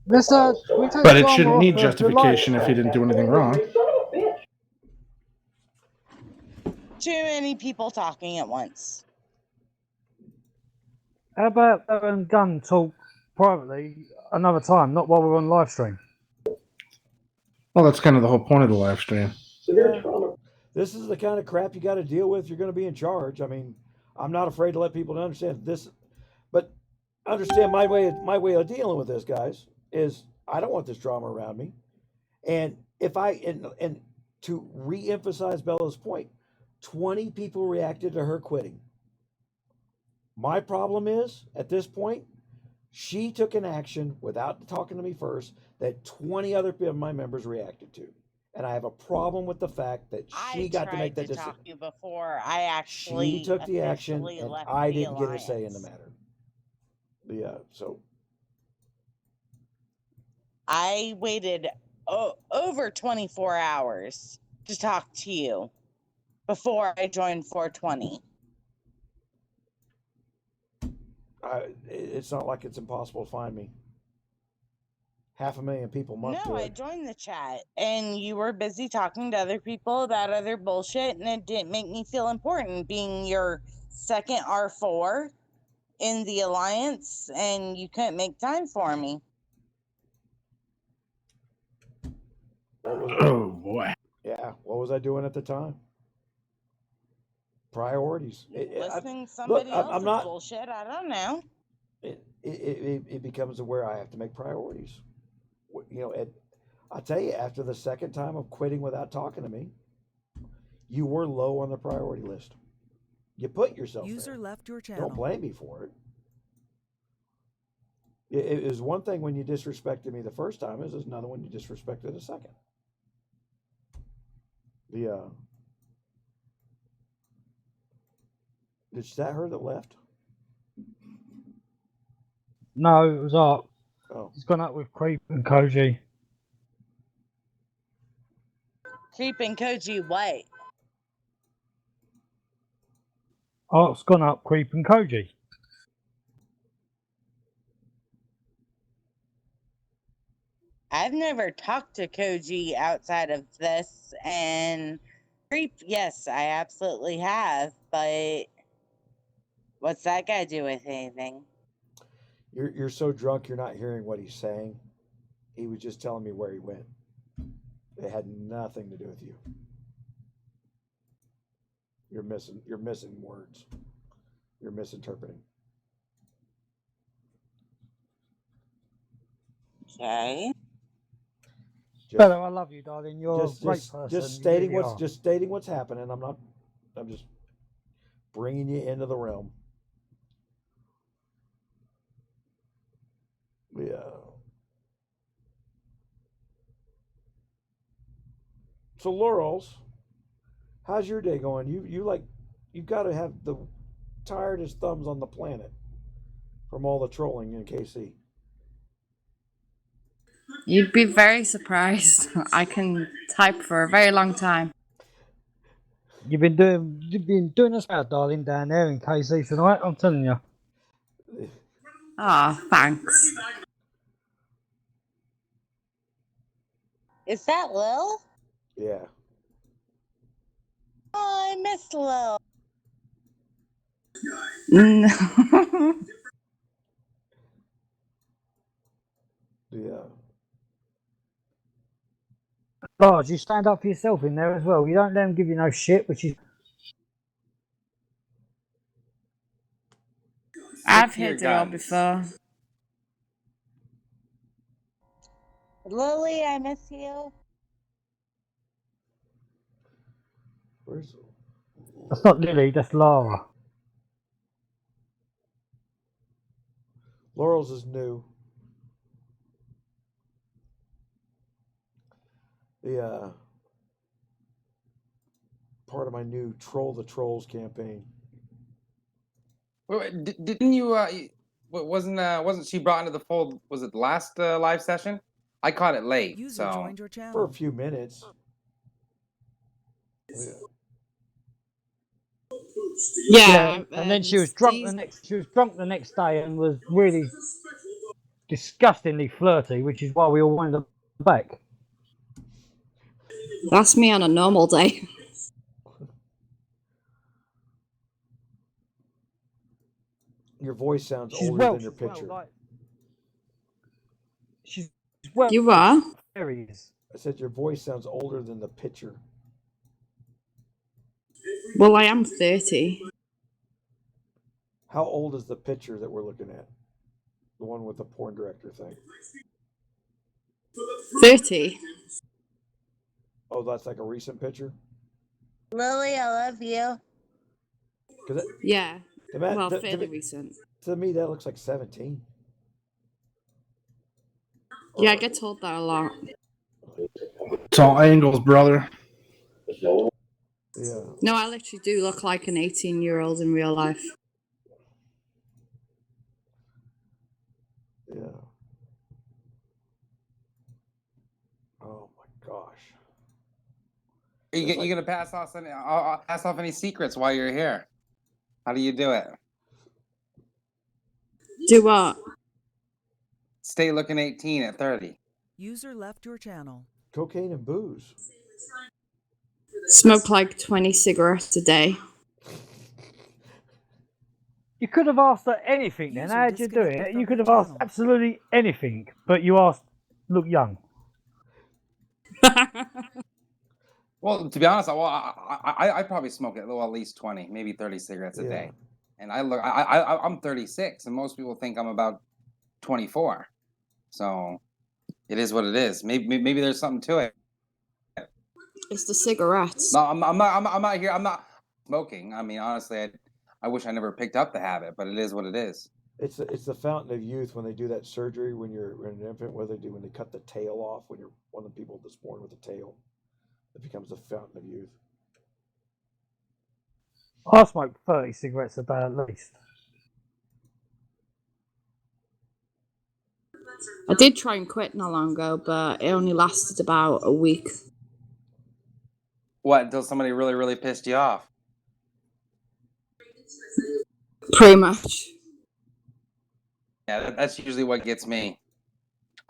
Let's we take But the it drama shouldn't off need the justification light if he didn't do anything wrong. Too many people talking at once. How about having Gun talk privately another time, not while we're on live stream? Well, that's kind of the whole point of the live stream. This is the kind of crap you got to deal with. You're going to be in charge. I mean, I'm not afraid to let people understand this, but understand my way of dealing with this, guys, is I don't want this drama around me. And if and to re-emphasize Bella's point, 20 people reacted to her quitting. My problem is, at this point, she took an action without talking to me first that 20 other of my members reacted to. And I have a problem with the fact that she got to make that decision. I tried to talk to you before. I actually She took the action, and I didn't get a say in the matter. Yeah, so I waited over 24 hours to talk to you before I joined 420. It's not like it's impossible to find me. 500,000 people must do it. No, I joined the chat and you were busy talking to other people about other bullshit, and it didn't make me feel important being your second R4 in the alliance, and you couldn't make time for me. Oh boy. Yeah, what was I doing at the time? Priorities. Listening to somebody else's bullshit, I don't know. It becomes where I have to make priorities. You know, I'll tell you, after the second time of quitting without talking to me, you were low on the priority list. You put yourself User there. left your channel. Don't blame me for it. It is one thing when you disrespected me the first time, is another when you disrespected the second. Is that her that left? No, it was Art. Oh. He's gone up with Creep and Koji. Creep and Koji, what? Art's gone up, Creep and Koji. I've never talked to Koji outside of this, and Creep, yes, I absolutely have, but What's that got to do with anything? You're so drunk you're not hearing what he's saying. He was just telling me where he went. It had nothing to do with you. You're missing words. You're misinterpreting. Okay. Bella, I love you, darling. You're a great person. Just You stating really what's are. just stating what's happening. I'm just bringing you into the realm. Yeah. So Laurels, how's your day going? You've got to have the tiredest thumbs on the planet from all the trolling in KC. You'd be very surprised. I can type for a very long time. You've been doing us well, darling, down there in KC tonight. I'm telling you. Ah, thanks. Is that Lil? Yeah. Oh, I miss Lil. No. Yeah. Large, you stand up for yourself in there as well. You don't let them give you no shit, which is. I've to your heard it all guns. before. Lily, I miss you. Where's That's not Lily, that's Lara. Laurel's is new. The part of my new Troll the Trolls campaign. Wait, didn't you? Wasn't she brought into the fold? Was it the last live session? I caught it late, User so joined your For a channel. few minutes. Yeah. Yeah, and then she was drunk the next. She was drunk the next day and was really disgustingly flirty, which is why we all wanted her back. That's me on a normal day. Your voice sounds She's older than Welsh your as well, picture. like she's Welsh. You are? There he is. I said your voice sounds older than the picture. Well, I am 30. How old is the picture that we're looking at? The one with the porn director thing. 30. Oh, that's like a recent picture? Lily, I love you. Because Yeah. Well, to fairly me, recent. to me, that looks like 17. Yeah, I get told that a lot. It's all angles, brother. Yeah. No, I literally do look like an 18-year-old in real life. Yeah. Oh my gosh. are you, It's you gonna pass off any secrets while you're here? How do you do it? Do what? Stay looking 18 at 30. User left your channel. Cocaine and booze. Smoke like 20 cigarettes a day. You could have asked her anything then. User How'd you do disconnected it? from You could your have asked channel. absolutely anything, but you asked, look young. Well, to be honest, I probably smoke at least 20, maybe 30 cigarettes a Yeah. day, and I'm 36, and most people think I'm about 24. So it is what it is. Maybe there's something to it. It's the cigarettes. No, I'm not here. I'm not smoking. I mean, honestly, I wish I never picked up the habit, but it is what it is. It's the fountain of youth when they do that surgery when you're an infant. What do they do when they cut the tail off? When you're one of the people that's born with a tail, it becomes the fountain of youth. I smoke 30 cigarettes a day at least. I did try and quit not long ago, but it only lasted about a week. What, until somebody really, really pissed you off? Pretty much. Yeah, that's usually what gets me.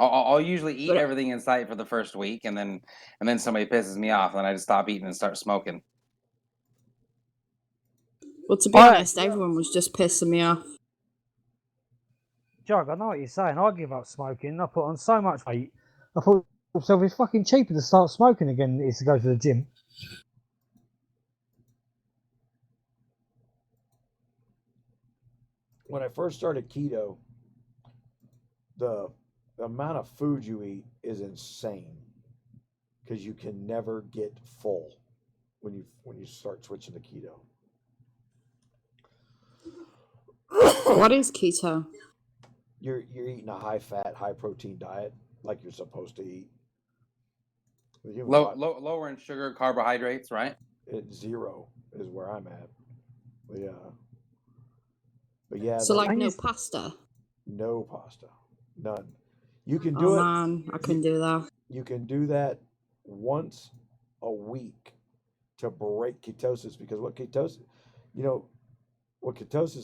I'll usually eat everything in sight for the first week, and then somebody pisses me off, and then I just stop eating and start smoking. Well, to be honest, everyone was just pissing me off. Jug, I know what you're saying. I give up smoking. I put on so much weight. I thought to myself, it's fucking cheaper to start smoking again than it is to go to the gym. When I first started keto, the amount of food you eat is insane because you can never get full when you start switching to keto. What is keto? You're eating a high fat, high protein diet like you're supposed to eat. Lower in sugar, carbohydrates, right? Zero is where I'm at. But yeah, So like no pasta. No pasta, none. You can Oh do it. man, I couldn't do that. You can do that once a week to break ketosis because what ketosis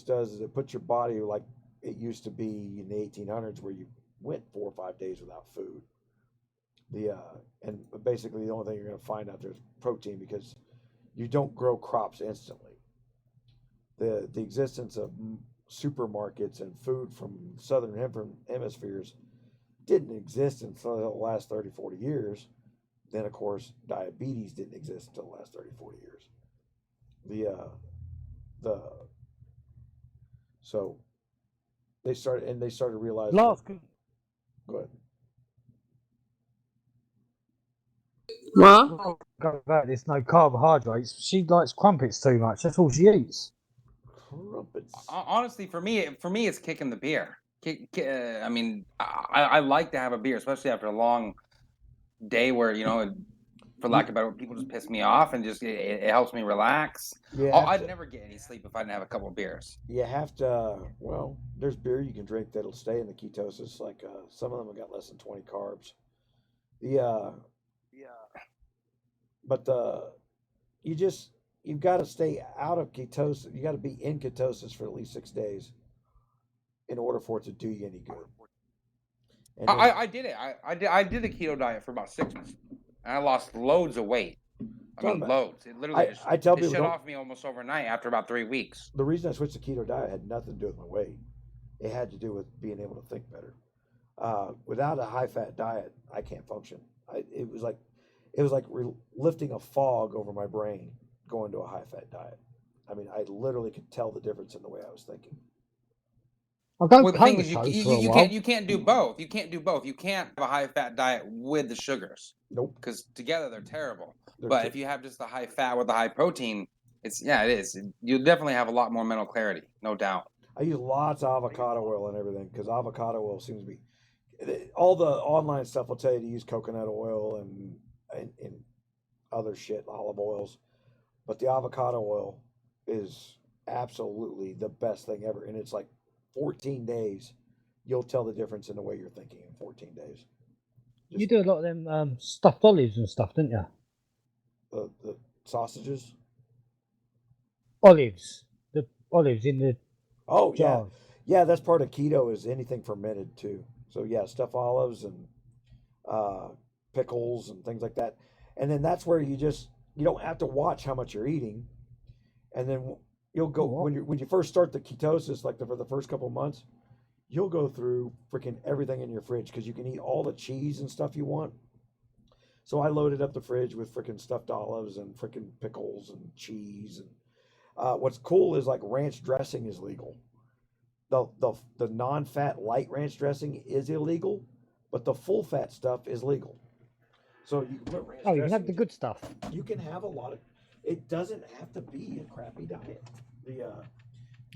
does is it puts your body like it used to be in the 1800s where you went 4 or 5 days without food. And basically the only thing you're going to find out there is protein because you don't grow crops instantly. The existence of supermarkets and food from southern hemispheres didn't exist until the last 30, 40 years. Then, of course, diabetes didn't exist until the last 30, 40 years. So they started realizing. Go ahead. What? There's no carbohydrates. She likes crumpets too much. That's all she eats. Crumpets. Honestly, for me, it's kicking the beer. I mean, I like to have a beer, especially after a long day where, for lack of a better word, people just piss me off and just it helps me relax. I'd never get any sleep if I didn't have a couple of beers. You have to, well, there's beer you can drink that'll stay in the ketosis. Like some of them have got less than 20 carbs. But you've got to stay out of ketosis. You got to be in ketosis for at least 6 days in order for it to do you any good. And I did it. I did the keto diet for about 6 months, and I lost loads of weight. I mean, loads. It literally I tell it people shut off me almost overnight after about 3 weeks. The reason I switched to keto diet had nothing to do with my weight. It had to do with being able to think better. Without a high fat diet, I can't function. It was like lifting a fog over my brain going to a high fat diet. I mean, I literally could tell the difference in the way I was thinking. Well, the thing is, you can't do both. You can't do both. You can't have a high fat diet with the sugars. Nope. Because together they're terrible. But if you have just the high fat with the high protein, it is. You'll definitely have a lot more mental clarity, no doubt. I use lots of avocado oil and everything because avocado oil seems to be all the online stuff will tell you to use coconut oil and other shit, olive oils, but the avocado oil is absolutely the best thing ever, and it's like 14 days. You'll tell the difference in the way you're thinking in 14 days. You do a lot of them stuffed olives and stuff, don't you? The sausages? Olives. The olives in the jars. Yeah, that's part of keto is anything fermented too. So yeah, stuffed olives and pickles and things like that. And then that's where you don't have to watch how much you're eating. And then you'll go when you first start the ketosis, like for the first couple of months, you'll go through freaking everything in your fridge because you can eat all the cheese and stuff you want. So I loaded up the fridge with freaking stuffed olives and freaking pickles and cheese. And what's cool is like ranch dressing is legal. The non-fat light ranch dressing is illegal, but the full fat stuff is legal. So you can put ranch dressing. You can have the good stuff. You can have a lot of. It doesn't have to be a crappy diet.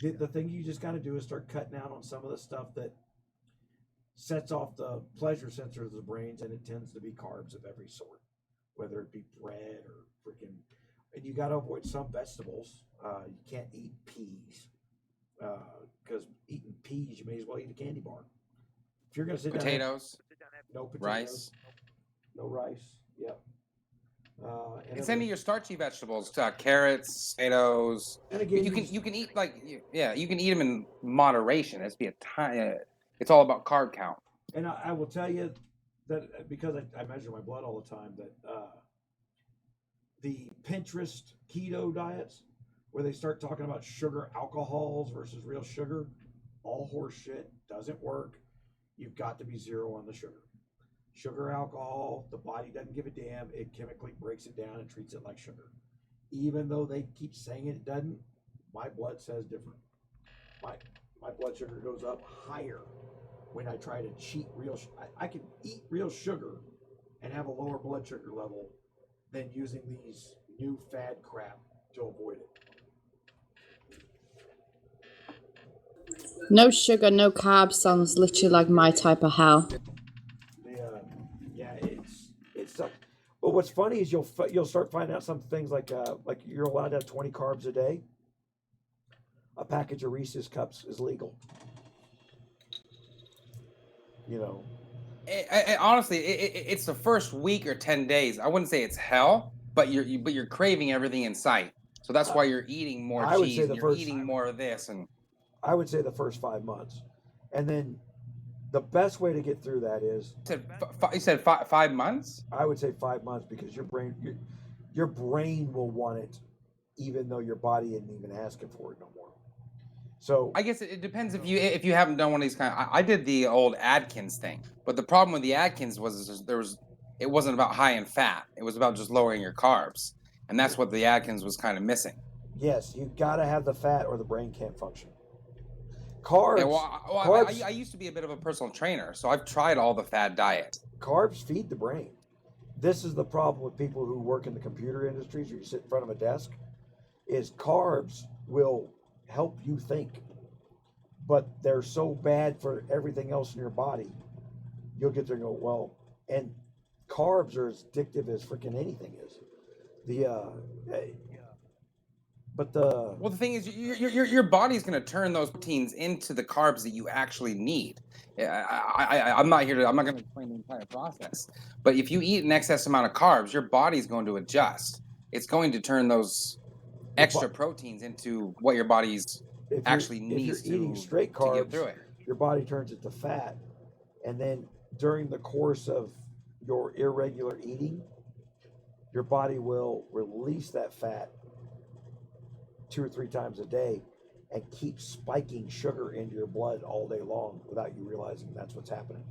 The thing you just got to do is start cutting out on some of the stuff that sets off the pleasure sensors of the brains, and it tends to be carbs of every sort, whether it be bread or freaking. And you got to avoid some vegetables. You can't eat peas. Because eating peas, you may as well eat a candy bar. If you're going to sit down, no potatoes, rice, no rice. Yep. It's any of your starchy vegetables, carrots, potatoes. And again, you can eat you can eat them in moderation. It's all about carb count. And I will tell you that because I measure my blood all the time, that the Pinterest keto diets where they start talking about sugar alcohols versus real sugar, all horse shit, doesn't work. You've got to be zero on the sugar. Sugar alcohol, the body doesn't give a damn. It chemically breaks it down and treats it like sugar. Even though they keep saying it doesn't, my blood says different. My blood sugar goes up higher when I try to cheat real. I can eat real sugar and have a lower blood sugar level than using these new fad crap to avoid it. No sugar, no carbs sounds literally like my type of hell. Yeah, it's sucks. But what's funny is you'll start finding out some things like you're allowed to have 20 carbs a day. A package of Reese's cups is legal. You know. Honestly, it's the first week or 10 days. I wouldn't say it's hell, but you're craving everything in sight. So that's why you're eating more cheese and you're eating more of this. And I would say the first 5 months, and then the best way to get through that is you said 5 months. I would say 5 months because your brain will want it, even though your body isn't even asking for it no more. So I guess it depends if you haven't done one of these kind. I did the old Atkins thing, but the problem with the Atkins was it wasn't about high in fat. It was about just lowering your carbs, and that's what the Atkins was kind of missing. Yes, you got to have the fat or the brain can't function. Carbs. Yeah, carbs I used to be a bit of a personal trainer, so I've tried all the fad diet. Carbs feed the brain. This is the problem with people who work in the computer industries, or you sit in front of a desk, is carbs will help you think, but they're so bad for everything else in your body. You'll get there and go, well, and carbs are as addictive as freaking anything is. Well, the thing is, your body's going to turn those proteins into the carbs that you actually need. I'm not going to explain the entire process, but if you eat an excess amount of carbs, your body's going to adjust. It's going to turn those extra proteins into what your body's actually needs if you're eating straight carbs, to get through it. Your body turns it to fat, and then during the course of your irregular eating, your body will release that fat 2 or 3 times a day and keep spiking sugar into your blood all day long without you realizing that's what's happening.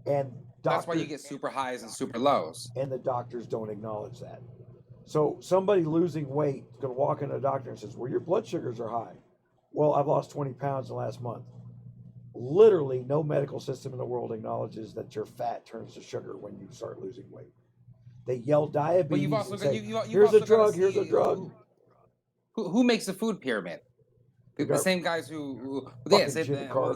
And that's why you get super highs and super lows. And the doctors don't acknowledge that. So somebody losing weight is going to walk into a doctor and says, well, your blood sugars are high. Well, I've lost 20 pounds in the last month. Literally, no medical system in the world acknowledges that your fat turns to sugar when you start losing weight. They yell diabetes. But you've also and got, say, here's a drug, here's a drug. Who makes the food pyramid? The same guys who the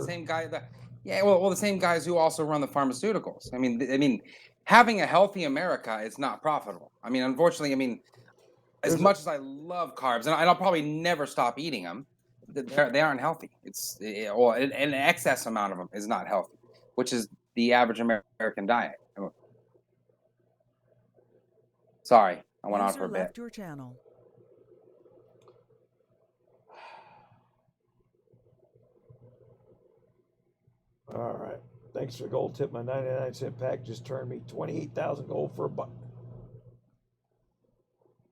same guy that the same guys who also run the pharmaceuticals. I mean, having a healthy America is not profitable. I mean, unfortunately, as much as I love carbs, and I'll probably never stop eating them, they aren't healthy. An excess amount of them is not healthy, which is the average American diet. Sorry, I went on for a bit. Your channel. All right. Thanks for the gold tip. My 99-cent pack just turned me 28,000 gold for $1.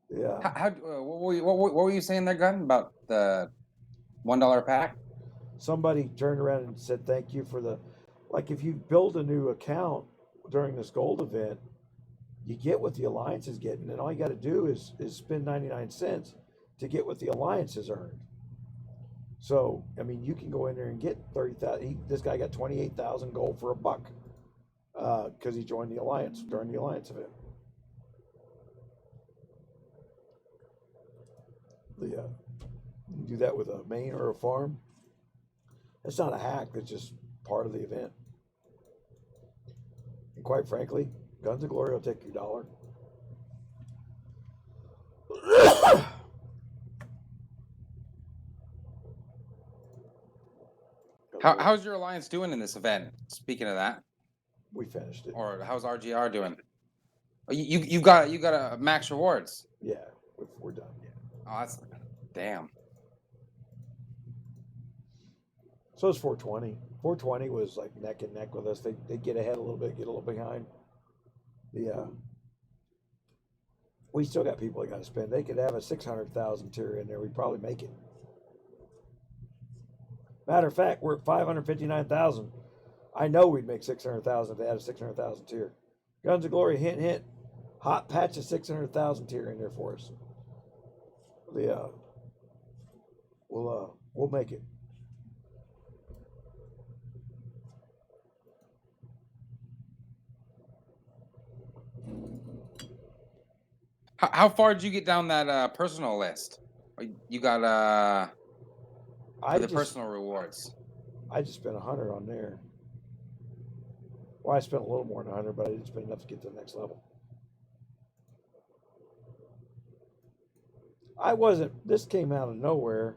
Yeah. What were you saying there, Gun, about the $1 pack? Somebody turned around and said thank you for if you build a new account during this gold event, you get what the Alliance is getting, and all you got to do is spend 99 cents to get what the Alliance has earned. So, I mean, you can go in there and get 30,000. This guy got 28,000 gold for $1 because he joined the Alliance during the Alliance event. You do that with a main or a farm. It's not a hack. It's just part of the event. And quite frankly, Guns of Glory will take your dollar. How's your Alliance doing in this event? Speaking of that, we finished it. Or how's RGR doing? You got a max rewards. Yeah, we're done. Yeah. Oh, that's damn. So it's 420. 420 was like neck and neck with us. They get ahead a little bit, get a little behind. we still got people that got to spend. They could have a 600,000 tier in there. We'd probably make it. Matter of fact, we're at 559,000. I know we'd make 600,000 if they had a 600,000 tier. Guns of Glory, hint, hint. Hot patch of 600,000 tier in there for us. We'll make it. How far did you get down that personal list? You got for the personal rewards. I just spent 100 on there. Well, I spent a little more than 100, but I didn't spend enough to get to the next level. This came out of nowhere.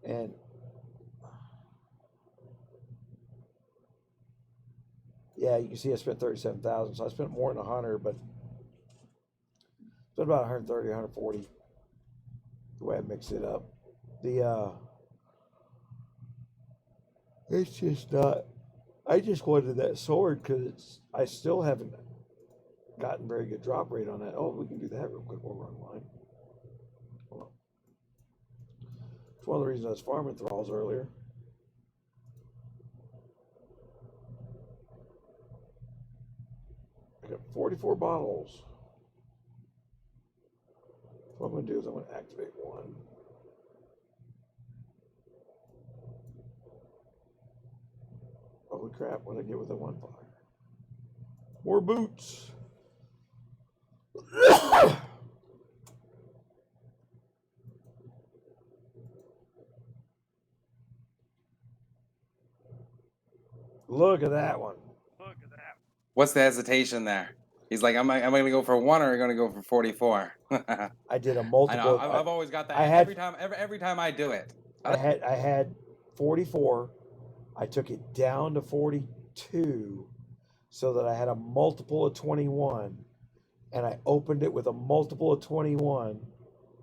And yeah, you can see I spent 37,000, so I spent more than 100, but spent about 130, 140. The way I mixed it up. It's just not. I just wanted that sword because I still haven't gotten very good drop rate on that. Oh, we can do that real quick while we're online. Hold on. It's one of the reasons I was farming thralls earlier. I got 44 bottles. So what I'm going to do is I'm going to activate one. Holy crap, what did I get with the one fire? More boots. Look at that one. What's the hesitation there? He's like, am I going to go for one or am I going to go for 44? I did a multiple. I know. I've always got that every time I do it. I had 44. I took it down to 42 so that I had a multiple of 21, and I opened it with a multiple of 21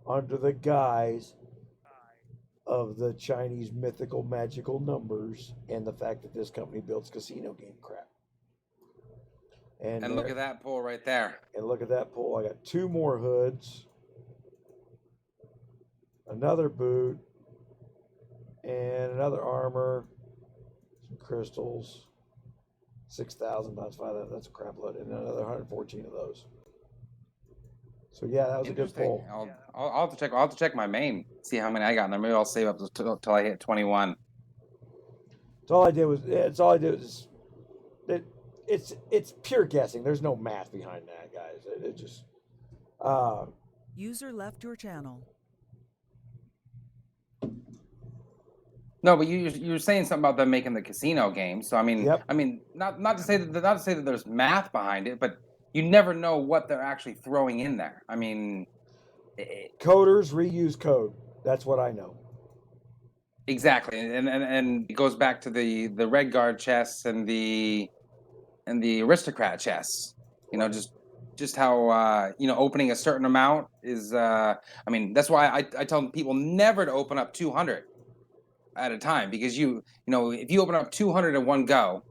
under the guise of the Chinese mythical magical numbers and the fact that this company builds casino game crap. And look at that pull right there. And look at that pull. I got 2 more hoods, another boot, and another armor, some crystals, 6,000 times 5. That's a crap load, and another 114 of those. So yeah, that was a good pull. I'll have to check my main, see how many I got, and then maybe I'll save up till I hit 21. All I did was it's pure guessing. There's no math behind that, guys. It just User left your channel. No, but you were saying something about them making the casino game. So I mean, Yep. not to say that there's math behind it, but you never know what they're actually throwing in there. I mean, coders reuse code. That's what I know. Exactly, and it goes back to the red guard chests and the aristocrat chests. You know, just how opening a certain amount is. I mean, that's why I tell people never to open up 200 at a time, because if you open up 200 in one go,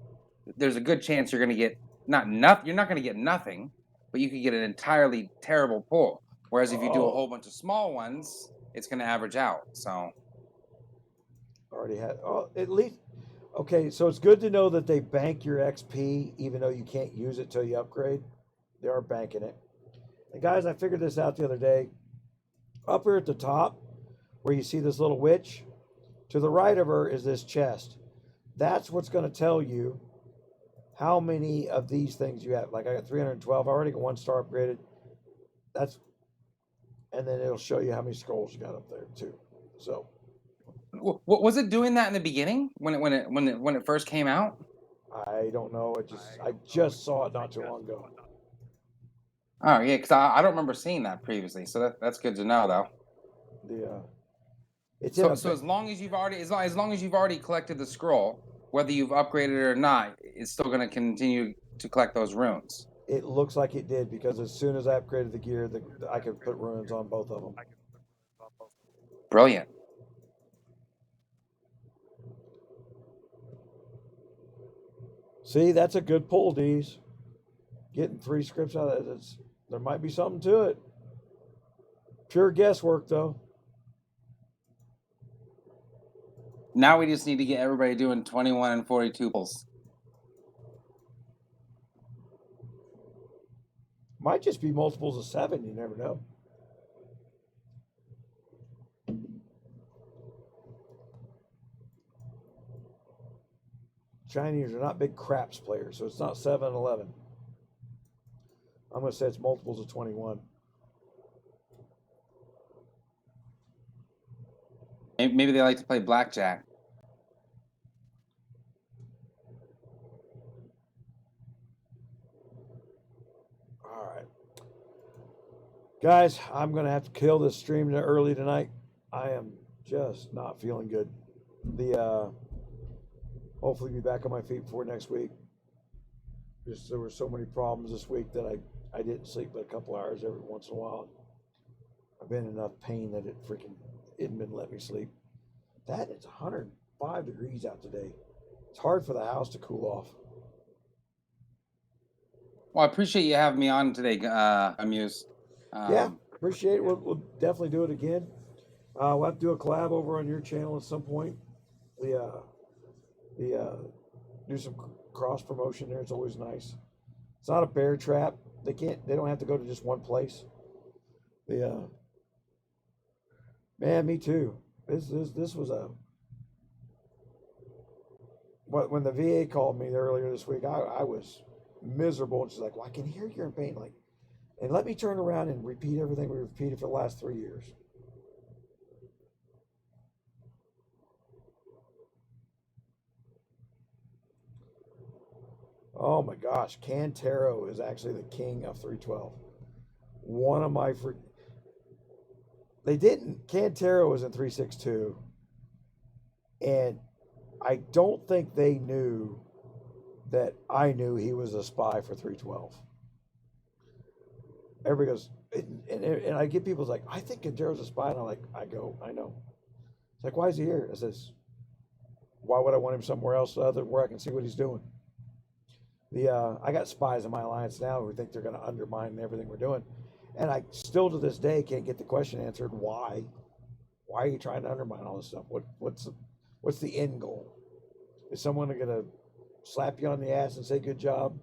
there's a good chance you're going to get you're not going to get nothing, but you could get an entirely terrible pull. Whereas if you do a whole bunch of small ones, it's going to average out. So already had at least. Okay, so it's good to know that they bank your XP even though you can't use it till you upgrade. They are banking it. And guys, I figured this out the other day. Up here at the top, where you see this little witch, to the right of her is this chest. That's what's going to tell you how many of these things you have. Like I got 312. I already got 1 star upgraded. And then it'll show you how many scrolls you got up there too. So, was it doing that in the beginning when it first came out? I don't know. I just saw it not too long ago. Oh yeah, because I don't remember seeing that previously. So that's good to know, though. So as long as you've already collected the scroll, whether you've upgraded it or not, it's still going to continue to collect those runes. It looks like it did, because as soon as I upgraded the gear, I could put runes on both of them. Brilliant. See, that's a good pull, D's. Getting 3 scripts out of it. There might be something to it. Pure guesswork, though. Now we just need to get everybody doing 21 and 42 pulls. Might just be multiples of 7. You never know. Chinese are not big craps players, so it's not 7-11. I'm going to say it's multiples of 21. Maybe they like to play blackjack. All right. Guys, I'm going to have to kill this stream early tonight. I am just not feeling good. Hopefully be back on my feet before next week. Just there were so many problems this week that I didn't sleep but a couple hours every once in a while. I've been in enough pain that it didn't let me sleep. That is 105 degrees out today. It's hard for the house to cool off. Well, I appreciate you having me on today, GunMuse. Yeah, appreciate it. We'll definitely do it again. We'll have to do a collab over on your channel at some point. Do some cross promotion there. It's always nice. It's not a bear trap. They don't have to go to just one place. Man, me too. This was when the VA called me earlier this week, I was miserable. And she's like, well, I can hear you're in pain. Like, and let me turn around and repeat everything we repeated for the last 3 years. Oh my gosh, Cantero is actually the king of 312. One of my Cantero was in 362, and I don't think they knew that I knew he was a spy for 312. Everybody goes, and I get people's like, I think Cantero's a spy, and I go, I know. It's like, why is he here? I says, why would I want him somewhere else other where I can see what he's doing? I got spies in my alliance now who think they're going to undermine everything we're doing. And I still to this day can't get the question answered, why? Why are you trying to undermine all this stuff? What's the end goal? Is someone going to slap you on the ass and say good job?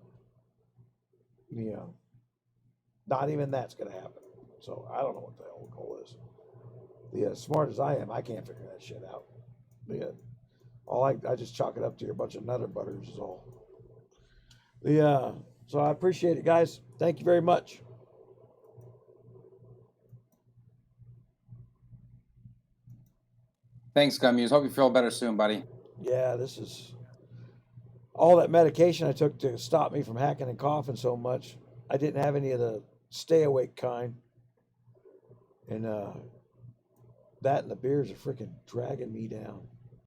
Not even that's going to happen. So I don't know what the hell the goal is. As smart as I am, I can't figure that shit out. I just chalk it up to a bunch of nutter butters is all. So I appreciate it, guys. Thank you very much. Thanks, GunMuse. Hope you feel better soon, buddy. Yeah, this is all that medication I took to stop me from hacking and coughing so much. I didn't have any of the stay awake kind. And that and the beers are freaking dragging me down.